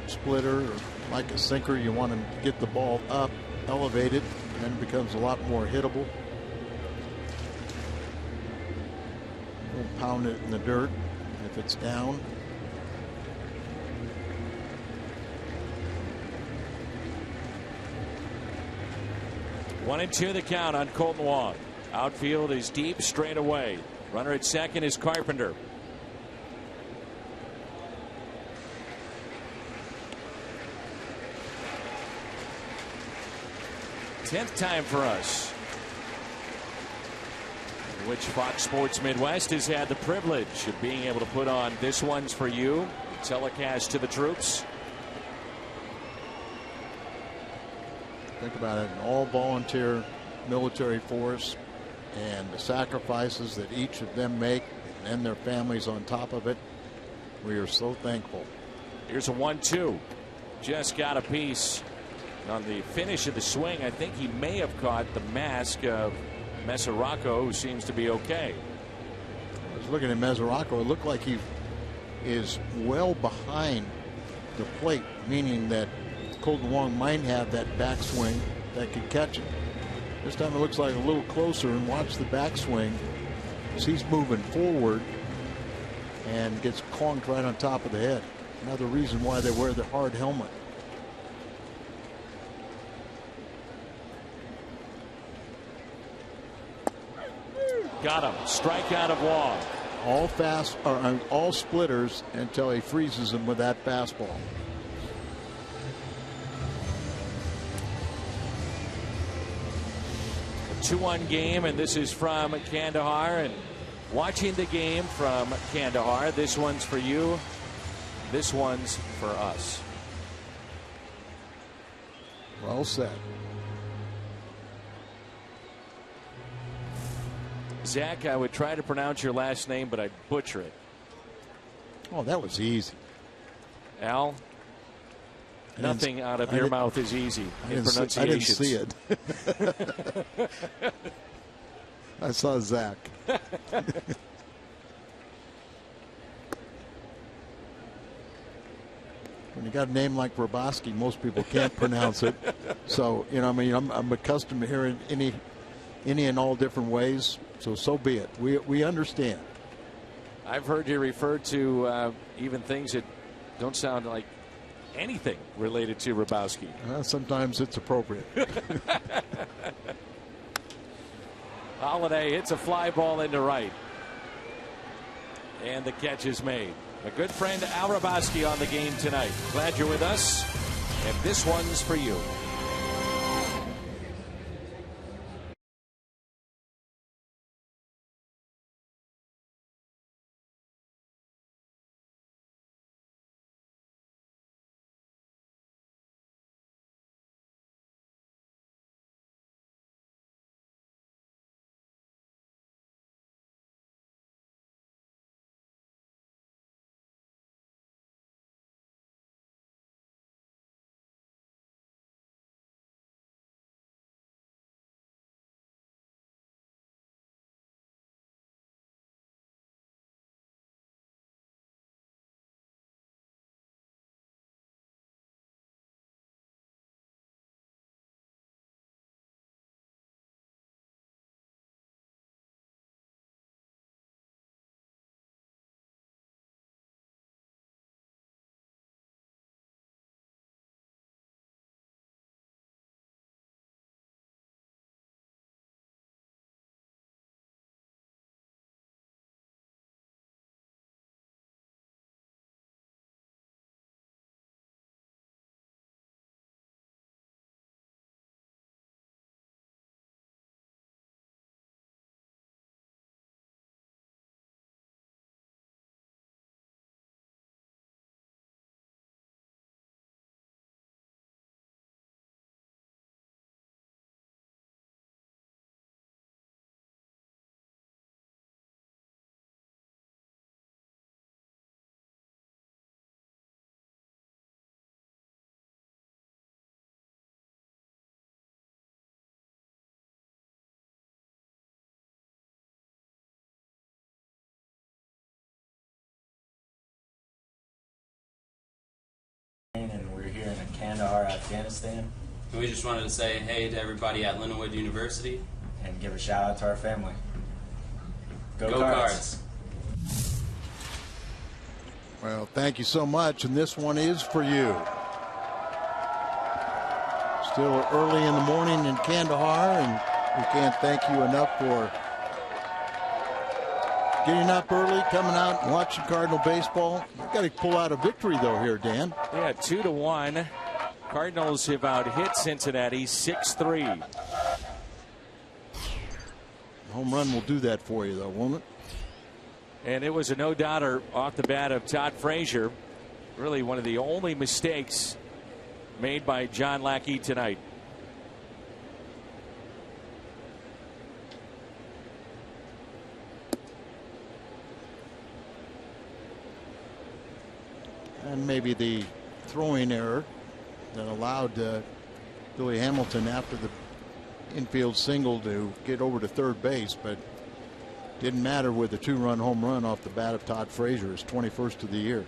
Splitter, or like a sinker, you want to get the ball up, elevated, and then it becomes a lot more hittable. Don't pound it in the dirt if it's down. One and two the count on Kolten Wong. Outfield is deep straight away. Runner at second is Carpenter. 10th time for us, which Fox Sports Midwest has had the privilege of being able to put on This One's For You, telecast to the troops. Think about it, an all-volunteer military force and the sacrifices that each of them make and their families on top of it. We are so thankful. Here's a 1-2. Just got a piece on the finish of the swing. I think he may have caught the mask of Mesoraco, who seems to be okay. I was looking at Mesoraco. It looked like he is well behind the plate, meaning that Kolten Wong might have that backswing that could catch it. This time it looks like a little closer, and watch the backswing as he's moving forward and gets conked right on top of the head. Another reason why they wear the hard helmet. Got him. Strikeout of Wong. All splitters until he freezes them with that fastball. A 2-1 game, and this is from Kandahar. And watching the game from Kandahar, this one's for you. This one's for us. Well said. Zach, I would try to pronounce your last name, but I'd butcher it. Oh, that was easy. Al, nothing out of your mouth is easy in pronunciation. I didn't see it. I saw Zach. When you got a name like Roboski, most people can't pronounce it. So, you know, I mean, I'm accustomed to hearing any and all different ways. So be it. We understand. I've heard you refer to even things that don't sound like anything related to Rabowski. Sometimes it's appropriate. Holiday hits a fly ball into right. And the catch is made. A good friend, Al Hrabosky, on the game tonight. Glad you're with us. And this one's for you. And we're here in Kandahar, Afghanistan. And we just wanted to say hey to everybody at Lindenwood University. And give a shout out to our family. Go Cards. Well, thank you so much, and this one is for you. Still early in the morning in Kandahar, and we can't thank you enough for getting up early, coming out and watching Cardinal baseball. You've got to pull out a victory, though, here, Dan. Yeah, 2-1. Cardinals have out-hit Cincinnati 6-3. Home run will do that for you, though, won't it? And it was a no-doubter off the bat of Todd Frazier. Really one of the only mistakes made by John Lackey tonight. And maybe the throwing error that allowed Billy Hamilton after the infield single to get over to third base, but didn't matter with a 2-run home run off the bat of Todd Frazier, his 21st of the year.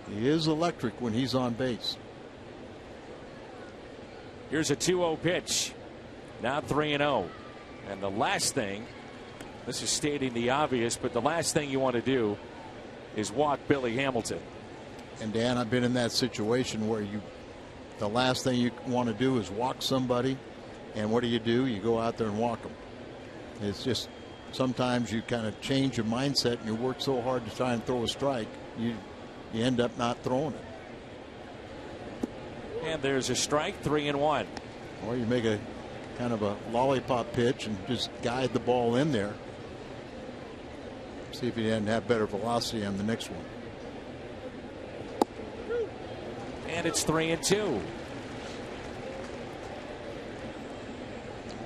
He is electric when he's on base. Here's a 2-0 pitch. Now 3-0. And the last thing, this is stating the obvious, but the last thing you want to do is walk Billy Hamilton. And Dan, I've been in that situation where the last thing you want to do is walk somebody, and what do? You go out there and walk them. It's just sometimes you kind of change your mindset and you work so hard to try and throw a strike, you end up not throwing it. And there's a strike, 3-1. Or you make a kind of a lollipop pitch and just guide the ball in there. See if he doesn't have better velocity on the next one. And it's 3-2.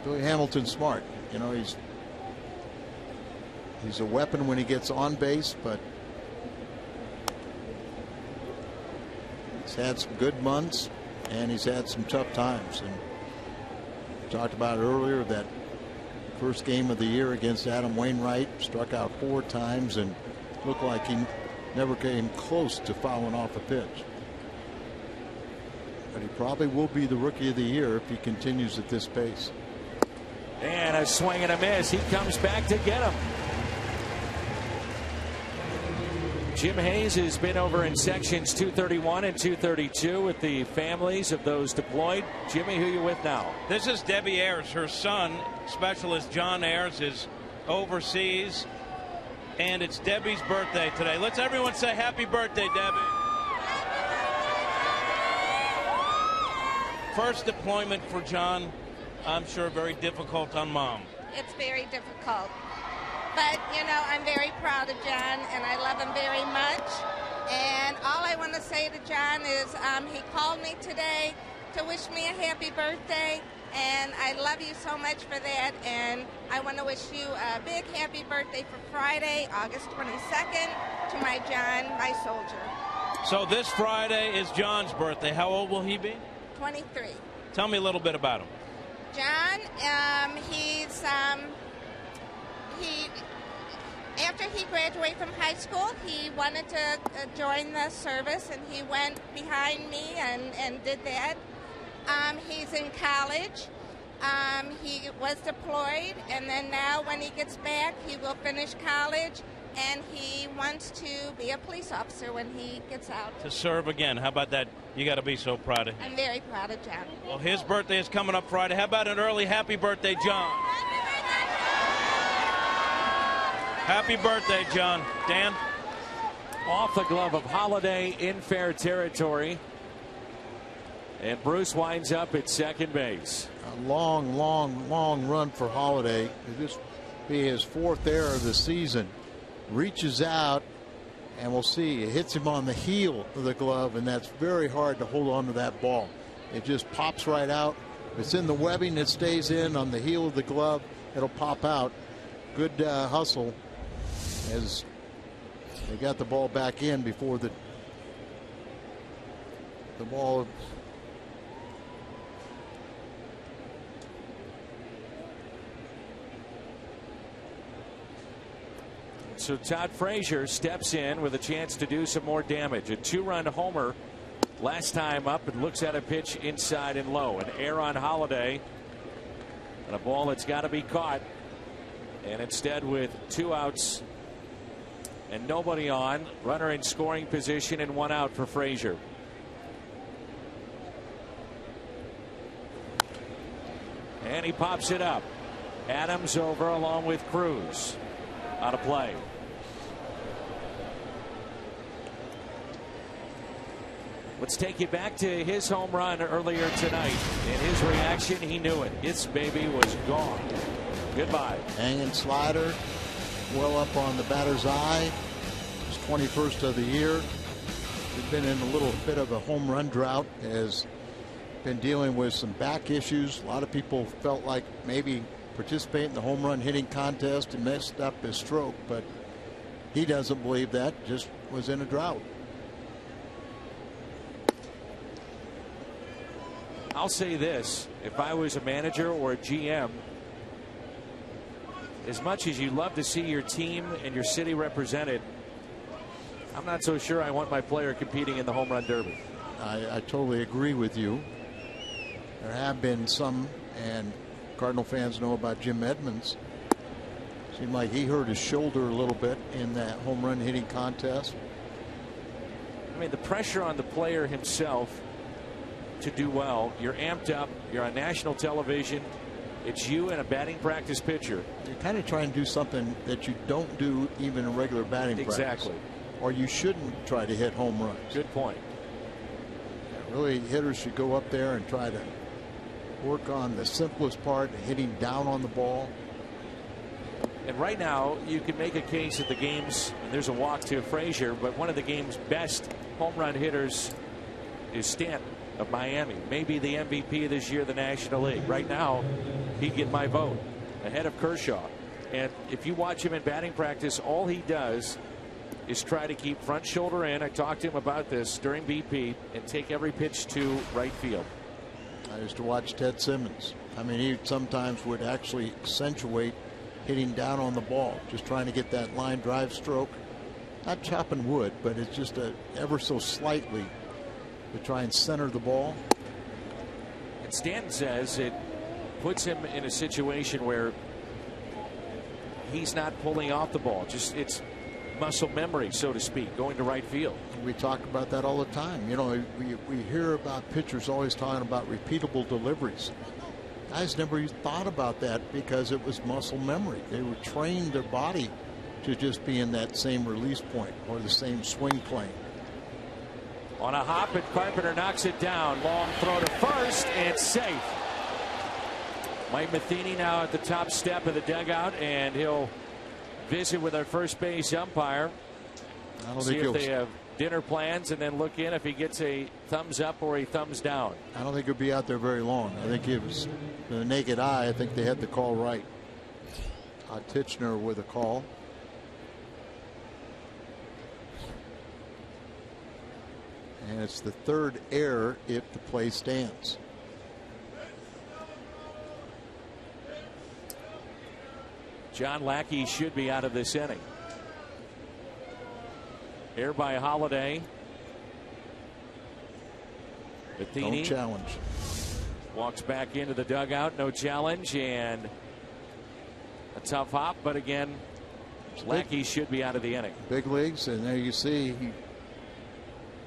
Billy Hamilton's smart. You know, he's a weapon when he gets on base, but he's had some good months and he's had some tough times. And we talked about earlier that first game of the year against Adam Wainwright, struck out 4 times and looked like he never came close to fouling off a pitch. But he probably will be the rookie of the year if he continues at this pace. And a swing and a miss. He comes back to get him. Jim Hayes has been over in sections 231 and 232 with the families of those deployed. Jimmy, who you with now? This is Debbie Ayers. Her son, Specialist John Ayers, is overseas. And it's Debbie's birthday today. Let's everyone say happy birthday, Debbie. First deployment for John, I'm sure very difficult on Mom. It's very difficult. But, you know, I'm very proud of John, and I love him very much. And all I want to say to John is he called me today to wish me a happy birthday, and I love you so much for that. And I want to wish you a big happy birthday for Friday, August 22nd, to my John, my soldier. So this Friday is John's birthday. How old will he be? 23. Tell me a little bit about him. John, after he graduated from high school, he wanted to join the service, and he went behind me and did that. He's in college. He was deployed, and then now when he gets back, he will finish college, and he wants to be a police officer when he gets out. To serve again. How about that? You got to be so proud of him. I'm very proud of John. Well, his birthday is coming up Friday. How about an early happy birthday, John? Happy birthday, John. Dan? Off the glove of Holiday in fair territory. And Bruce winds up at second base. A long run for Holiday. This will be his 4th error of the season. Reaches out, and we'll see. It hits him on the heel of the glove, and that's very hard to hold on to that ball. It just pops right out. If it's in the webbing, it stays in. On the heel of the glove, it'll pop out. Good hustle as they got the ball back in before the ball. So Todd Frazier steps in with a chance to do some more damage. A 2-run homer last time up, and looks at a pitch inside and low. An error on Holiday, and a ball that's got to be caught. And instead, with 2 outs and nobody on, runner in scoring position and 1 out for Frazier. And he pops it up. Adams over along with Cruz. Out of play. Let's take you back to his home run earlier tonight. And his reaction, he knew it. This baby was gone. Goodbye. Hanging slider, well up on the batter's eye. His 21st of the year. He's been in a little bit of a home run drought. Has been dealing with some back issues. A lot of people felt like maybe participate in the home run hitting contest and messed up his stroke, but he doesn't believe that. Just was in a drought. I'll say this, if I was a manager or a GM, as much as you love to see your team and your city represented, I'm not so sure I want my player competing in the home run derby. I totally agree with you. There have been some, and Cardinal fans know about Jim Edmonds. Seemed like he hurt his shoulder a little bit in that home run hitting contest. I mean, the pressure on the player himself to do well. You're amped up. You're on national television. It's you and a batting practice pitcher. You're kind of trying to do something that you don't do even in regular batting practice. Exactly. Or you shouldn't try to hit home runs. Good point. Yeah, really, hitters should go up there and try to work on the simplest part, hitting down on the ball. And right now, you can make a case at the games, and there's a walk to Frazier, but one of the game's best home run hitters is Stanton of Miami. Maybe the MVP of this year, the National League. Right now, he'd get my vote ahead of Kershaw. And if you watch him in batting practice, all he does is try to keep front shoulder in. I talked to him about this during BP, and take every pitch to right field. I used to watch Ted Simmons. I mean, he sometimes would actually accentuate hitting down on the ball, just trying to get that line drive stroke. Not chopping wood, but it's just ever so slightly to try and center the ball. And Stanton says it puts him in a situation where he's not pulling off the ball. Just it's muscle memory, so to speak, going to right field. We talk about that all the time. You know, we hear about pitchers always talking about repeatable deliveries. Guys never thought about that because it was muscle memory. They were trained their body to just be in that same release point or the same swing plane. On a hop, and Carpenter knocks it down. Long throw to first. It's safe. Mike Matheny now at the top step of the dugout, and he'll visit with our first base umpire. See if they have dinner plans, and then look in if he gets a thumbs up or a thumbs down. I don't think he'll be out there very long. I think it was the naked eye. I think they had the call right. Titchener with a call. And it's the third error if the play stands. John Lackey should be out of this inning. Error by Holiday. Matheny No challenge. walks back into the dugout. No challenge, and a tough hop, but again, Lackey should be out of the inning. Big leagues, and there you see he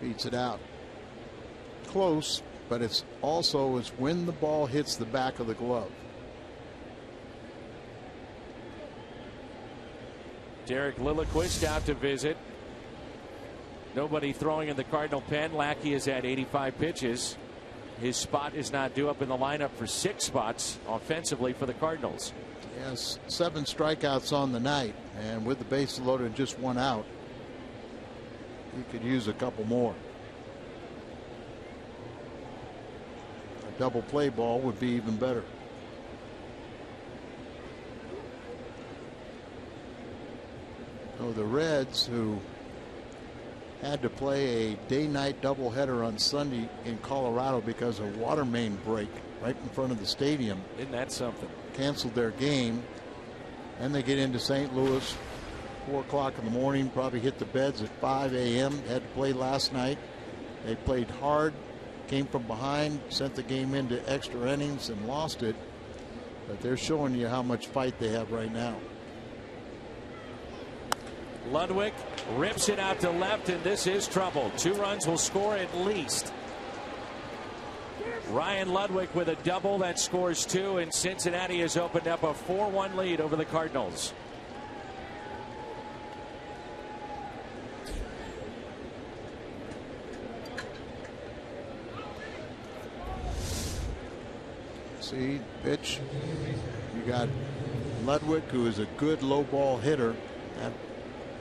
beats it out. Close, but it's also is when the ball hits the back of the glove. Derek Lilliquist out to visit. Nobody throwing in the Cardinal pen. Lackey is at 85 pitches. His spot is not due up in the lineup for 6 spots offensively for the Cardinals. Yes, 7 strikeouts on the night, and with the base loaded and just 1 out, he could use a couple more. A double play ball would be even better. So the Reds, who had to play a day-night doubleheader on Sunday in Colorado because of water main break right in front of the stadium. Isn't that something? Canceled their game, and they get into St. Louis 4 o'clock in the morning, probably hit the beds at 5 a.m. Had to play last night. They played hard, came from behind, sent the game into extra innings and lost it. But they're showing you how much fight they have right now. Ludwig rips it out to left, and this is trouble. 2 runs will score at least. Ryan Ludwig with a double that scores 2, and Cincinnati has opened up a 4-1 lead over the Cardinals. See, pitch. You got Ludwig, who is a good low ball hitter. That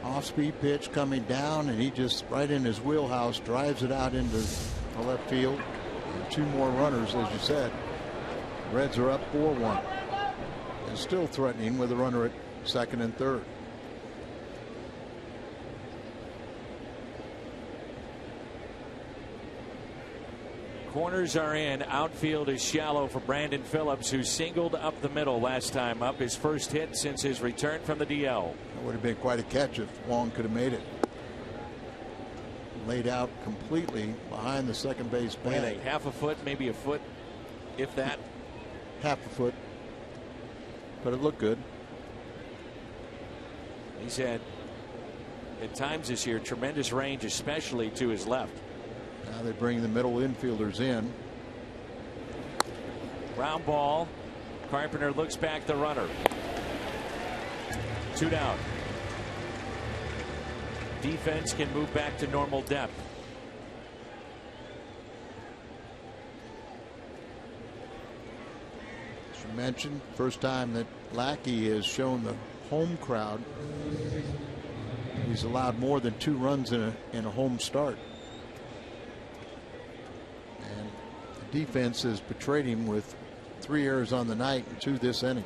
off-speed pitch coming down, and he just right in his wheelhouse drives it out into the left field. And 2 more runners, as you said. Reds are up 4-1 and still threatening with a runner at second and third. Corners are in. Outfield is shallow for Brandon Phillips, who singled up the middle last time up. His first hit since his return from the DL. That would have been quite a catch if Wong could have made it. Laid out completely behind the second base bag. Half a foot, maybe a foot, if that. Half a foot. But it looked good. He's had, at times this year, tremendous range, especially to his left. Now they bring the middle infielders in. Ground ball. Carpenter looks back the runner. 2 down. Defense can move back to normal depth. As you mentioned, first time that Lackey has shown the home crowd. He's allowed more than 2 runs in a home start. And the defense has betrayed him with 3 errors on the night and 2 this inning.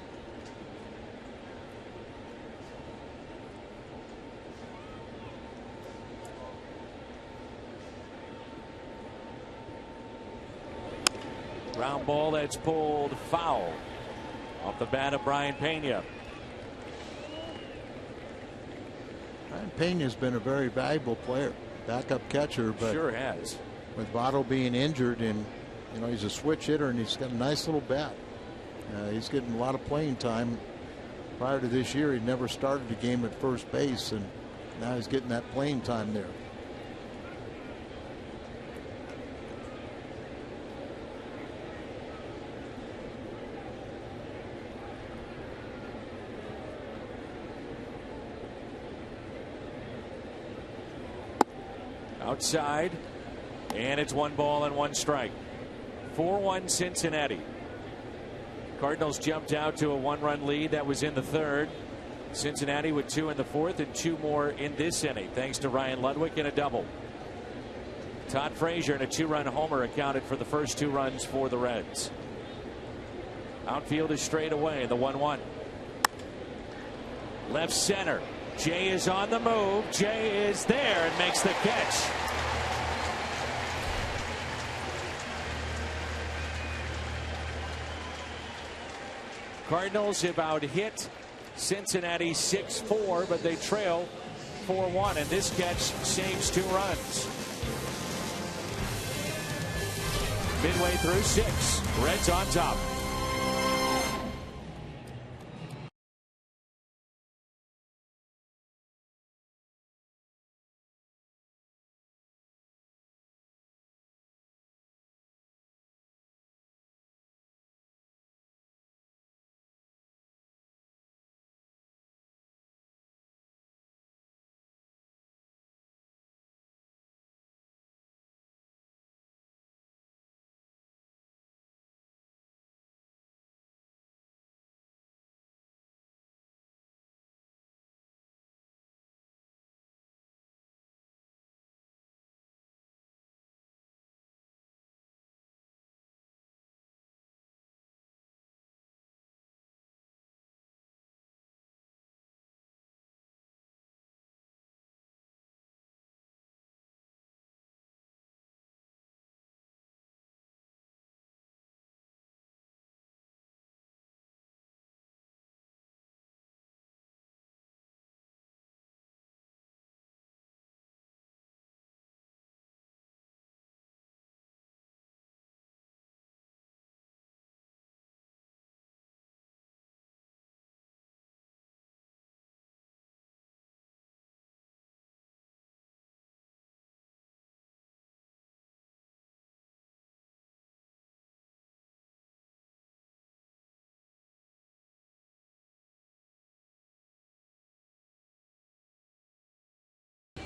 Ground ball that's pulled foul off the bat of Brian Pena. Brian Pena's been a very valuable player, backup catcher, but sure has. With Votto being injured, and you know he's a switch hitter, and he's got a nice little bat. He's getting a lot of playing time. Prior to this year, he never started a game at first base, and now he's getting that playing time there. Outside, and it's 1 ball and 1 strike. 4-1 Cincinnati. Cardinals jumped out to a 1-run lead. That was in the 3rd. Cincinnati with 2 in the 4th and 2 more in this inning, thanks to Ryan Ludwig and a double. Todd Frazier and a 2-run homer accounted for the first 2 runs for the Reds. Outfield is straight away, the 1-1. Left center. Jay is on the move. Jay is there and makes the catch. Cardinals have out hit Cincinnati 6-4, but they trail 4-1, and this catch saves 2 runs. Midway through 6, Reds on top.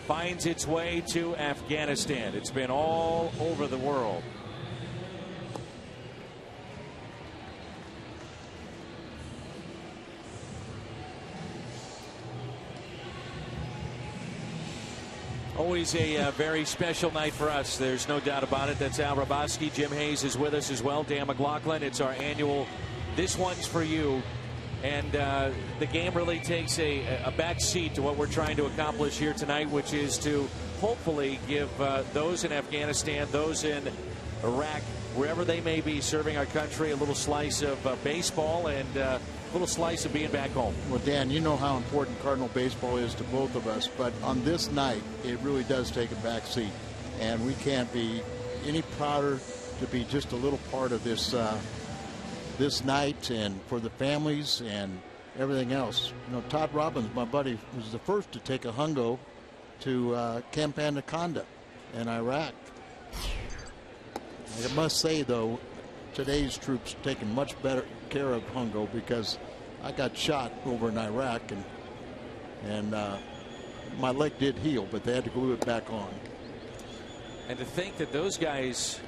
Finds its way to Afghanistan. It's been all over the world. Always a very special night for us. There's no doubt about it. That's Al Raboski. Jim Hayes is with us as well. Dan McLaughlin. It's our annual This One's For You. And the game really takes a back seat to what we're trying to accomplish here tonight, which is to hopefully give those in Afghanistan, those in Iraq, wherever they may be serving our country, a little slice of baseball and a little slice of being back home. Well, Dan, you know how important Cardinal baseball is to both of us, but on this night, it really does take a back seat. And we can't be any prouder to be just a little part of this this night, and for the families and everything else. You know, Todd Robbins, my buddy, was the first to take a hungo to Camp Anaconda in Iraq. I must say, though, today's troops taking much better care of hungo, because I got shot over in Iraq, and my leg did heal, but they had to glue it back on. And to think that those guys,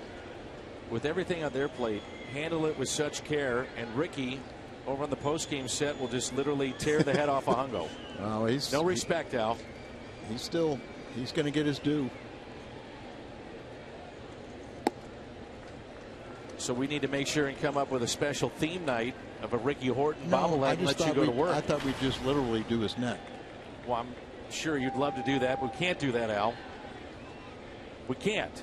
with everything on their plate, handle it with such care, and Ricky over on the post-game set will just literally tear the head off a hungo. Oh, no respect, Al. He's going to get his due. So we need to make sure and come up with a special theme night of a Ricky Horton bobblehead and let you go to work. I thought we'd just literally do his neck. Well, I'm sure you'd love to do that. We can't do that, Al. We can't.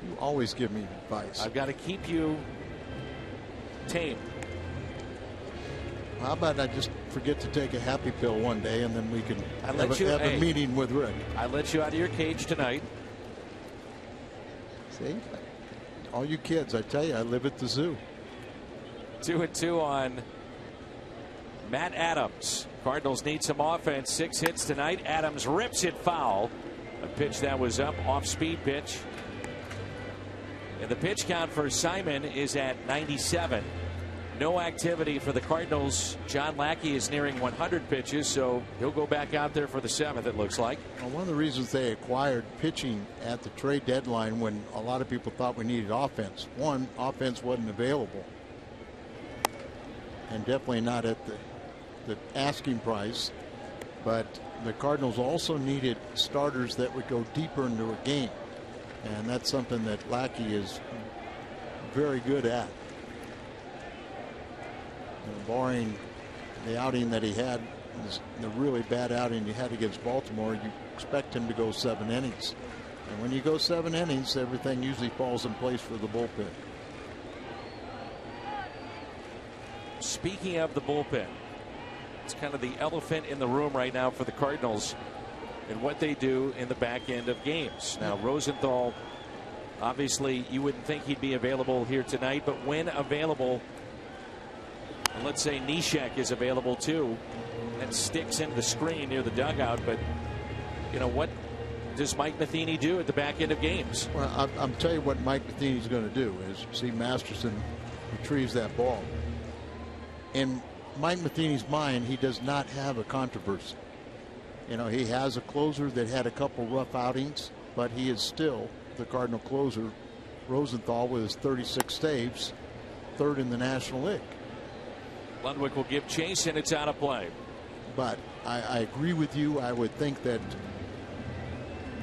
You always give me advice. I've got to keep you tame. How about I just forget to take a happy pill one day, and then we can have a meeting with Rick. I let you out of your cage tonight. See? All you kids, I tell you, I live at the zoo. 2-2 on Matt Adams. Cardinals need some offense. 6 hits tonight. Adams rips it foul. A pitch that was up, off-speed pitch. And the pitch count for Simon is at 97. no activity for the Cardinals. John Lackey is nearing 100 pitches, so he'll go back out there for the 7th, it looks like. Well, one of the reasons they acquired pitching at the trade deadline when a lot of people thought we needed offense. One, offense wasn't available. And definitely not at the asking price. But the Cardinals also needed starters that would go deeper into a game. And that's something that Lackey is very good at. Barring the outing that he had, the really bad outing he had against Baltimore, you expect him to go 7 innings. And when you go 7 innings, everything usually falls in place for the bullpen. Speaking of the bullpen, it's kind of the elephant in the room right now for the Cardinals and what they do in the back end of games. Now, Rosenthal, obviously, you wouldn't think he'd be available here tonight, but when available, and let's say Neshek is available too, and sticks into the screen near the dugout. But, you know, what does Mike Matheny do at the back end of games? Well, I'll tell you what Mike Matheny's going to do is see Masterson retrieves that ball. In Mike Matheny's mind, he does not have a controversy. You know, he has a closer that had a couple rough outings, but he is still the Cardinal closer. Rosenthal with his 36 saves, 3rd in the National League. Lundwick will give chase, and it's out of play. But I agree with you. I would think that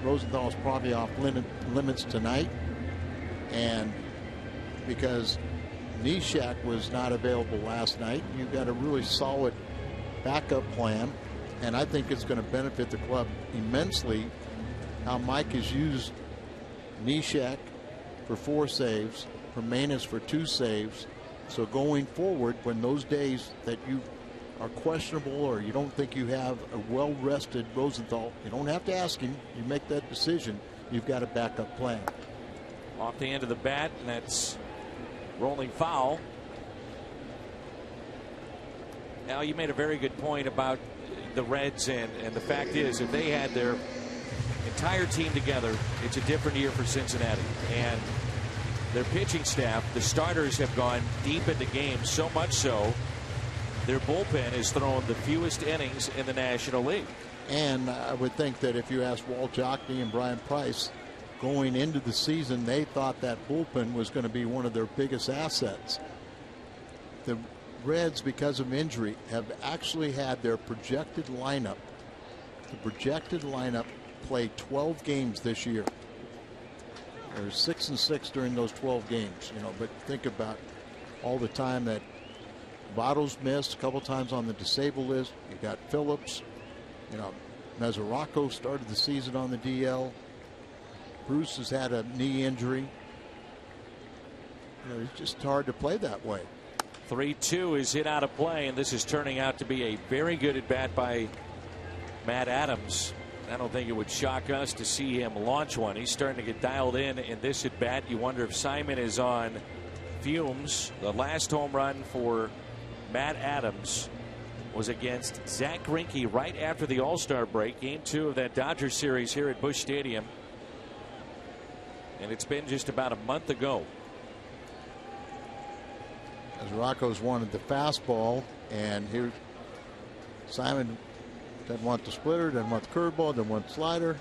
Rosenthal is probably off limits tonight. And because Neshek was not available last night, you've got a really solid backup plan. And I think it's going to benefit the club immensely how Mike has used Neshek for 4 saves, Jimenez for 2 saves. So going forward, when those days that you are questionable or you don't think you have a well-rested Rosenthal, you don't have to ask him. You make that decision. You've got a backup plan. Off the end of the bat, and that's rolling foul. Now, you made a very good point about the Reds, and the fact is, if they had their entire team together, it's a different year for Cincinnati. And their pitching staff, the starters, have gone deep into games, so much so their bullpen has thrown the fewest innings in the National League. And I would think that if you asked Walt Jockney and Brian Price going into the season, they thought that bullpen was going to be one of their biggest assets. The Reds, because of injury, have actually had their projected lineup, play 12 games this year. They're 6-6 during those 12 games, you know, but think about all the time that Votto's missed, a couple times on the disabled list. You got Phillips, you know, Mesoraco started the season on the DL. Bruce has had a knee injury. You know, it's just hard to play that way. 3-2 is hit out of play, and this is turning out to be a very good at bat by Matt Adams. I don't think it would shock us to see him launch one. He's starting to get dialed in this at bat. You wonder if Simon is on fumes. The last home run for Matt Adams was against Zach Greinke right after the All-Star break, game 2 of that Dodgers series here at Busch Stadium. And it's been just about a month ago. As Rocco's wanted the fastball, and here Simon doesn't want the splitter, doesn't want the curveball, doesn't want the slider.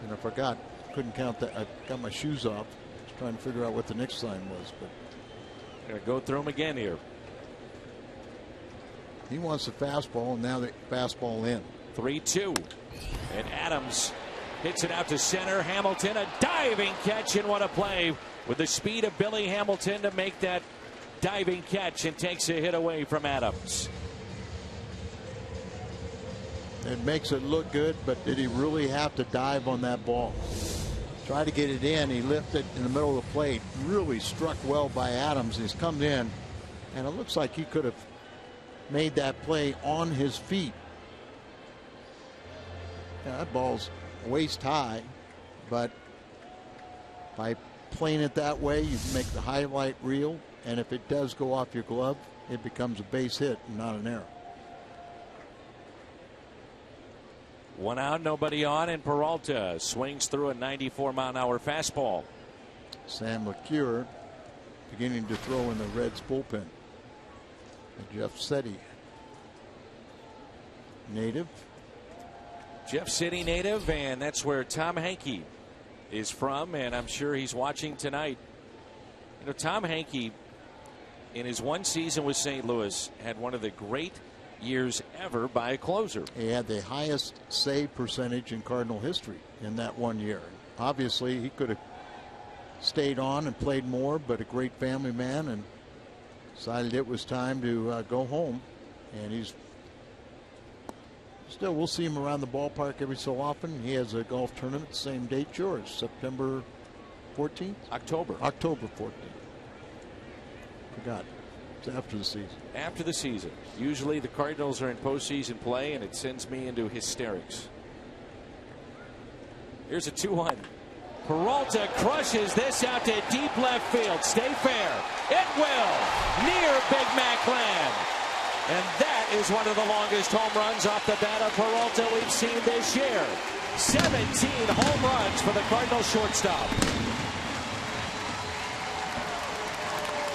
And I forgot, couldn't count that. I got my shoes off. Just trying to figure out what the next sign was. But gonna go through him again here. He wants the fastball, and now the fastball in. 3-2. And Adams hits it out to center. Hamilton, a diving catch, and what a play with the speed of Billy Hamilton to make that diving catch, and takes a hit away from Adams. It makes it look good, but did he really have to dive on that ball? Try to get it in. He lifted in the middle of the plate. Really struck well by Adams. He's come in, and it looks like he could have made that play on his feet. Yeah, that ball's waist high, but by playing it that way, you make the highlight reel, and if it does go off your glove, it becomes a base hit and not an error. 1 out, nobody on, and Peralta swings through a 94-mile-an-hour fastball. Sam LeCure beginning to throw in the Reds bullpen. Jeff City native. Jeff City native, and that's where Tom Hankey is from, and I'm sure he's watching tonight. You know, Tom Hankey, in his one season with St. Louis, had one of the great years ever by a closer. He had the highest save percentage in Cardinal history in that 1 year. Obviously, he could have stayed on and played more, but a great family man, and decided it was time to go home. And he's still, we'll see him around the ballpark every so often. He has a golf tournament, same date yours, September 14th? October 14th. Forgot. It's after the season. After the season. Usually the Cardinals are in postseason play, and it sends me into hysterics. Here's a 2-1. Peralta crushes this out to deep left field. Stay fair. It will. Near Big Mac land. And that is one of the longest home runs off the bat of Peralta we've seen this year. 17 home runs for the Cardinals shortstop.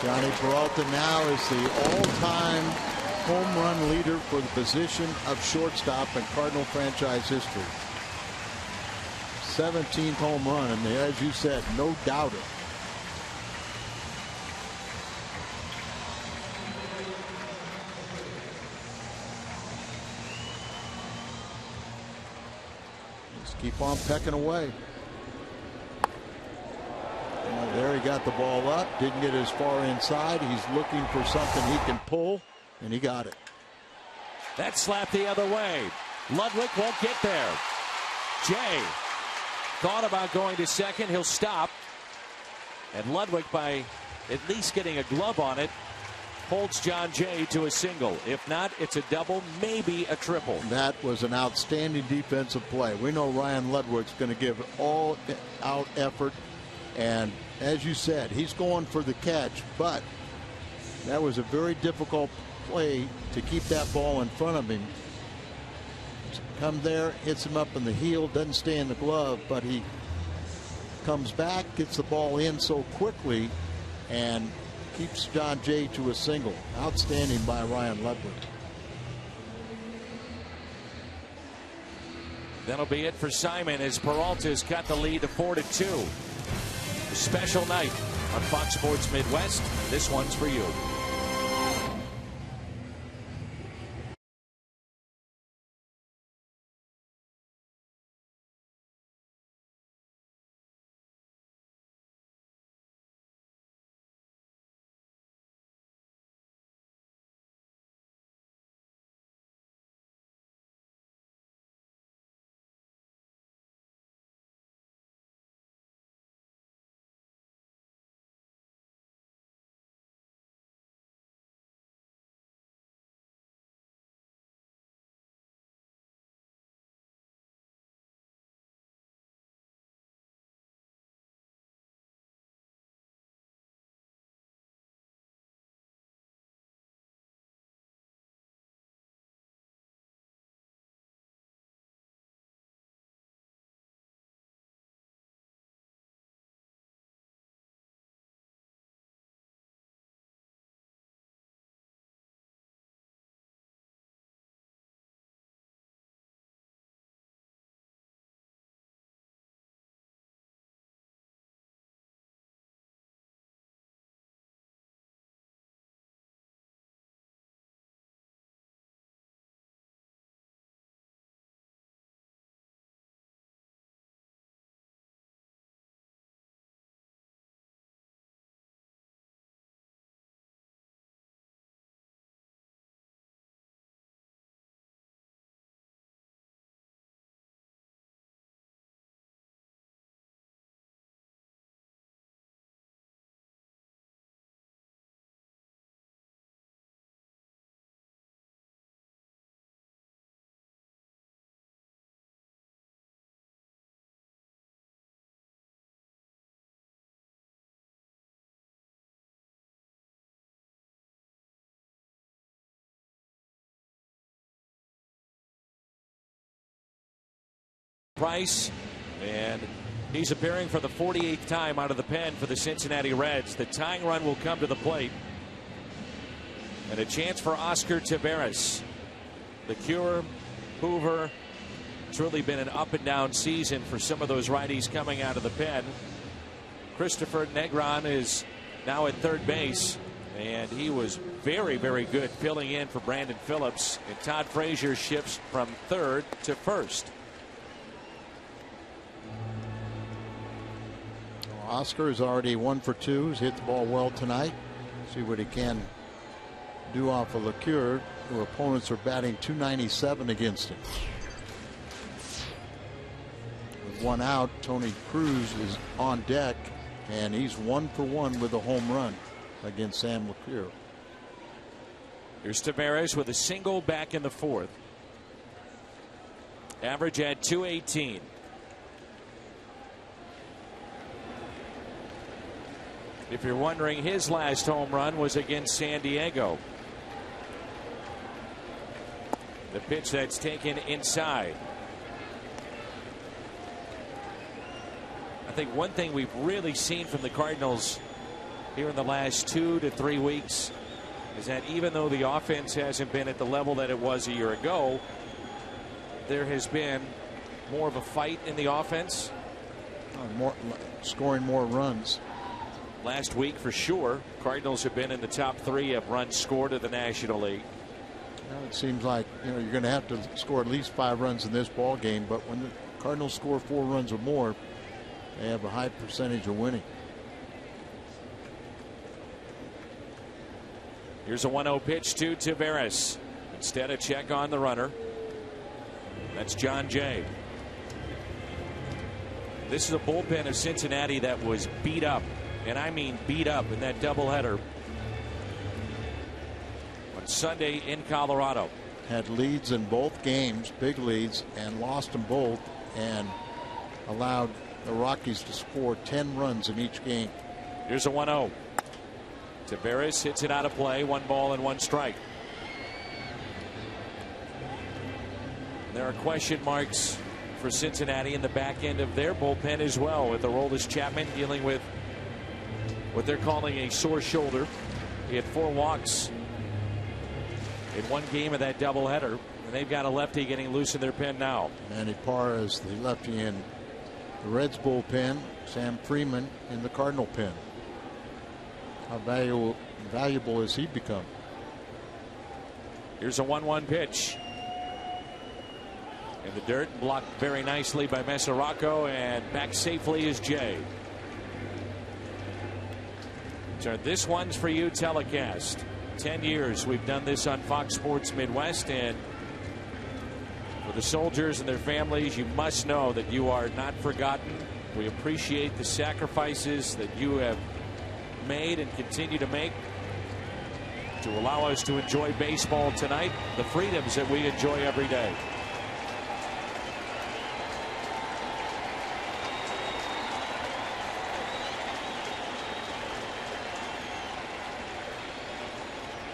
Johnny Peralta now is the all-time home run leader for the position of shortstop in Cardinal franchise history. 17th home run, and as you said, no doubter. Just keep on pecking away. And there he got the ball up, didn't get as far inside. He's looking for something he can pull, and he got it. That slap the other way. Ludwig won't get there. Jay thought about going to second. He'll stop. And Ludwig, by at least getting a glove on it, holds John Jay to a single. If not, it's a double, maybe a triple. That was an outstanding defensive play. We know Ryan Ludwig's going to give all out effort. And as you said, he's going for the catch. But that was a very difficult play to keep that ball in front of him. Come there, hits him up in the heel, doesn't stay in the glove, but he comes back, gets the ball in so quickly, and keeps John Jay to a single. Outstanding by Ryan Ludwig. That'll be it for Simon as Peralta's got the lead to 4-2. A special night on Fox Sports Midwest. This one's for you. Price, and he's appearing for the 48th time out of the pen for the Cincinnati Reds. The tying run will come to the plate. And a chance for Oscar Taveras. The Cure, Hoover. It's really been an up and down season for some of those righties coming out of the pen. Christopher Negron is now at third base, and he was very, very good filling in for Brandon Phillips. And Todd Frazier shifts from third to first. Oscar is already 1 for 2. He's hit the ball well tonight. See what he can do off of LeCure, who opponents are batting .297 against him. With one out, Tony Cruz is on deck, and he's 1 for 1 with a home run against Sam LeCure. Here's Taveras with a single back in the fourth. Average at .218. If you're wondering, his last home run was against San Diego. The pitch that's taken inside. I think one thing we've really seen from the Cardinals here in the last 2 to 3 weeks is that even though the offense hasn't been at the level that it was a year ago, there has been more of a fight in the offense. Scoring more runs. Last week, for sure, Cardinals have been in the top 3 of runs scored in the National League. Well, it seems like you're going to have to score at least 5 runs in this ball game, but when the Cardinals score 4 runs or more, they have a high percentage of winning. Here's a 1-0 pitch to Taveras. Instead, a check on the runner. That's John Jay. This is a bullpen of Cincinnati that was beat up. And I mean beat up in that doubleheader on Sunday in Colorado. Had leads in both games, big leads, and lost them both, and allowed the Rockies to score 10 runs in each game. Here's a 1-0. Taveras hits it out of play. 1 ball and 1 strike. There are question marks for Cincinnati in the back end of their bullpen as well, with Aroldis Chapman dealing with what they're calling a sore shoulder. He had 4 walks in 1 game of that doubleheader, and they've got a lefty getting loose in their pen now. Manny Parra is the lefty in the Reds bullpen. Sam Freeman in the Cardinal pen. How valuable has he become? Here's a 1-1 pitch. In the dirt, blocked very nicely by Mesoraco, and back safely is Jay. So this one's for you telecast. 10 years we've done this on Fox Sports Midwest, and for the soldiers and their families, you must know that you are not forgotten. We appreciate the sacrifices that you have made and continue to make to allow us to enjoy baseball tonight, the freedoms that we enjoy every day.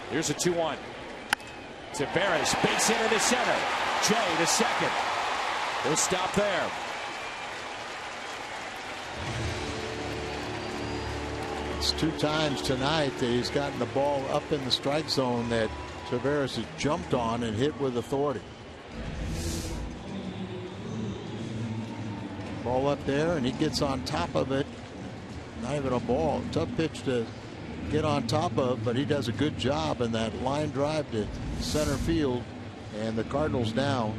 Here's a 2-1. Taveras, base hit into center. Jay to second. He'll stop there. It's 2 times tonight that he's gotten the ball up in the strike zone that Taveras has jumped on and hit with authority. Ball up there, and he gets on top of it. Not even a ball. Tough pitch to get on top of, but he does a good job in that line drive to center field, and the Cardinals now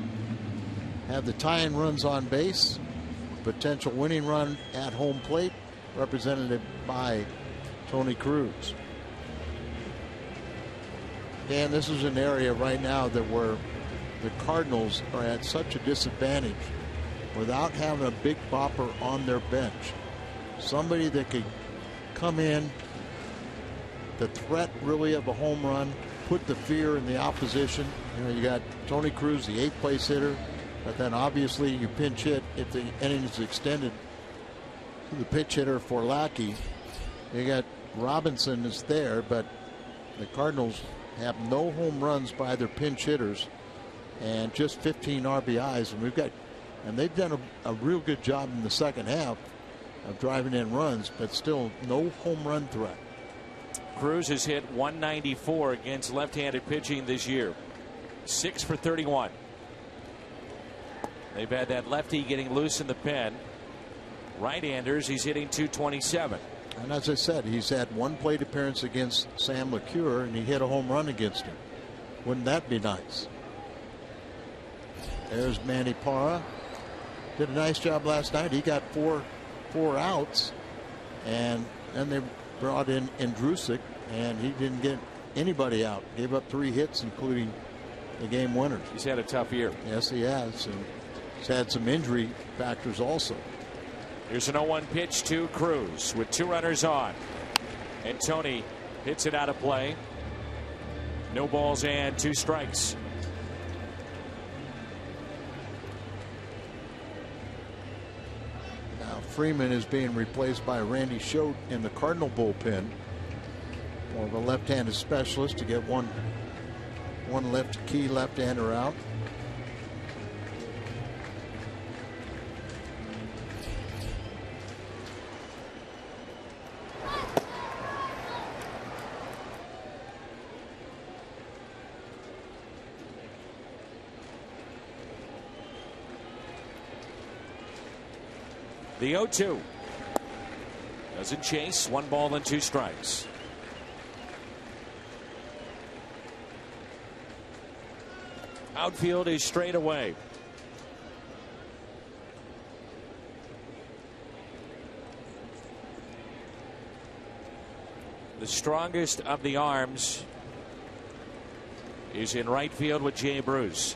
have the tying runs on base, potential winning run at home plate represented by Tony Cruz. And this is an area right now that where the Cardinals are at such a disadvantage without having a big bopper on their bench, somebody that could come in, the threat really of a home run, put the fear in the opposition. You know, you got Tony Cruz, the 8th place hitter, but then obviously you pinch hit if the inning is extended to the pitch hitter for Lackey. You got Robinson is there, but the Cardinals have no home runs by their pinch hitters and just 15 RBIs, and they've done a real good job in the second half of driving in runs, but still no home run threat. Cruz has hit 194 against left-handed pitching this year. 6 for 31. They've had that lefty getting loose in the pen. Right-handers, he's hitting 227. And as I said, he's had one plate appearance against Sam LeCure, and he hit a home run against him. Wouldn't that be nice? There's Manny Parra. Did a nice job last night. He got four outs, and then they brought in Andrusic, and he didn't get anybody out. Gave up 3 hits, including the game winners. He's had a tough year. Yes, he has, and he's had some injury factors also. Here's an 0-1 pitch to Cruz with 2 runners on. And Tony hits it out of play. No balls and 2 strikes. Now Freeman is being replaced by Randy Schote in the Cardinal bullpen. More of a left-handed specialist to get one key left-hander out. The 0-2. Doesn't chase. 1 ball and 2 strikes. Outfield is straight away. The strongest of the arms is in right field with Jay Bruce.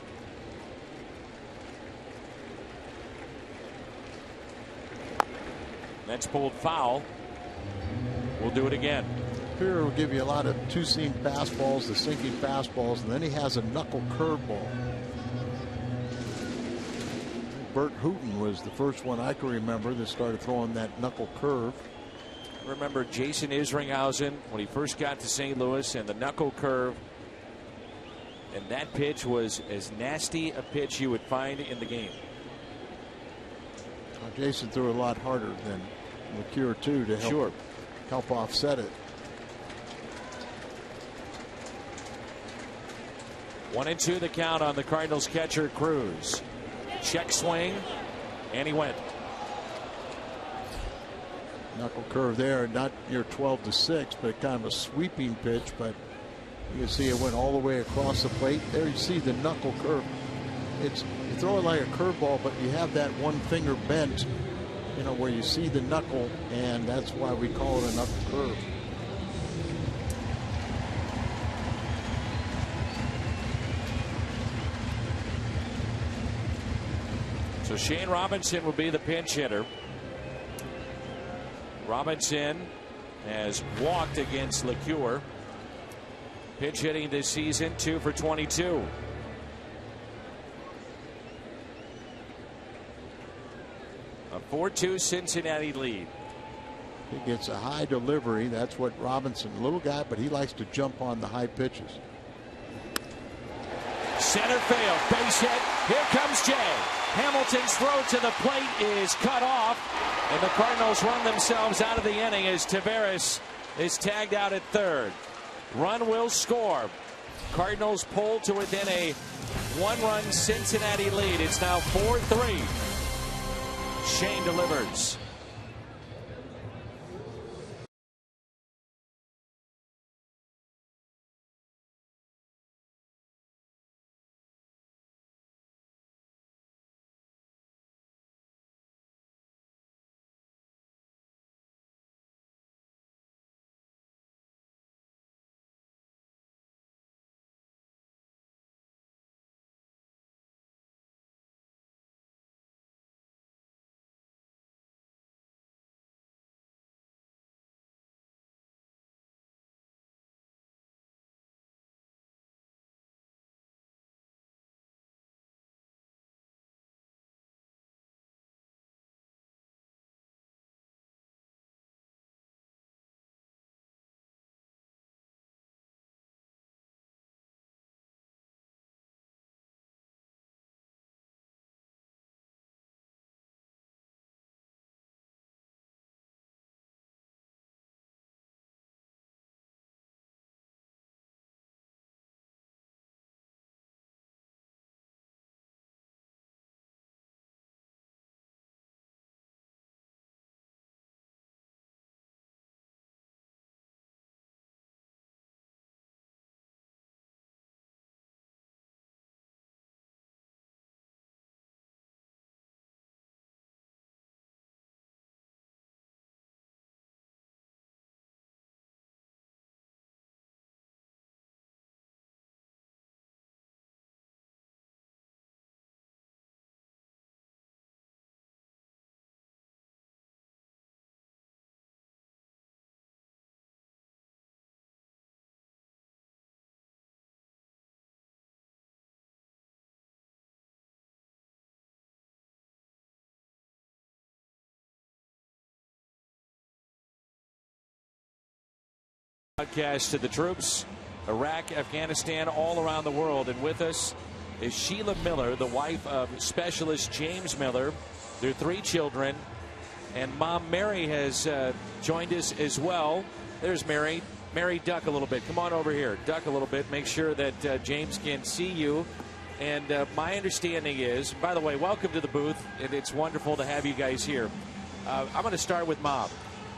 That's pulled foul. We'll do it again. Pierre will give you a lot of two-seam fastballs, the sinking fastballs, and then he has a knuckle curveball. Bert Hooton was the first one I can remember that started throwing that knuckle curve. Remember Jason Isringhausen when he first got to St. Louis and the knuckle curve. And that pitch was as nasty a pitch you would find in the game. Jason threw a lot harder than LeCure too to help offset it. 1-2 the count on the Cardinals catcher Cruz. Check swing, and he went. Knuckle curve there, not near 12-6, but kind of a sweeping pitch. But you can see it went all the way across the plate. There you see the knuckle curve. You throw it like a curveball, but you have that one finger bent, you know, where you see the knuckle, and that's why we call it a knuckle curve. So Shane Robinson will be the pinch hitter. Robinson has walked against LeCure. Pinch hitting this season, 2 for 22. A 4-2 Cincinnati lead. He gets a high delivery. That's what Robinson, little guy, but he likes to jump on the high pitches. Center field, base hit. Here comes Jay. Hamilton's throw to the plate is cut off, and the Cardinals run themselves out of the inning as Taveras is tagged out at third. Run will score. Cardinals pull to within a 1-run Cincinnati lead. It's now 4-3. Shane delivers. Broadcast to the troops, Iraq, Afghanistan, all around the world. And with us is Sheila Miller, the wife of Specialist James Miller, their 3 children. And Mom Mary has joined us as well. There's Mary. Mary, duck a little bit. Come on over here. Duck a little bit. Make sure that James can see you. And my understanding is, by the way, welcome to the booth. And it's wonderful to have you guys here. I'm going to start with Mom.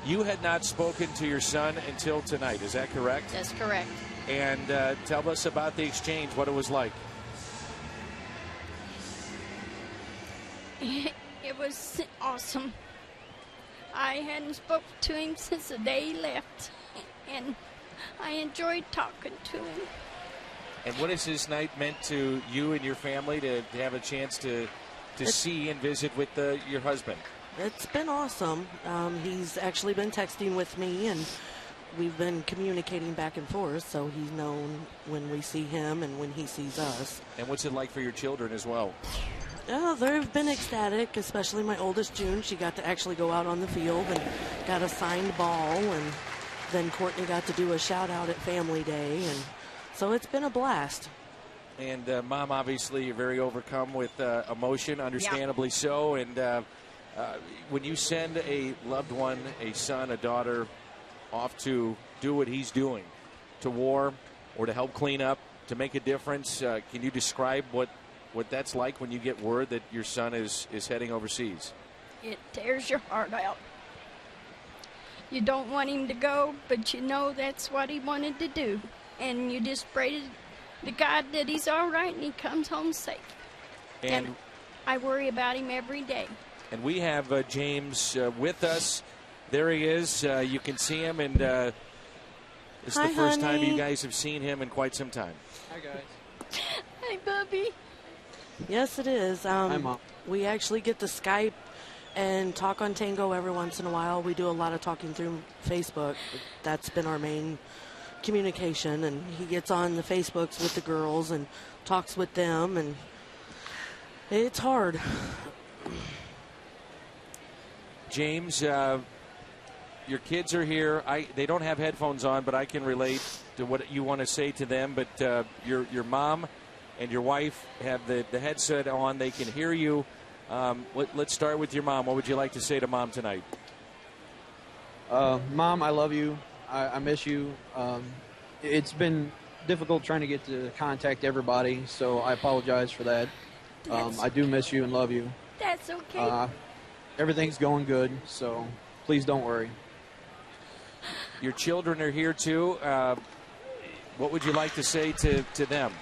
You had not spoken to your son until tonight. Is that correct? That's correct. And tell us about the exchange, what it was like. It was awesome. I hadn't spoken to him since the day he left, and I enjoyed talking to him. And what has this night meant to you and your family to have a chance to see and visit with your husband? It's been awesome. He's actually been texting with me, and we've been communicating back and forth, so he's known when we see him and when he sees us. And what's it like for your children as well? Oh, they've been ecstatic, especially my oldest, June. She got to actually go out on the field and got a signed ball, and then Courtney got to do a shout-out at Family Day, and so it's been a blast. And, Mom, obviously you're very overcome with emotion, understandably so, and when you send a loved one, a son, a daughter, off to do what he's doing, to war or to help clean up, to make a difference, can you describe what that's like when you get word that your son is heading overseas? It tears your heart out. You don't want him to go, but you know that's what he wanted to do. And you just pray to God that he's all right and he comes home safe. And I worry about him every day. And we have James with us. There he is. You can see him, and it's the first time you guys have seen him in quite some time. Hi, guys. Hi, Bubby. Yes, it is. Hi, Mom. We actually get to Skype and talk on Tango every once in a while. We do a lot of talking through Facebook. That's been our main communication, and he gets on the Facebooks with the girls and talks with them, and it's hard. James, your kids are here. They don't have headphones on, but I can relate to what you want to say to them. But your mom and your wife have the headset on. They can hear you. Let's start with your mom. What would you like to say to Mom tonight? Mom, I love you. I miss you. It's been difficult trying to get to contact everybody, so I apologize for that. I do miss you and love you. That's okay. Everything's going good, so please don't worry. Your children are here, too. What would you like to say to them?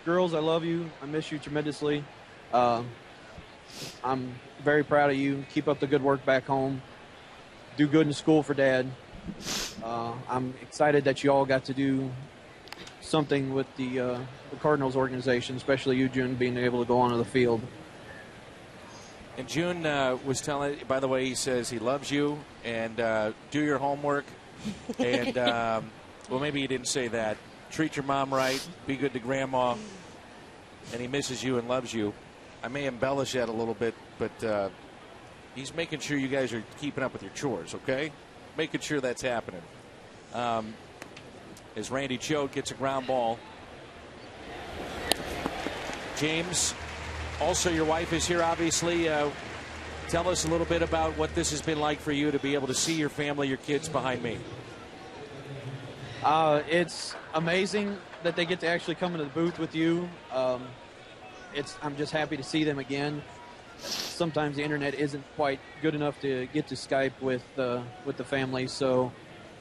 Girls, I love you. I miss you tremendously. I'm very proud of you. Keep up the good work back home. Do good in school for Dad. I'm excited that you all got to do something with the Cardinals organization, especially you, June, being able to go onto the field. And June was telling, by the way, he says he loves you and do your homework. And, well, maybe he didn't say that. Treat your mom right. Be good to Grandma. And he misses you and loves you. I may embellish that a little bit, but he's making sure you guys are keeping up with your chores, okay? Making sure that's happening. As Randy Choate gets a ground ball. James, also your wife is here, obviously. Tell us a little bit about what this has been like for you to be able to see your family, your kids behind me. It's amazing that they get to actually come into the booth with you. I'm just happy to see them again. Sometimes the internet isn't quite good enough to get to Skype with the family, so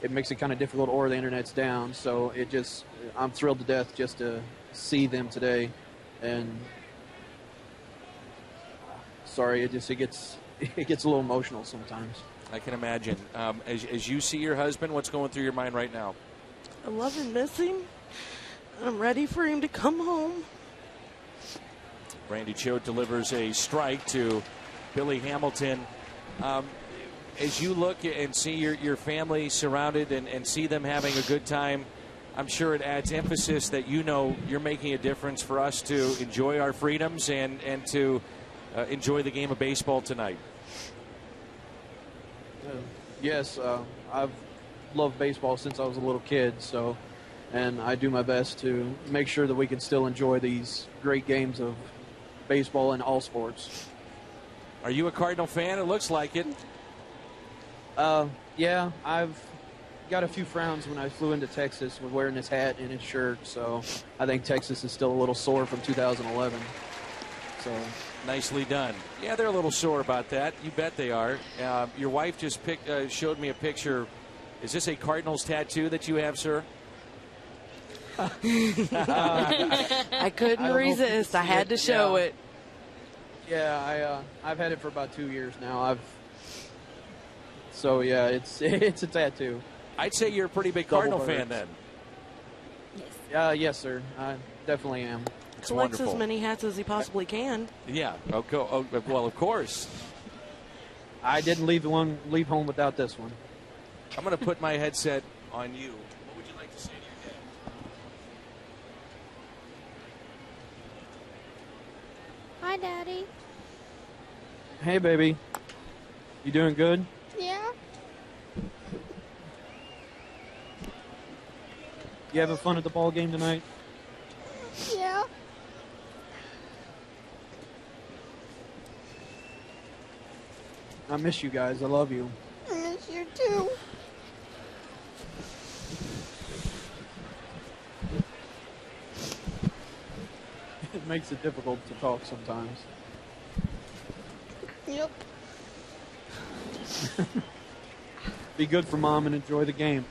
it makes it kind of difficult, or the internet's down. So I'm thrilled to death just to see them today. And sorry, it gets a little emotional sometimes. I can imagine. As you see your husband, what's going through your mind right now? I love and miss him. I'm ready for him to come home. Randy Choate delivers a strike to Billy Hamilton. As you look and see your family surrounded and see them having a good time, I'm sure it adds emphasis that you're making a difference for us to enjoy our freedoms and to enjoy the game of baseball tonight. Yes, I've loved baseball since I was a little kid, so, and I do my best to make sure that we can still enjoy these great games of baseball and all sports. Are you a Cardinal fan? It looks like it. Yeah, I've got a few frowns when I flew into Texas with wearing his hat and his shirt, so I think Texas is still a little sore from 2011. So nicely done. Yeah, they're a little sore about that. You bet they are. Your wife just showed me a picture. Is this a Cardinals tattoo that you have, sir? I couldn't resist. I had to show it. Yeah, I've had it for about 2 years now. So yeah, it's a tattoo. I'd say you're a pretty big Cardinal fan then. Yes, sir. I definitely am. It's Collects wonderful. as many hats as he possibly can. Yeah. Oh, well, of course. I didn't leave home without this one. I'm going to put my headset on you. What would you like to say to your dad? Hi, Daddy. Hey, baby. You doing good? Yeah. You having fun at the ball game tonight? Yeah. I miss you guys. I love you. I miss you too. It makes it difficult to talk sometimes. Yep. Be good for Mom and enjoy the game.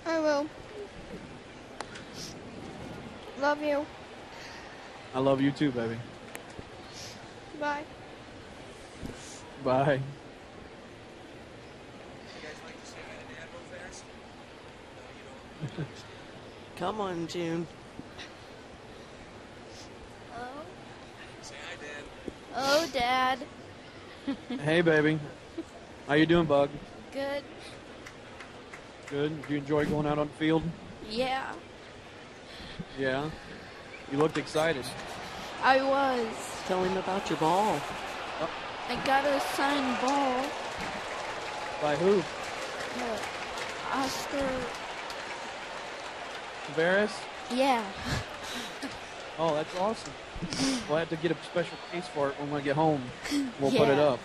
I will. Love you. I love you too, baby. Bye. Bye. Come on, June. Oh, Dad. Hey, baby. How you doing, Bug? Good. Good. Do you enjoy going out on the field? Yeah, Yeah. You looked excited. I was. Tell him about your ball. I got a signed ball. By who? Oscar. Tavares? Yeah. Oh, that's awesome. We'll have to get a special case for it when we get home. We'll put it Yeah. up.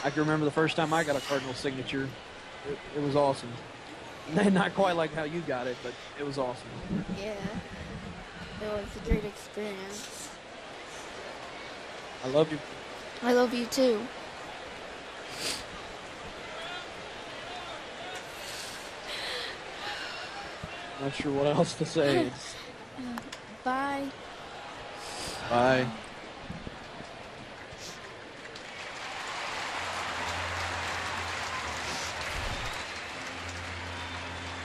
I can remember the first time I got a Cardinal signature. It was awesome. Not quite like how you got it, but it was awesome. Yeah. It was a great experience. I love you. I love you too. Not sure what else to say. Bye. Bye.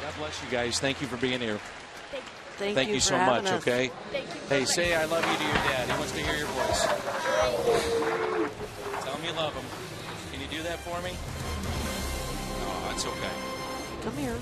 God bless you guys. Thank you for being here. Thank you for so having much, us. okay? Thank you. Hey, say I love you to your dad. He wants to hear your voice. Tell him you love him. Can you do that for me? Oh, that's okay. Come here.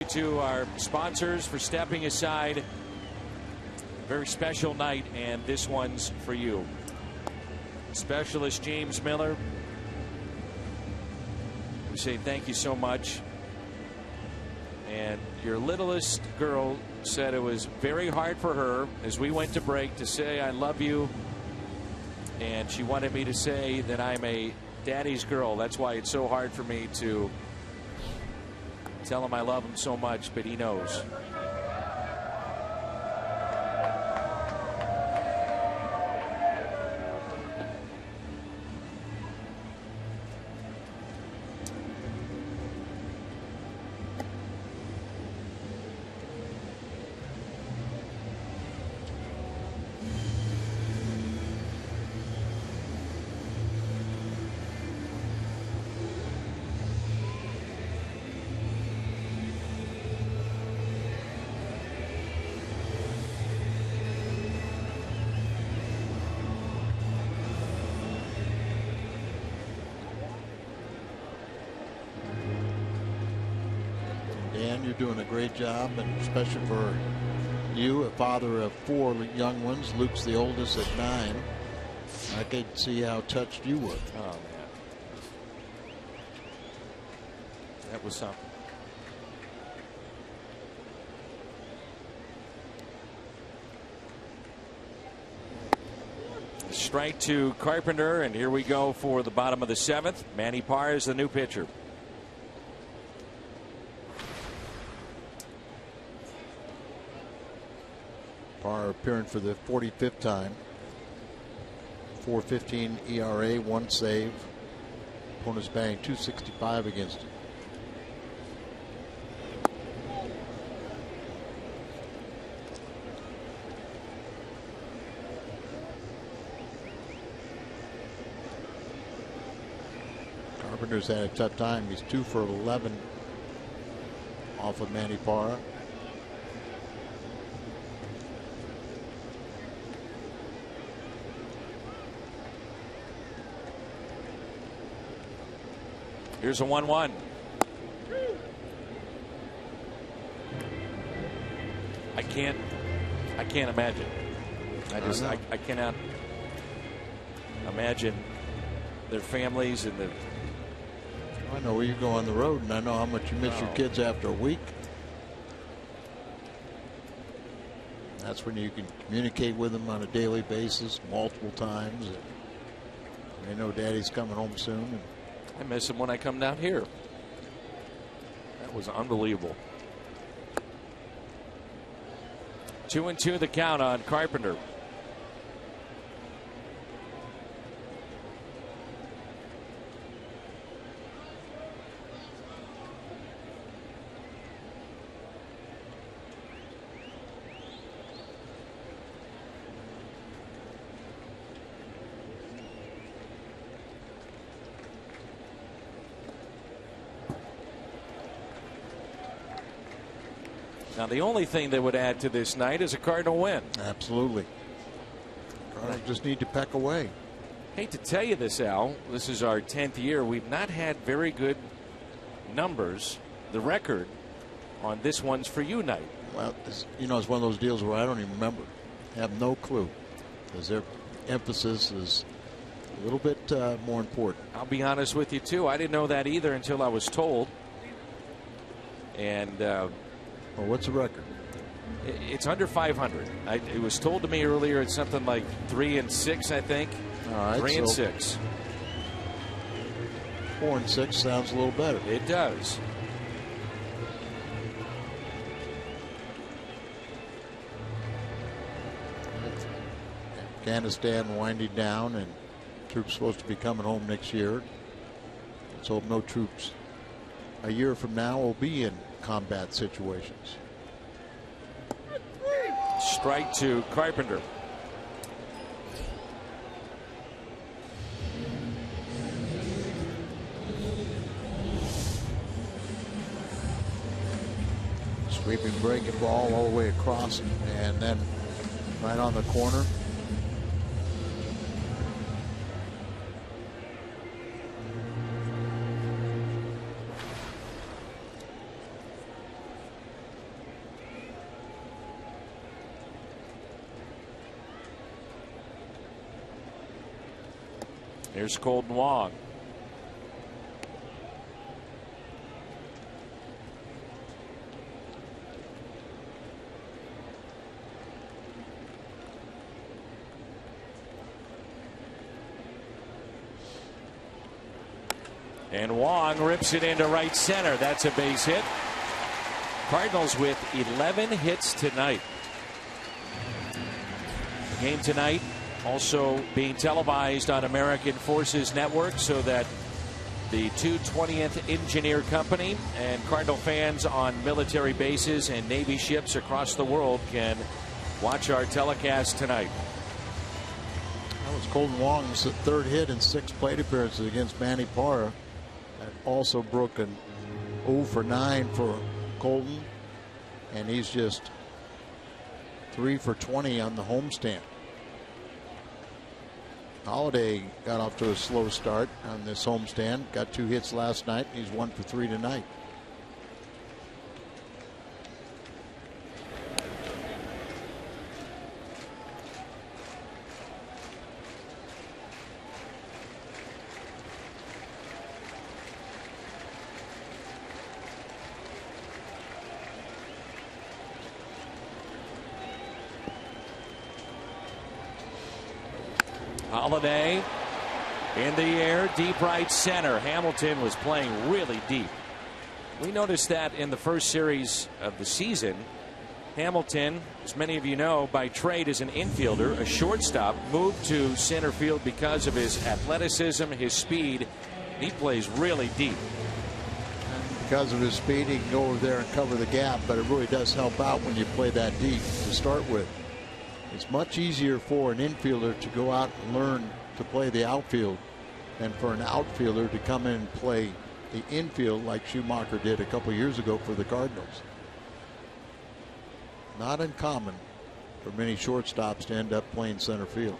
To our sponsors for stepping aside. Very special night, and this one's for you. Specialist James Miller, we say thank you so much. And your littlest girl said it was very hard for her as we went to break to say I love you, and she wanted me to say that I'm a daddy's girl. That's why it's so hard for me to tell him I love him so much, but he knows. You're doing a great job, and especially for you, a father of 4 young ones. Luke's the oldest at 9. I could see how touched you were. Oh, man. That was something. Strike to Carpenter, and here we go for the bottom of the 7th. Manny Parr is the new pitcher. Parr appearing for the 45th time. 4.15 ERA, 1 save. Opponent's batting .265 against him. Carpenter's had a tough time. He's 2 for 11 off of Manny Parr. Here's a 1-1. I can't imagine. I cannot imagine their families and the. I know where you go on the road, and I know how much you miss your kids after a week. That's when you can communicate with them on a daily basis, multiple times. And they know Daddy's coming home soon. And I miss him when I come down here. That was unbelievable. 2-2 the count on Carpenter. Now, the only thing that would add to this night is a Cardinal win. Absolutely. Cardinals just need to peck away. Hate to tell you this, Al. This is our 10th year. We've not had very good numbers, the record, on this one's for you night. Well, it's one of those deals where I don't even remember. I have no clue. Because their emphasis is a little bit more important. I'll be honest with you, too. I didn't know that either until I was told. And well, what's the record? It's under 500. It was told to me earlier it's something like 3-6, I think. All right, 3-6. 4-6 sounds a little better. It does. Afghanistan winding down, and troops supposed to be coming home next year. Let's hope no troops a year from now will be in combat situations. Strike to Carpenter. Sweeping breaking ball all the way across, and then right on the corner. Here's Colton Wong. And Wong rips it into right center. That's a base hit. Cardinals with 11 hits tonight. The game tonight also being televised on American Forces Network so that the 220th Engineer Company and Cardinal fans on military bases and Navy ships across the world can watch our telecast tonight. That was Colton Wong's third hit in 6 plate appearances against Manny Parra. And also broken 0 for 9 for Colton, and he's just 3 for 20 on the homestand. Holiday got off to a slow start on this homestand. Got 2 hits last night. He's 1 for 3 tonight. Holiday in the air, deep right center. Hamilton was playing really deep. We noticed that in the first series of the season. Hamilton, as many of you know, by trade is an infielder, a shortstop, moved to center field because of his athleticism, his speed. He plays really deep. Because of his speed, he can go over there and cover the gap, but it really does help out when you play that deep to start with. It's much easier for an infielder to go out and learn to play the outfield than for an outfielder to come in and play the infield like Schumacher did a couple years ago for the Cardinals. Not uncommon for many shortstops to end up playing center field.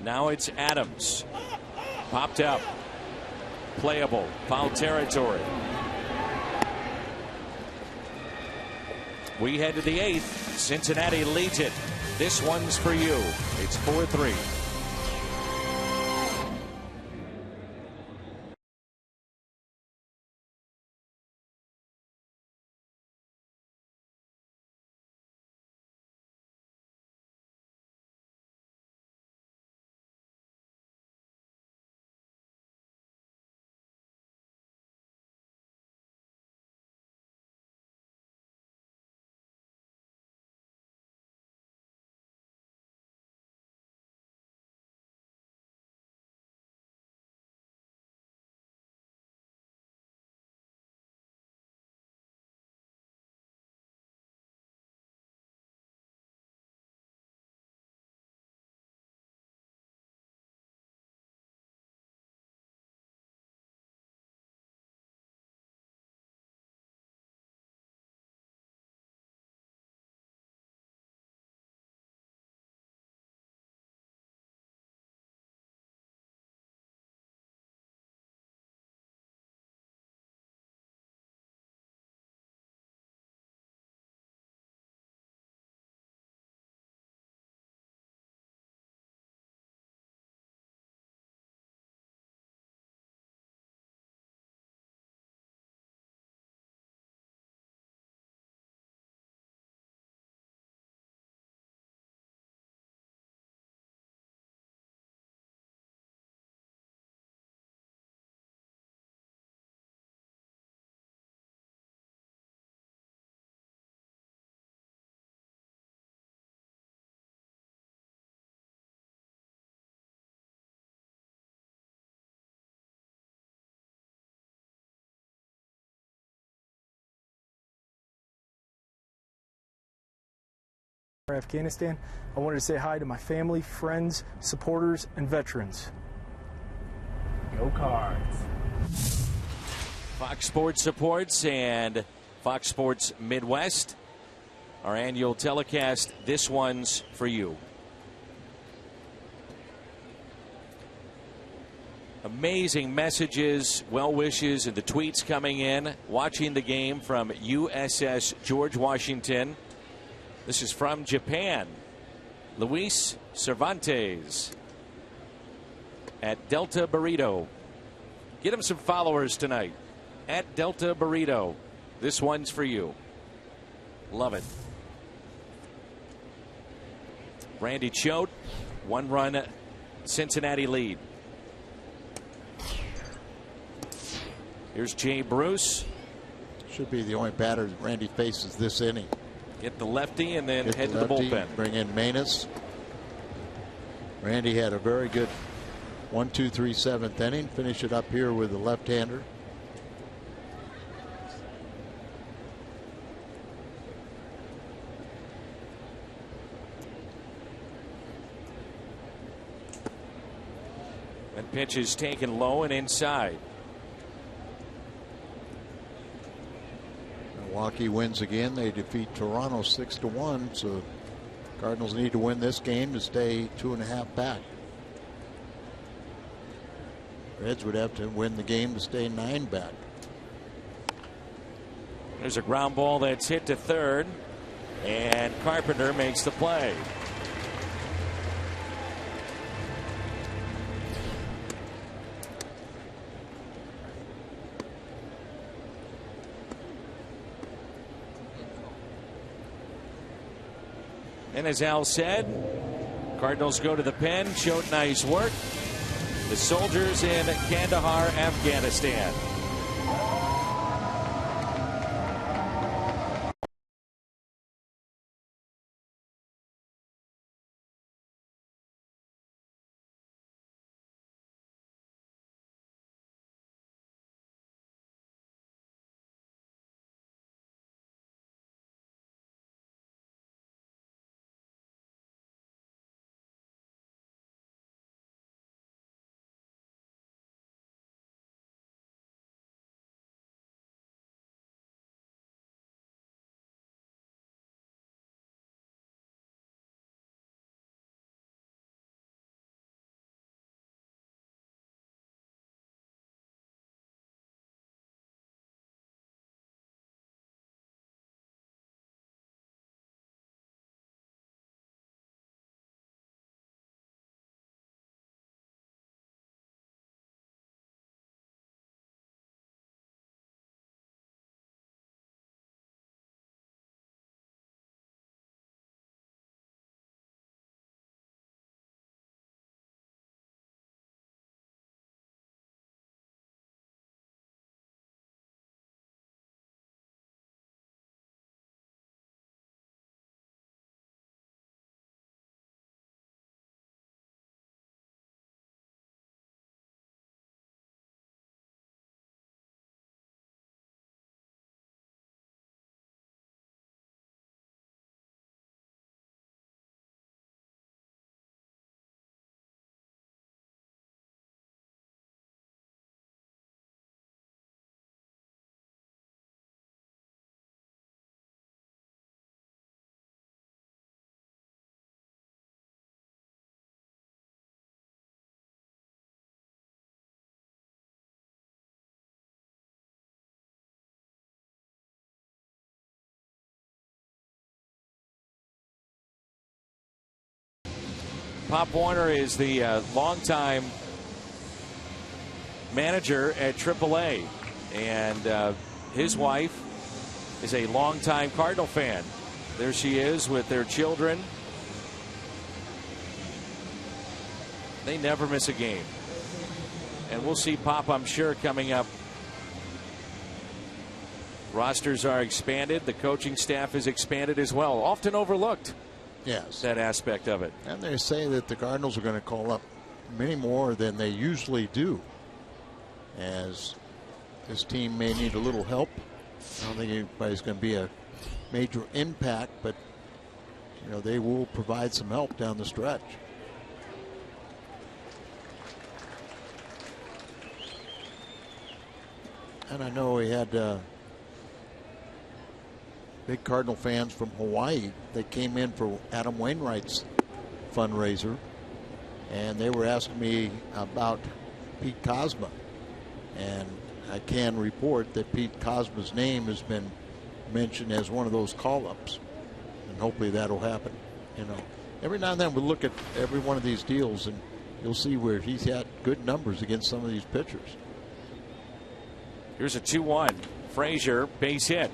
Now it's Adams. Popped up. Playable. Foul territory. We head to the 8th. Cincinnati leads it. This one's for you. It's 4-3. Afghanistan. I wanted to say hi to my family, friends, supporters, and veterans. Go Cards. Fox Sports supports and Fox Sports Midwest. Our annual telecast. This one's for you. Amazing messages, well wishes, and the tweets coming in. Watching the game from USS George Washington. This is from Japan. Luis Cervantes at Delta Burrito. Get him some followers tonight at Delta Burrito. This one's for you. Love it. Randy Choate, 1-run Cincinnati lead. Here's Jay Bruce. Should be the only batter that Randy faces this inning. Get the lefty and then Get head to the bullpen. Bring in Manus. Randy had a very good 1-2-3 7th inning. Finish it up here with the left-hander. And pitch is taken low and inside. Milwaukee wins again. They defeat Toronto 6-1. So Cardinals need to win this game to stay 2.5 back. Reds would have to win the game to stay 9 back. There's a ground ball that's hit to third, and Carpenter makes the play. And as Al said, Cardinals go to the pen. Showed nice work. The soldiers in Kandahar, Afghanistan. Pop Warner is the longtime manager at AAA, and his wife is a longtime Cardinal fan. There she is with their children. They never miss a game. And we'll see Pop, I'm sure, coming up. Rosters are expanded. The coaching staff is expanded as well. Often overlooked. Yes. That aspect of it. And they say that the Cardinals are going to call up many more than they usually do, as this team may need a little help. I don't think anybody's going to be a major impact, but you know, they will provide some help down the stretch. And I know we had big Cardinal fans from Hawaii. They came in for Adam Wainwright's fundraiser, and they were asking me about Pete Kozma. And I can report that Pete Kozma's name has been mentioned as one of those call-ups, and hopefully that'll happen. You know, every now and then we look at every one of these deals, and you'll see where he's had good numbers against some of these pitchers. Here's a 2-1. Frazier, base hit.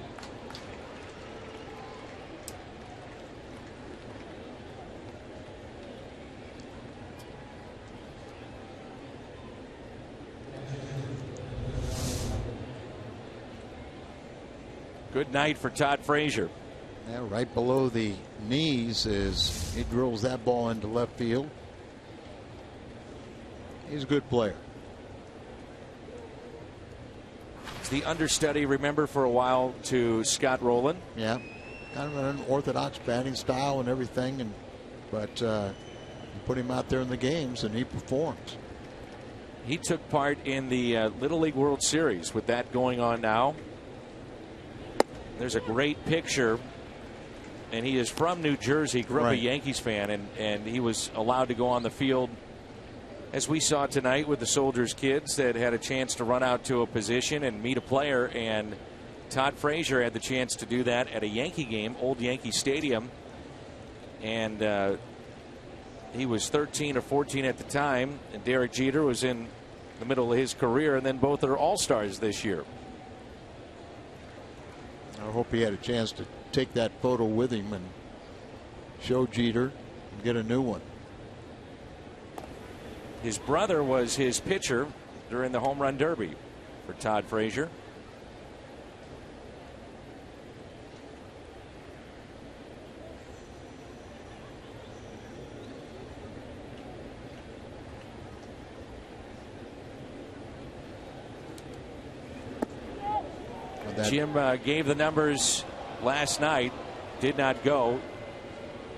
Good night for Todd Frazier. Yeah, right below the knees is he drills that ball into left field. He's a good player. It's the understudy, remember, for a while to Scott Rowland. Yeah, kind of an unorthodox batting style and everything, but you put him out there in the games and he performs. He took part in the Little League World Series with that going on now. There's a great picture, and he is from New Jersey, grew up a Yankees fan, and he was allowed to go on the field, as we saw tonight with the Soldiers kids that had a chance to run out to a position and meet a player, and Todd Frazier had the chance to do that at a Yankee game, Old Yankee Stadium, and he was 13 or 14 at the time, and Derek Jeter was in the middle of his career, and then both are All-Stars this year. I hope he had a chance to take that photo with him and show Jeter and get a new one. His brother was his pitcher during the Home Run Derby for Todd Frazier. Jim gave the numbers last night, did not go.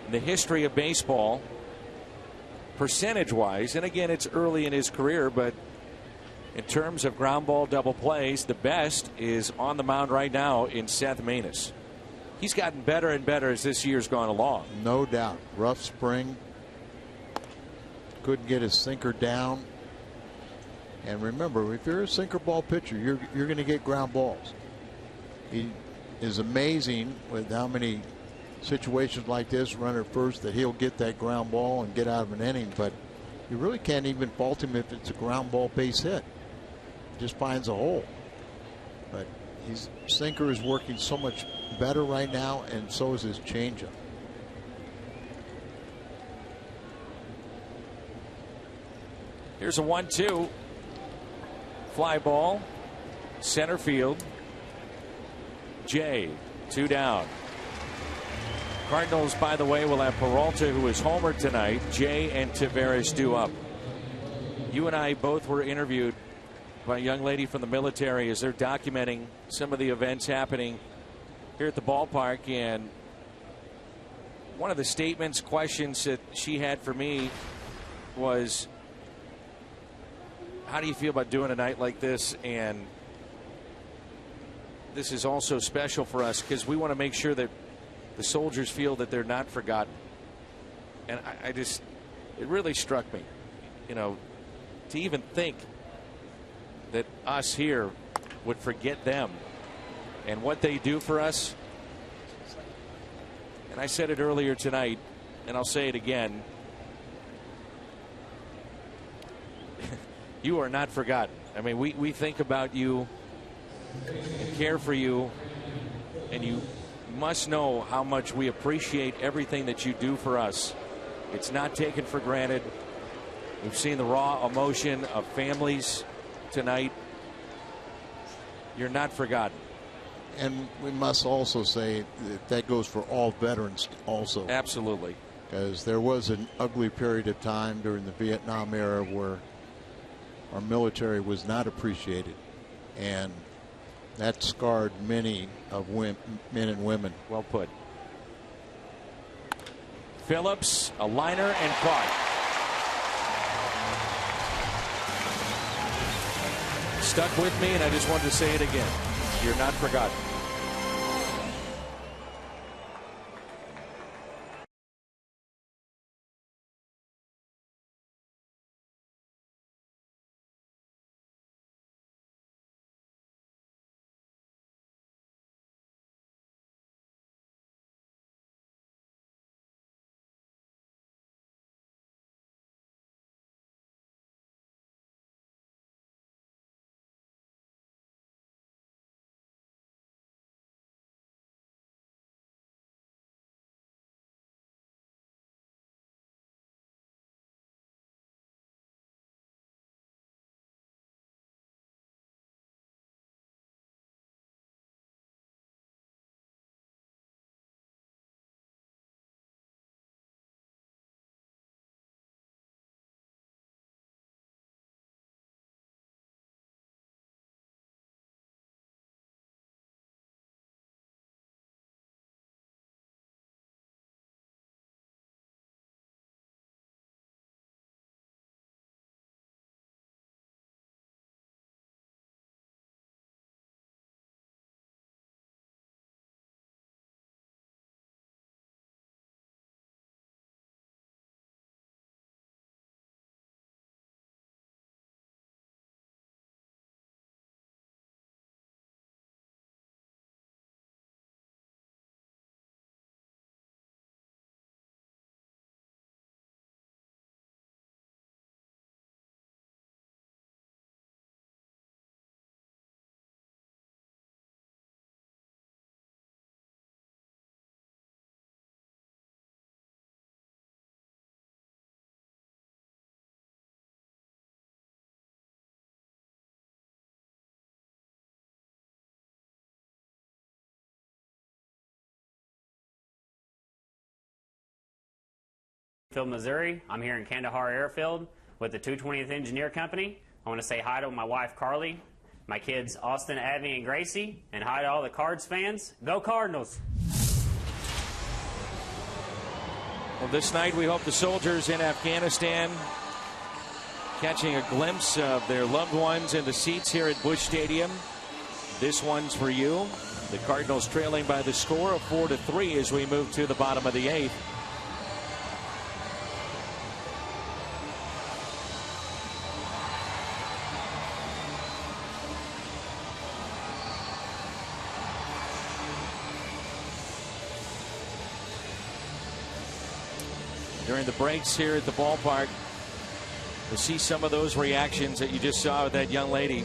In the history of baseball, percentage-wise, and again, it's early in his career, but in terms of ground ball double plays, the best is on the mound right now in Seth Maness. He's gotten better and better as this year's gone along. No doubt. Rough spring. Couldn't get his sinker down. And remember, if you're a sinker ball pitcher, you're going to get ground balls. He is amazing with how many situations like this, runner first, that he'll get that ground ball and get out of an inning. But you really can't even fault him if it's a ground ball base hit. He just finds a hole. But his sinker is working so much better right now, and so is his changeup. Here's a 1-2. Fly ball, center field. Jay, 2 down. Cardinals, by the way, will have Peralta, who is homered tonight. Jay and Tavares due up. You and I both were interviewed by a young lady from the military as they're documenting some of the events happening here at the ballpark. And one of the statements, questions that she had for me was, how do you feel about doing a night like this? And this is also special for us because we want to make sure that the soldiers feel that they're not forgotten. And it really struck me, to even think that us here would forget them and what they do for us. And I said it earlier tonight, and I'll say it again. You are not forgotten. I mean, we think about you and care for you, and you must know how much we appreciate everything that you do for us. It's not taken for granted. We've seen the raw emotion of families tonight. You're not forgotten. And we must also say that goes for all veterans also. Absolutely. Because there was an ugly period of time during the Vietnam era where our military was not appreciated, and that scarred many of men and women. Well put. Phillips, a liner, and caught. Stuck with me, and I just wanted to say it again. You're not forgotten. Springfield, Missouri. I'm here in Kandahar Airfield with the 220th Engineer Company. I want to say hi to my wife, Carly, my kids, Austin, Abby, and Gracie, and hi to all the Cards fans. Go Cardinals! Well, this night we hope the soldiers in Afghanistan catching a glimpse of their loved ones in the seats here at Busch Stadium. This one's for you. The Cardinals trailing by the score of 4-3 as we move to the bottom of the 8th. During the breaks here at the ballpark, we'll see some of those reactions that you just saw with that young lady.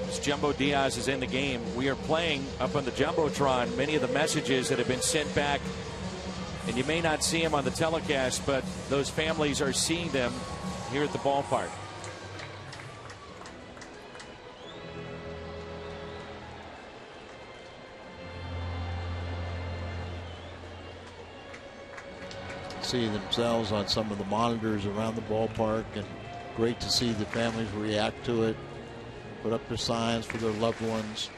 As Jumbo Diaz is in the game, we are playing up on the Jumbotron many of the messages that have been sent back. And you may not see them on the telecast, but those families are seeing them here at the ballpark. See themselves on some of the monitors around the ballpark, and great to see the families react to it, put up their signs for their loved ones.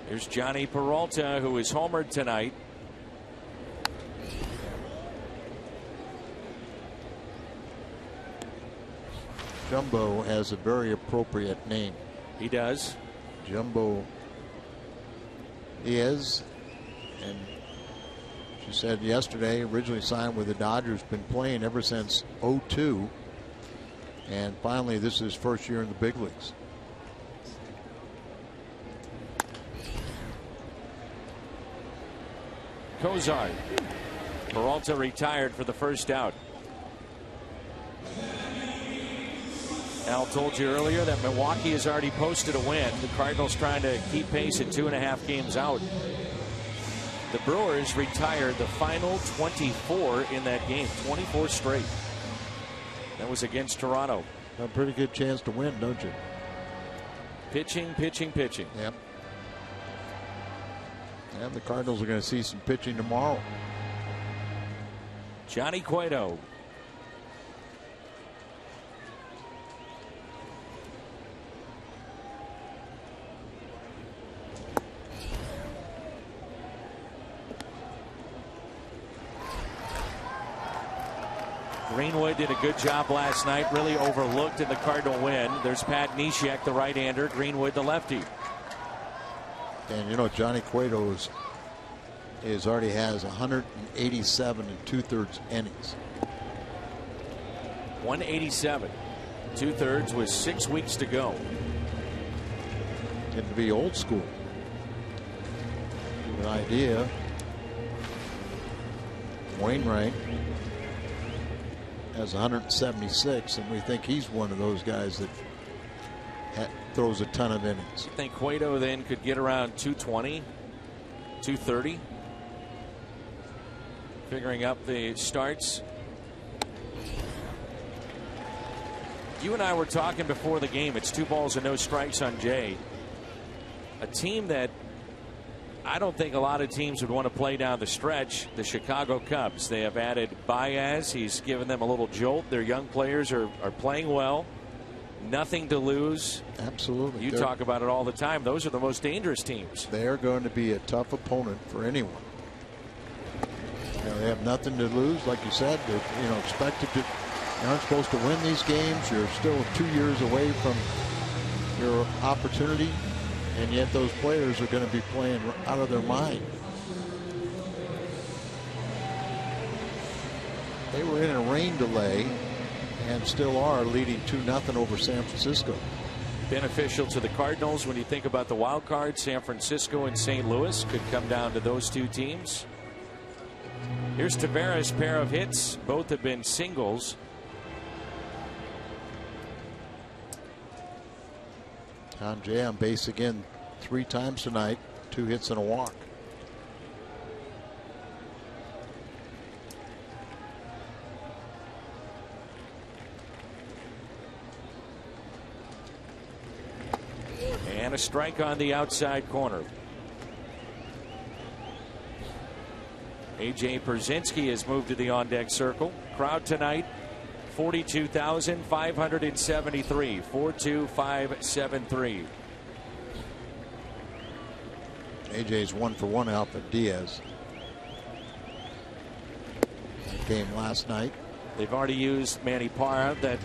Here's Johnny Peralta, who is homered tonight. Jumbo has a very appropriate name. He does. Jumbo is, and she said yesterday, originally signed with the Dodgers, been playing ever since '02, and finally this is his first year in the big leagues. Cozart. Peralta retired for the first out. Al told you earlier that Milwaukee has already posted a win. The Cardinals trying to keep pace at 2.5 games out. The Brewers retired the final 24 in that game, 24 straight. That was against Toronto. A pretty good chance to win, don't you? Pitching, pitching, pitching. Yep. And the Cardinals are going to see some pitching tomorrow. Johnny Cueto. Greenwood did a good job last night, really overlooked in the Cardinal win. There's Pat Neshek, the right-hander, Greenwood, the lefty. And you know, Johnny Cueto is already has 187 2/3 innings. 187, 2/3 with 6 weeks to go. Getting to be old school. Give an idea. Wainwright has 176, and we think he's one of those guys that throws a ton of innings. I think Cueto then could get around 220, 230. Figuring up the starts. You and I were talking before the game. It's 2 balls and no strikes on Jay. A team that I don't think a lot of teams would want to play down the stretch. The Chicago Cubs. They have added Baez. He's given them a little jolt. Their young players are playing well. Nothing to lose. Absolutely. You talk about it all the time. Those are the most dangerous teams. They're going to be a tough opponent for anyone. You know, they have nothing to lose, like you said. They're, expected to. You aren't supposed to win these games. You're still 2 years away from your opportunity, and yet those players are going to be playing out of their mind. They were in a rain delay and still are leading 2-0 over San Francisco. Beneficial to the Cardinals when you think about the wild card. San Francisco and St. Louis could come down to those 2 teams. Here's Tavares' pair of hits. Both have been singles. Jay on base again 3 times tonight, 2 hits and a walk. And a strike on the outside corner. A.J. Pierzynski has moved to the on-deck circle. Crowd tonight, 42,573. 42573. AJ's 1-for-1 out for Diaz. That game last night. They've already used Manny Parra, that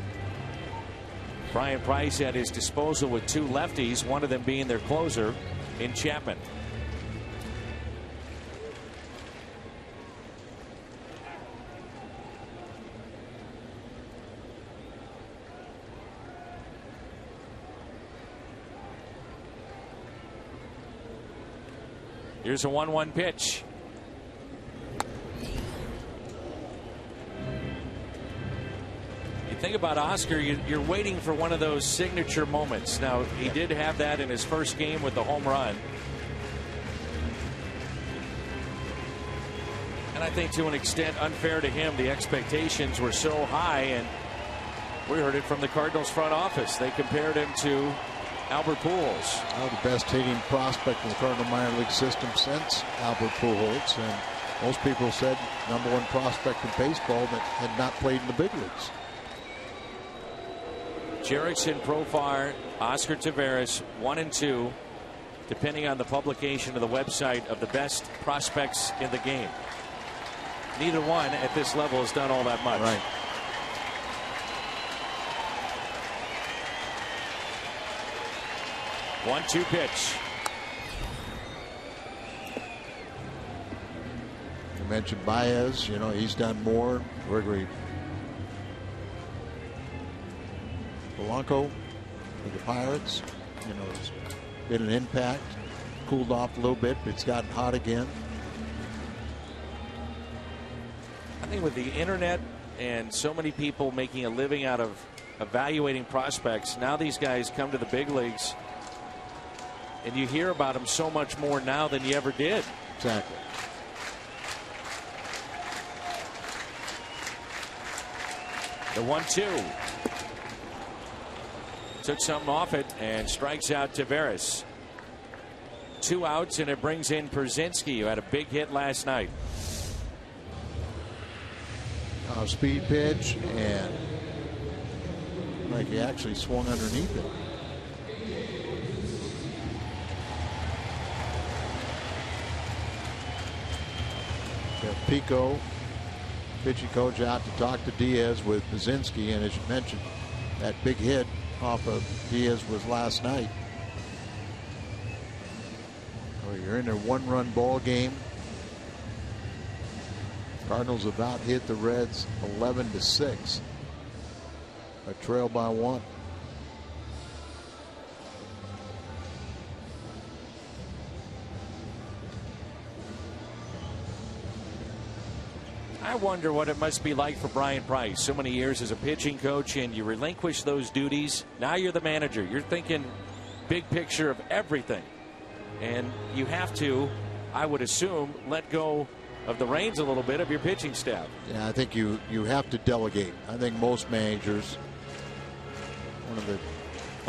Brian Price had his disposal with 2 lefties, one of them being their closer in Chapman. Here's a 1-1 pitch. You think about Oscar, you're waiting for one of those signature moments. Now, he did have that in his first game with the home run. And I think to an extent unfair to him, the expectations were so high, and we heard it from the Cardinals front office. They compared him to Albert Pujols. The best hitting prospect in the Cardinal minor league system since Albert Pujols, and most people said #1 prospect in baseball that had not played in the big leagues. Jerickson, Profar, Oscar Taveras, 1 and 2, depending on the publication of the website of the best prospects in the game. Neither one at this level has done all that much. Right. One-two pitch. You mentioned Baez. You know, he's done more. Gregory Polanco with the Pirates. You know, it's been an impact. Cooled off a little bit, but it's gotten hot again. I think with the internet and so many people making a living out of evaluating prospects, now these guys come to the big leagues and you hear about them so much more now than you ever did. Exactly. The 1-2. Took something off it and strikes out Taveras. 2 outs, and it brings in Pierzynski, who had a big hit last night. Speed pitch, and like he actually swung underneath it. Pico, pitching coach, out to talk to Diaz with Pierzynski, and as you mentioned, that big hit off of Diaz was last night. Oh, you're in a 1-run ball game. Cardinals about hit the Reds 11-6. A trail by 1. I wonder what it must be like for Brian Price. So many years as a pitching coach, and you relinquish those duties. Now you're the manager. You're thinking big picture of everything. And you have to, I would assume, let go of the reins a little bit of your pitching staff. Yeah, I think you have to delegate. I think most managers, one of the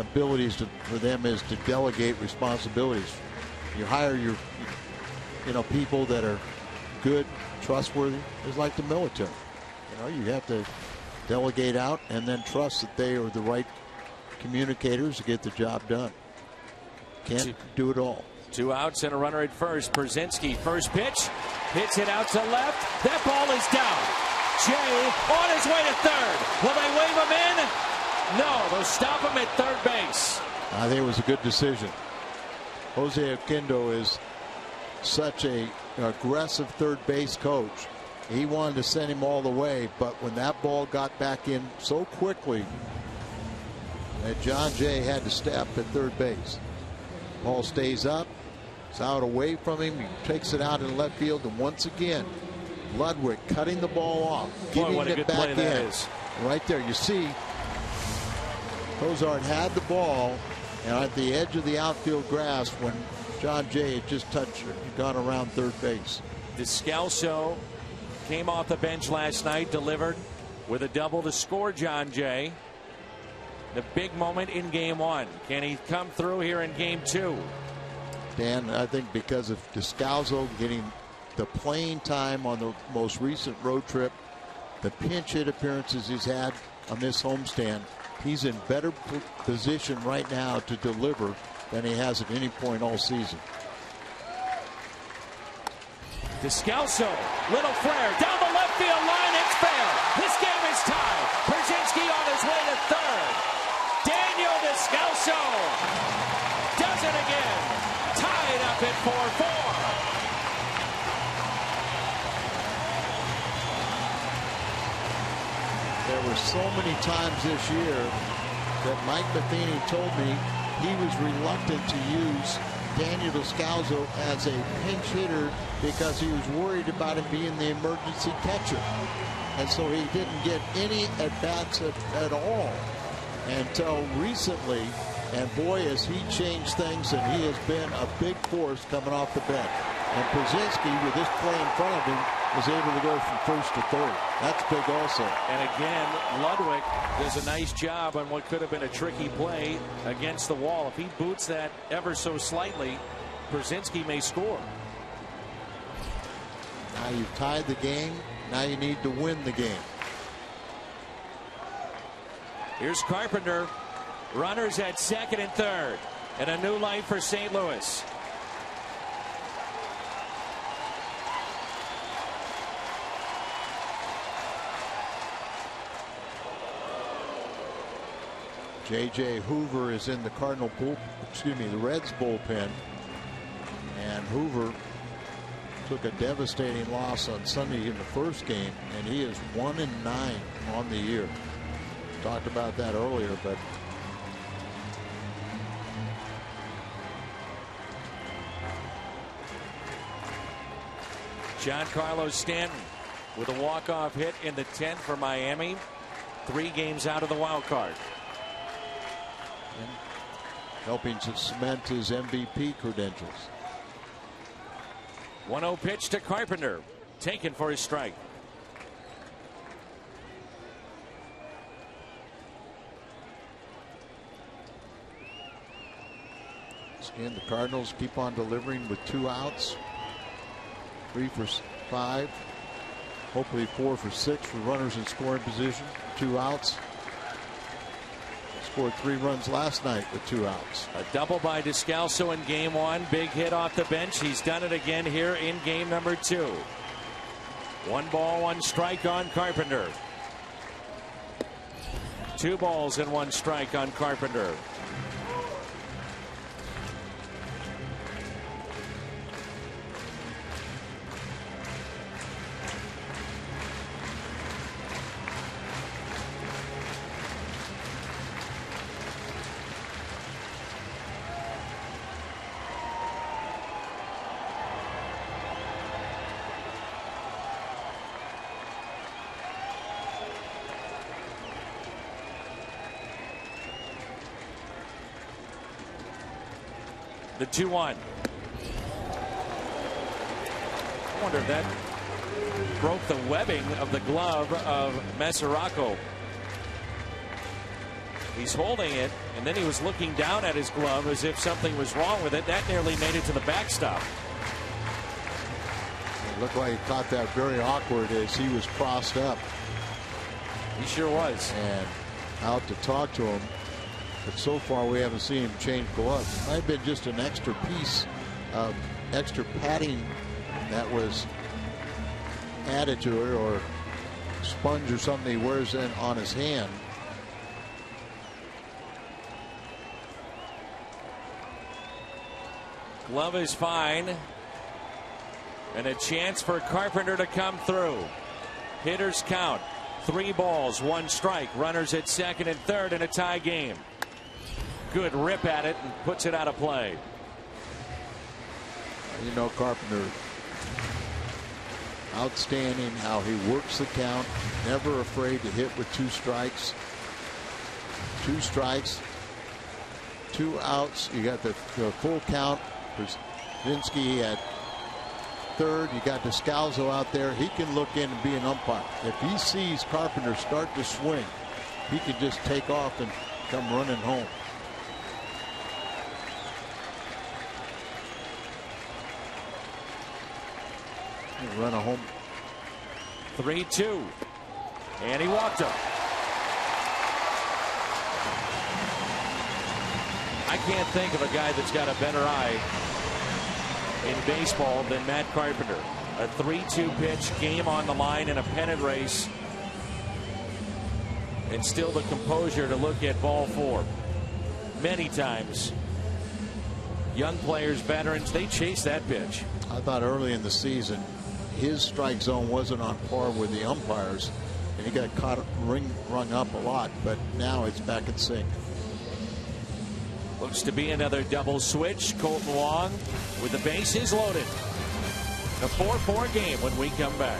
abilities for them is to delegate responsibilities. You hire your people that are good, trustworthy. It's like the military. You have to delegate out and then trust that they are the right communicators to get the job done. Can't do it all. 2 outs and a runner at first. Pierzynski, first pitch, hits it out to left. That ball is down. Jay on his way to third. Will they wave him in? No, they'll stop him at third base. I think it was a good decision. Jose Oquendo is such an aggressive third base coach. He wanted to send him all the way, but when that ball got back in so quickly that John Jay had to step at third base. Ball stays up. It's out away from him. He takes it out in left field, and once again, Ludwig cutting the ball off, getting it back in. Right there, you see, Cozart had the ball, and at the edge of the outfield grass when John Jay had just touched it, he got around third base. Descalso came off the bench last night, delivered with a double to score John Jay. The big moment in game 1. Can he come through here in game 2? Dan, I think because of Descalso getting the playing time on the most recent road trip, the pinch hit appearances he's had on this homestand, he's in better position right now to deliver than he has at any point all season. Descalso, little flare down the left field line. It's fair. This game is tied. Brzezinski on his way to third. Daniel Descalso does it again. Tied up at 4-4. There were so many times this year that Mike Matheny told me he was reluctant to use Daniel Descalso as a pinch hitter because he was worried about him being the emergency catcher. And so he didn't get any at-bats at all until recently. And boy, has he changed things, and he has been a big force coming off the bench. And Brzezinski, with this play in front of him, was able to go from first to third. That's big also. And again, Ludwig does a nice job on what could have been a tricky play against the wall. If he boots that ever so slightly, Brzezinski may score. Now you've tied the game. Now you need to win the game. Here's Carpenter. Runners at second and third. And a new life for St. Louis. J.J. Hoover is in the the Reds bullpen, and Hoover took a devastating loss on Sunday in the first game, and he is 1-9 on the year. Talked about that earlier, but Giancarlo Stanton with a walk-off hit in the 10th for Miami. 3 games out of the wild card. Helping to cement his MVP credentials. 1-0 pitch to Carpenter. Taken for his strike. Again, the Cardinals keep on delivering with 2 outs. 3 for 5. Hopefully 4 for 6 for runners in scoring position. 2 outs. Scored 3 runs last night with 2 outs. A double by Descalso in game 1. Big hit off the bench. He's done it again here in game number 2. 1 ball, 1 strike on Carpenter. 2 balls and 1 strike on Carpenter. The 2-1. I wonder if that broke the webbing of the glove of Mesoraco. He's holding it, and then he was looking down at his glove as if something was wrong with it. That nearly made it to the backstop. It looked like he caught that very awkward as he was crossed up. He sure was. And out to talk to him. But so far we haven't seen him change gloves. It might have been just an extra piece of extra padding that was added to it, or sponge or something he wears in on his hand. Glove is fine. And a chance for Carpenter to come through. Hitters count. 3 balls, 1 strike. Runners at second and third in a tie game. Good rip at it and puts it out of play. You know, Carpenter, outstanding how he works the count. Never afraid to hit with 2 strikes. 2 strikes. 2 outs. You got the full count. Brzezinski at third. You got Descalso out there. He can look in and be an umpire. If he sees Carpenter start to swing, he can just take off and come running home. Run a home. 3-2. And he walked him. I can't think of a guy that's got a better eye in baseball than Matt Carpenter. A 3-2 pitch, game on the line in a pennant race, and still the composure to look at ball 4. Many times, young players, veterans, they chase that pitch. I thought early in the season his strike zone wasn't on par with the umpires, and he got caught rung up a lot, but now it's back in sync. Looks to be another double switch. Colton Wong with the bases loaded. A 4-4 game when we come back.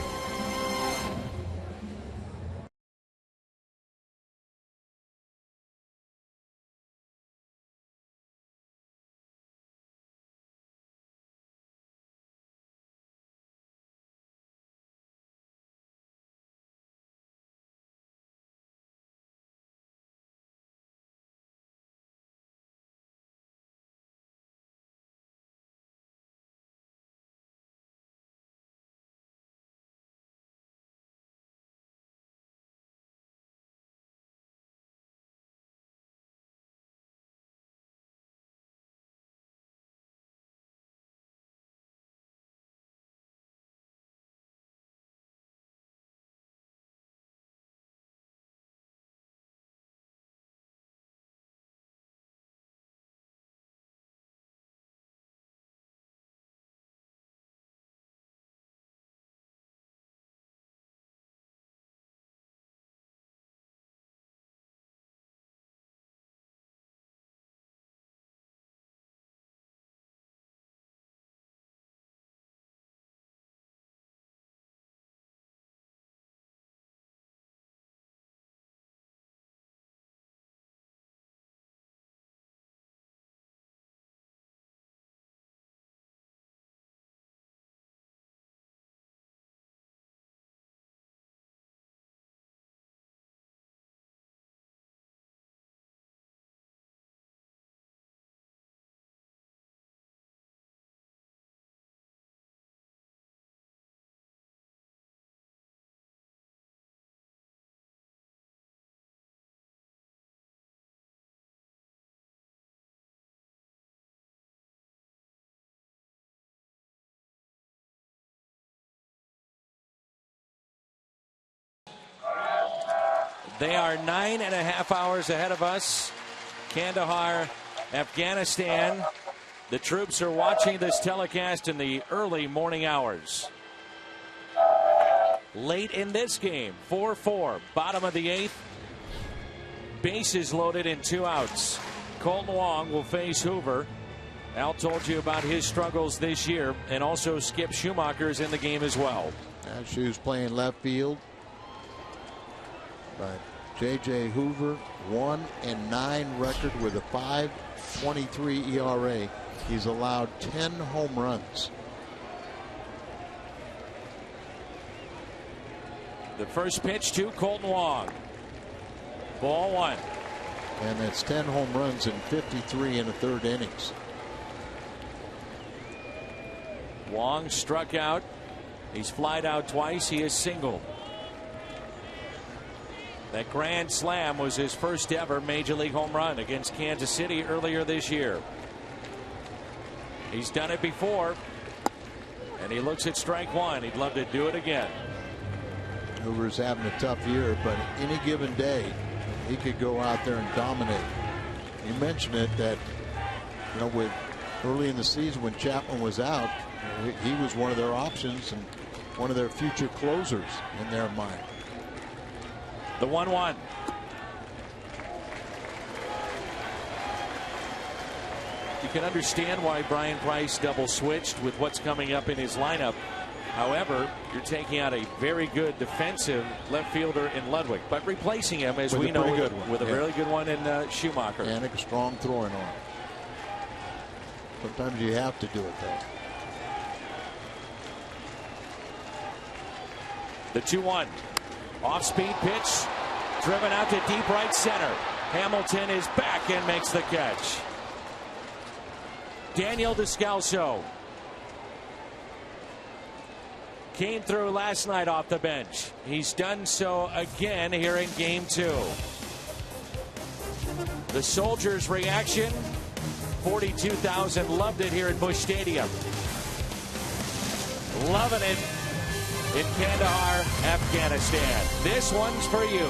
They are 9.5 hours ahead of us. Kandahar, Afghanistan. The troops are watching this telecast in the early morning hours. Late in this game, 4-4, bottom of the 8th. Bases loaded and 2 outs. Colton Wong will face Hoover. Al told you about his struggles this year, and also Skip Schumacher's in the game as well. Schu's playing left field. But J.J. Hoover, 1-9 record with a 5.23 ERA. He's allowed 10 home runs. The first pitch to Colton Wong. Ball 1. And that's 10 home runs in 53 in the 3rd innings. Wong struck out. He's flied out twice. He is singled. That grand slam was his first ever major league home run against Kansas City earlier this year. He's done it before, and he looks at strike 1. He'd love to do it again. Hoover's having a tough year, but any given day he could go out there and dominate. You mentioned it that, you know, with early in the season when Chapman was out, he was one of their options and one of their future closers in their mind. The 1-1. You can understand why Brian Price double switched with what's coming up in his lineup. However, you're taking out a very good defensive left fielder in Ludwig, but replacing him, as we know, with a really good one in Schumacher. And a strong throwing arm. Sometimes you have to do it, though. The 2-1. Off-speed pitch, driven out to deep right center. Hamilton is back and makes the catch. Daniel Descalso came through last night off the bench. He's done so again here in game 2. The Soldiers' reaction, 42,000 loved it here at Busch Stadium. Loving it in Kandahar, Afghanistan. This one's for you.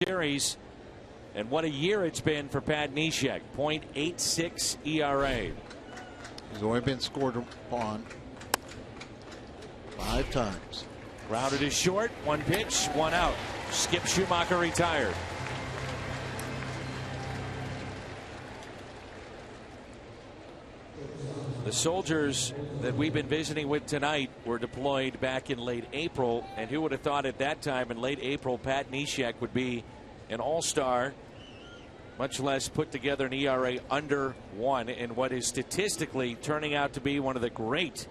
Series, and what a year it's been for Pat Neshek. .86 ERA. He's only been scored upon 5 times. Grounded is short. 1 pitch, 1 out. Skip Schumacher retired. The Soldiers that we've been visiting with tonight were deployed back in late April, and who would have thought at that time in late April Pat Neshek would be an all-star, much less put together an ERA under 1 in what is statistically turning out to be one of the great,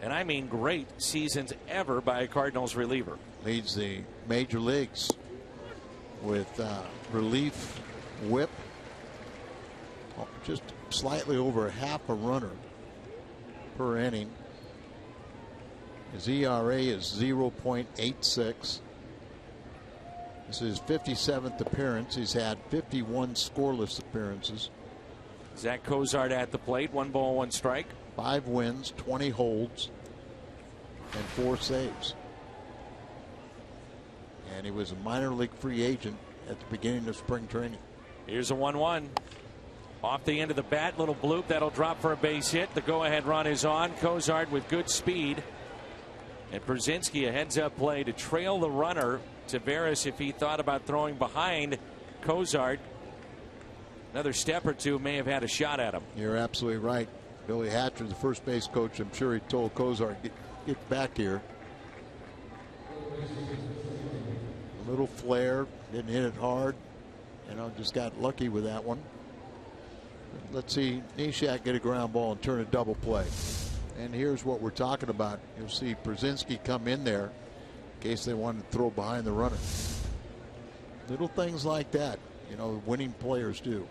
and I mean great, seasons ever by a Cardinals reliever. Leads the major leagues with relief whip, just slightly over half a runner per inning. His ERA is 0.86. This is his 57th appearance. He's had 51 scoreless appearances. Zach Cozart at the plate. 1 ball, 1 strike. 5 wins, 20 holds, and 4 saves. And he was a minor league free agent at the beginning of spring training. Here's a 1-1. Off the end of the bat, little bloop that'll drop for a base hit. The go-ahead run is on. Cozart with good speed, and Brzezinski a heads-up play to trail the runner. Tavares, if he thought about throwing behind Cozart, another step or two, may have had a shot at him. You're absolutely right. Billy Hatcher, the first base coach, I'm sure he told Cozart, get back here. A little flare, didn't hit it hard. Just got lucky with that one. Let's see Neshek get a ground ball and turn a double play. And here's what we're talking about. You'll see Brzezinski come in there in case they want to throw behind the runner. Little things like that, winning players do.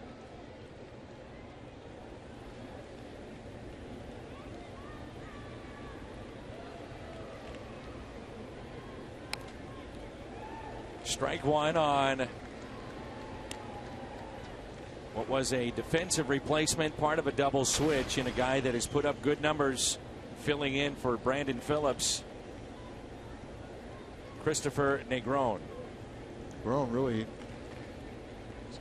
Strike 1 on was a defensive replacement, part of a double switch, and a guy that has put up good numbers filling in for Brandon Phillips. Christopher Negron. Negron really,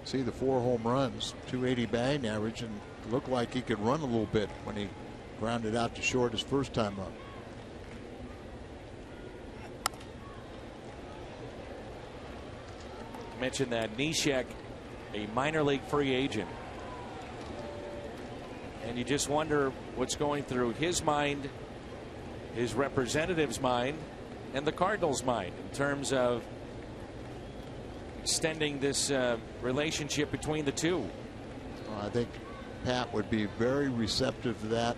see the 4 home runs, 280 batting average, and looked like he could run a little bit when he grounded out to short his first time up. Mentioned that Neshek, a minor league free agent, and you just wonder what's going through his mind, his representative's mind, and the Cardinals' mind in terms of extending this relationship between the two. I think Pat would be very receptive to that.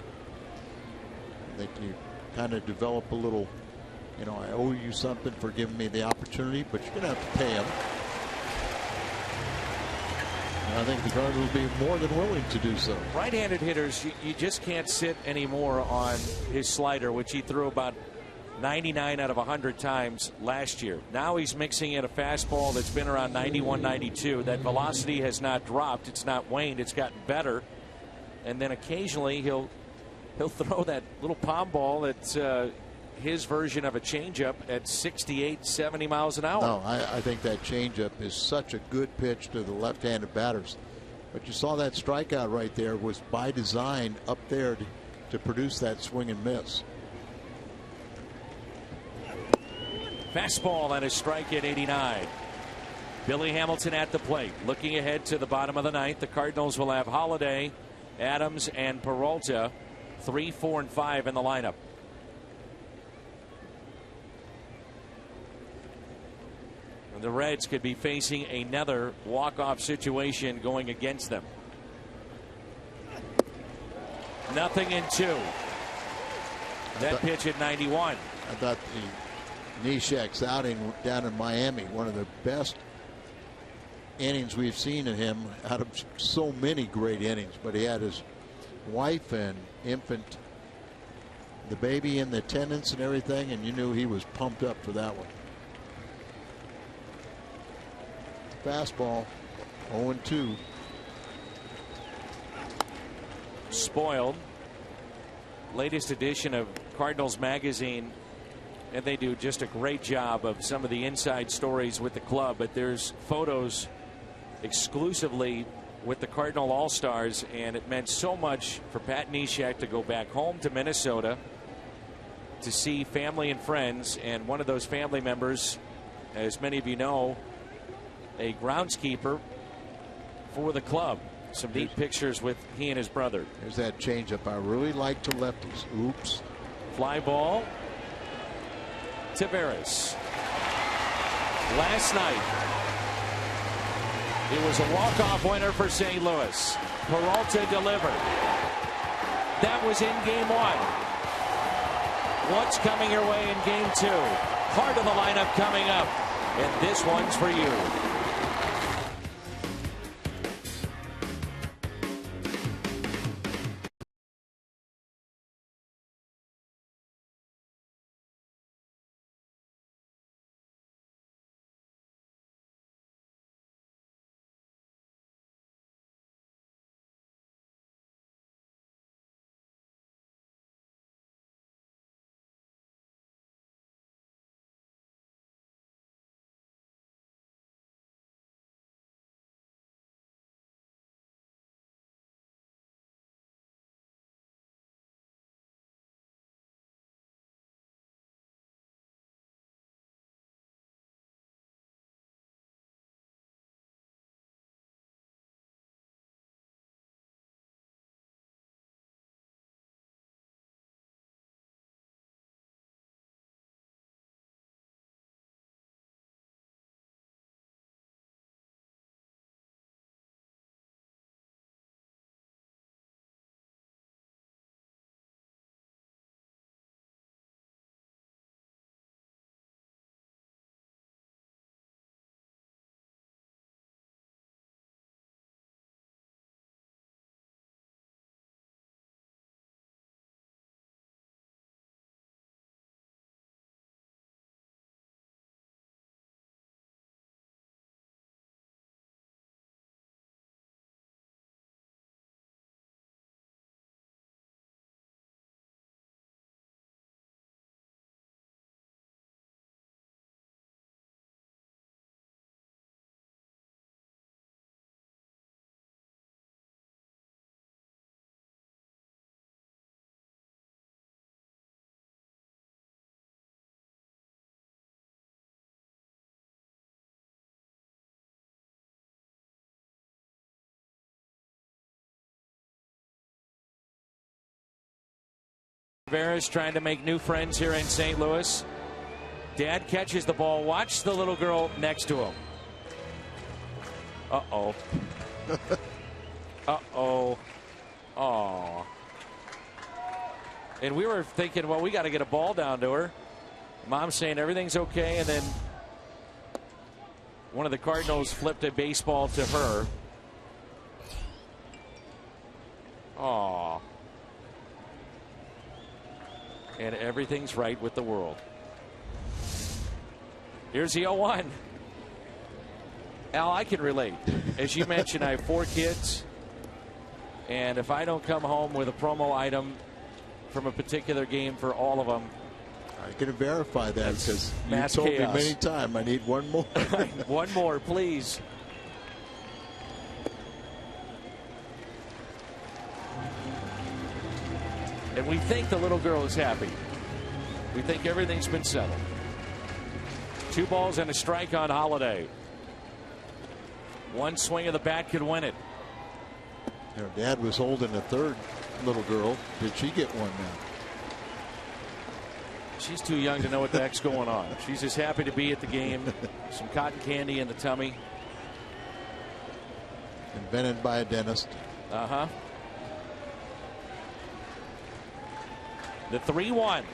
I think you kind of develop a little, you know, I owe you something for giving me the opportunity, but you're going to have to pay him. And I think the Cardinals will be more than willing to do so. Right-handed hitters, you just can't sit anymore on his slider, which he threw about 99 out of 100 times last year. Now he's mixing in a fastball that's been around 91, 92. That velocity has not dropped. It's not waned. It's gotten better. And then occasionally he'll throw that little palm ball that's his version of a changeup at 68, 70 miles an hour. No, I think that changeup is such a good pitch to the left-handed batters. But you saw that strikeout right there was by design up there to produce that swing and miss. Fastball and a strike at 89. Billy Hamilton at the plate. Looking ahead to the bottom of the ninth, the Cardinals will have Holiday, Adams, and Peralta, 3, 4, and 5 in the lineup. And the Reds could be facing another walk-off situation going against them. 0-2. That pitch at 91. I thought Neshek's outing down in Miami, one of the best innings we've seen in him out of so many great innings. But he had his wife and infant, the baby in the attendance and everything, and you knew he was pumped up for that one. Fastball, 0-2. Spoiled. Latest edition of Cardinals Magazine, and they do just a great job of some of the inside stories with the club, but there's photos exclusively with the Cardinal All-Stars, and it meant so much for Pat Neshek to go back home to Minnesota to see family and friends, and one of those family members, as many of you know, a groundskeeper for the club. Some neat pictures with he and his brother. There's that changeup. I really like to lefties. Oops. Fly ball. Taveras. Last night, it was a walk-off winner for St. Louis. Peralta delivered. That was in game 1. What's coming your way in game 2? Part of the lineup coming up. And this one's for you. Varys trying to make new friends here in St. Louis. Dad catches the ball. Watch the little girl next to him. Uh-oh. Uh-oh. Aw. And we were thinking, well, we got to get a ball down to her. Mom's saying everything's okay, and then one of the Cardinals flipped a baseball to her. Aw. And everything's right with the world. Here's the 0-1. Al, I can relate. As you mentioned, I have 4 kids. And if I don't come home with a promo item from a particular game for all of them, I can verify that because you mass told chaos. me many times I need one more. One more, please. And we think the little girl is happy. We think everything's been settled. 2 balls and a strike on Holiday. One swing of the bat could win it. Her dad was holding a third little girl. Did she get one now? She's too young to know what the heck's going on. She's just happy to be at the game. Some cotton candy in the tummy. Invented by a dentist. Uh-huh. The 3-1.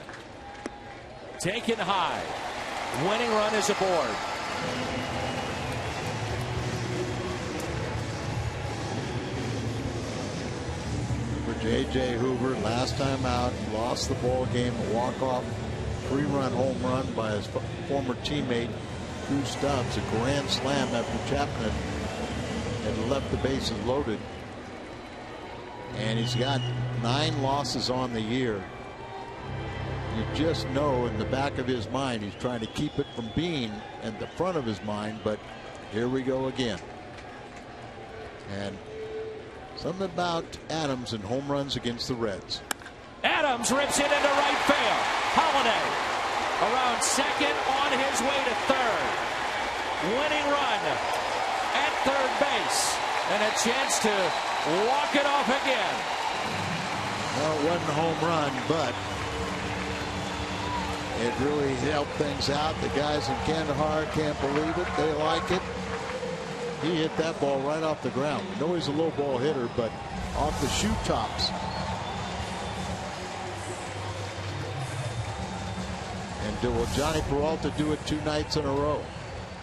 Taken high. Winning run is aboard. For J.J. Hoover, last time out, lost the ball game, a walk-off 3-run home run by his former teammate, Drew Stubbs, a grand slam after Chapman had left the bases loaded. And he's got 9 losses on the year. You just know in the back of his mind he's trying to keep it from being at the front of his mind, but here we go again. And something about Adams and home runs against the Reds. Adams rips it into right field. Holiday around second, on his way to third. Winning run at third base, and a chance to walk it off again. Well, it wasn't a home run, but it really helped things out. The guys in Kandahar can't believe it. They like it. He hit that ball right off the ground. I know he's a low ball hitter, but off the shoe tops. And will Johnny Peralta do it 2 nights in a row?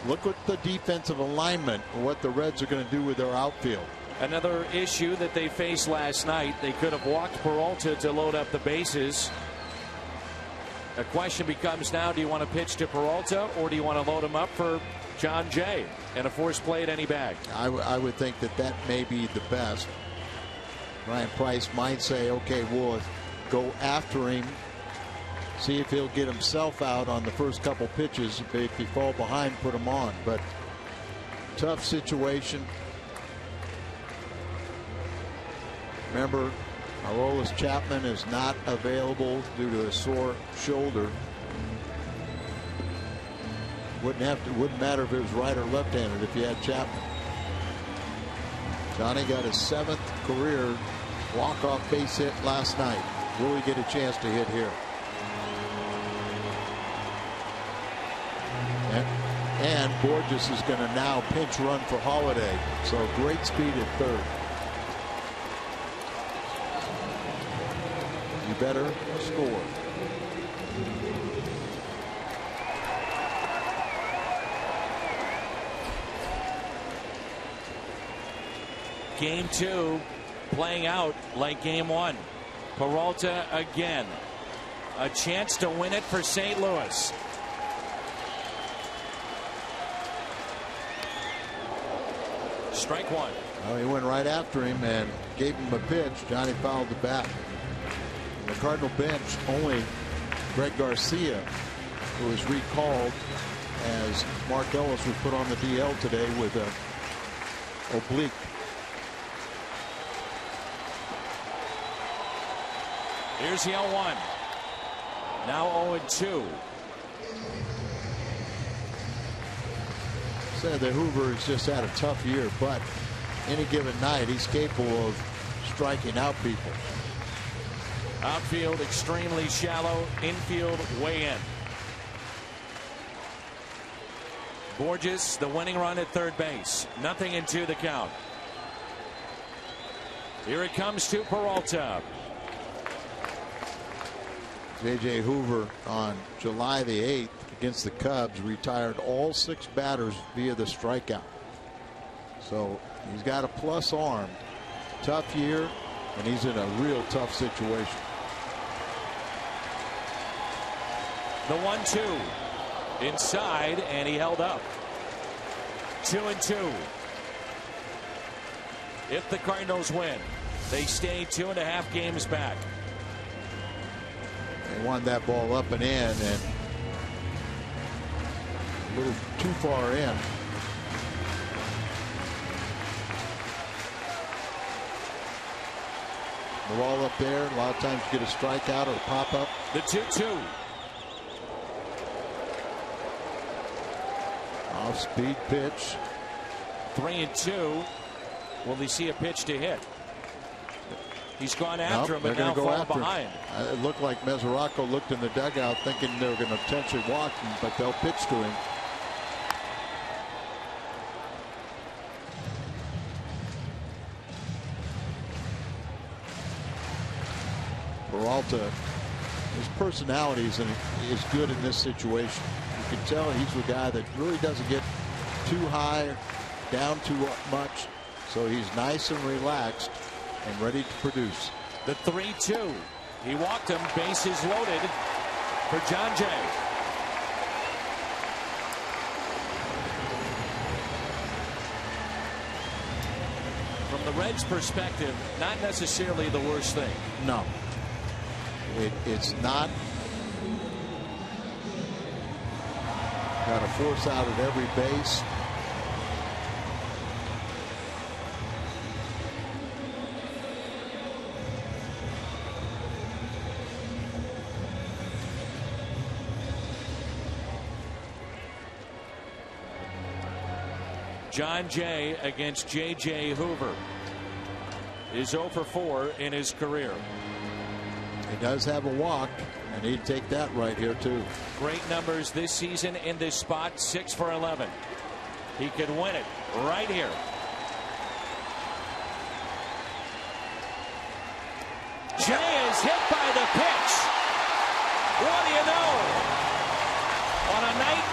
Look at the defensive alignment, what the Reds are going to do with their outfield. Another issue that they faced last night. They could have walked Peralta to load up the bases. The question becomes now, do you want to pitch to Peralta or do you want to load him up for John Jay and a force play at any bag? I would think that may be the best. Ryan Price might say, okay, we'll go after him, see if he'll get himself out on the first couple pitches. If he fall behind, put him on. But tough situation. Remember, Aroldis Chapman is not available due to a sore shoulder. Wouldn't matter if it was right or left-handed if you had Chapman. Johnny got his 7th career walk-off base hit last night. Will he get a chance to hit here? And Borges is going to now pinch run for Holiday. So great speed at third. You better score. Game 2 playing out like game 1. Peralta again. A chance to win it for St. Louis. Strike 1. Well, he went right after him and gave him a pitch. Johnny fouled the bat. The Cardinal bench, only Greg Garcia, who was recalled as Mark Ellis was put on the DL today with a oblique. Here's the 0-1. Now 0-2. Said that Hoover has just had a tough year, but any given night he's capable of striking out people. Outfield extremely shallow. Infield way in. Borges, the winning run at third base. 0-2 the count. Here it comes to Peralta. J.J. Hoover on July the 8th against the Cubs retired all 6 batters via the strikeout. So he's got a plus arm. Tough year, and he's in a real tough situation. The 1-2 inside, and he held up. 2-2. If the Cardinals win, they stay 2.5 games back. They wanted that ball up and in, and a little too far in. The ball up there, a lot of times you get a strikeout or a pop up. The 2-2. Off speed pitch. 3-2. Will he see a pitch to hit? He's gone after him, but now falling behind. It looked like Mesoraco looked in the dugout thinking they were going to potentially walk him, but they'll pitch to him. Peralta, his personality is good in this situation. You can tell he's the guy that really doesn't get too high, down too much. So he's nice and relaxed and ready to produce. The 3-2. He walked him, bases loaded for John Jay. From the Reds' perspective, not necessarily the worst thing. No. It's not. Got a force out at every base. John Jay against J.J. Hoover is 0 for 4 in his career. He does have a walk, and he'd take that right here, too. Great numbers this season in this spot, 6 for 11. He could win it right here. Jay is hit by the pitch. What do you know? On a night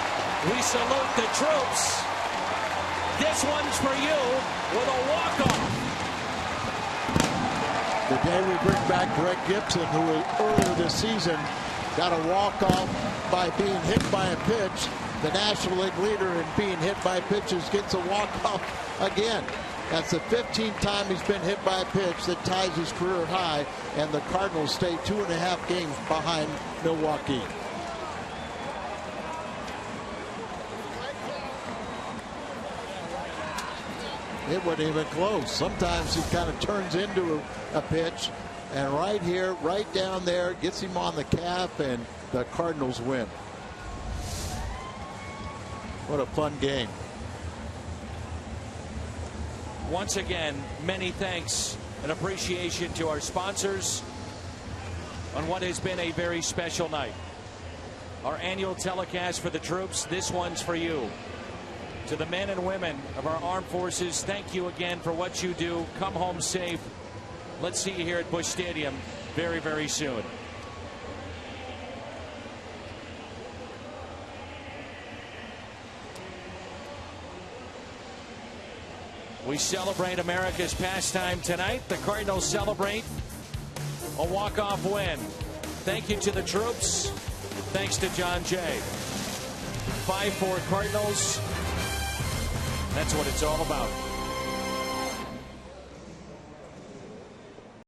we salute the troops. This one's for you with a walk-off. The day we bring back Greg Gibson, who earlier this season got a walk-off by being hit by a pitch. The National League leader in being hit by pitches gets a walk-off again. That's the 15th time he's been hit by a pitch that ties his career high, and the Cardinals stay 2.5 games behind Milwaukee. It wasn't even close. Sometimes he kind of turns into a pitch, and right here, right down there, gets him on the calf, and the Cardinals win. What a fun game. Once again, many thanks and appreciation to our sponsors on what has been a very special night. Our annual telecast for the troops, this one's for you. To the men and women of our armed forces, thank you again for what you do. Come home safe. Let's see you here at Busch Stadium very, very soon. We celebrate America's pastime tonight. The Cardinals celebrate a walk-off win. Thank you to the troops. Thanks to John Jay. 5-4 Cardinals. That's what it's all about.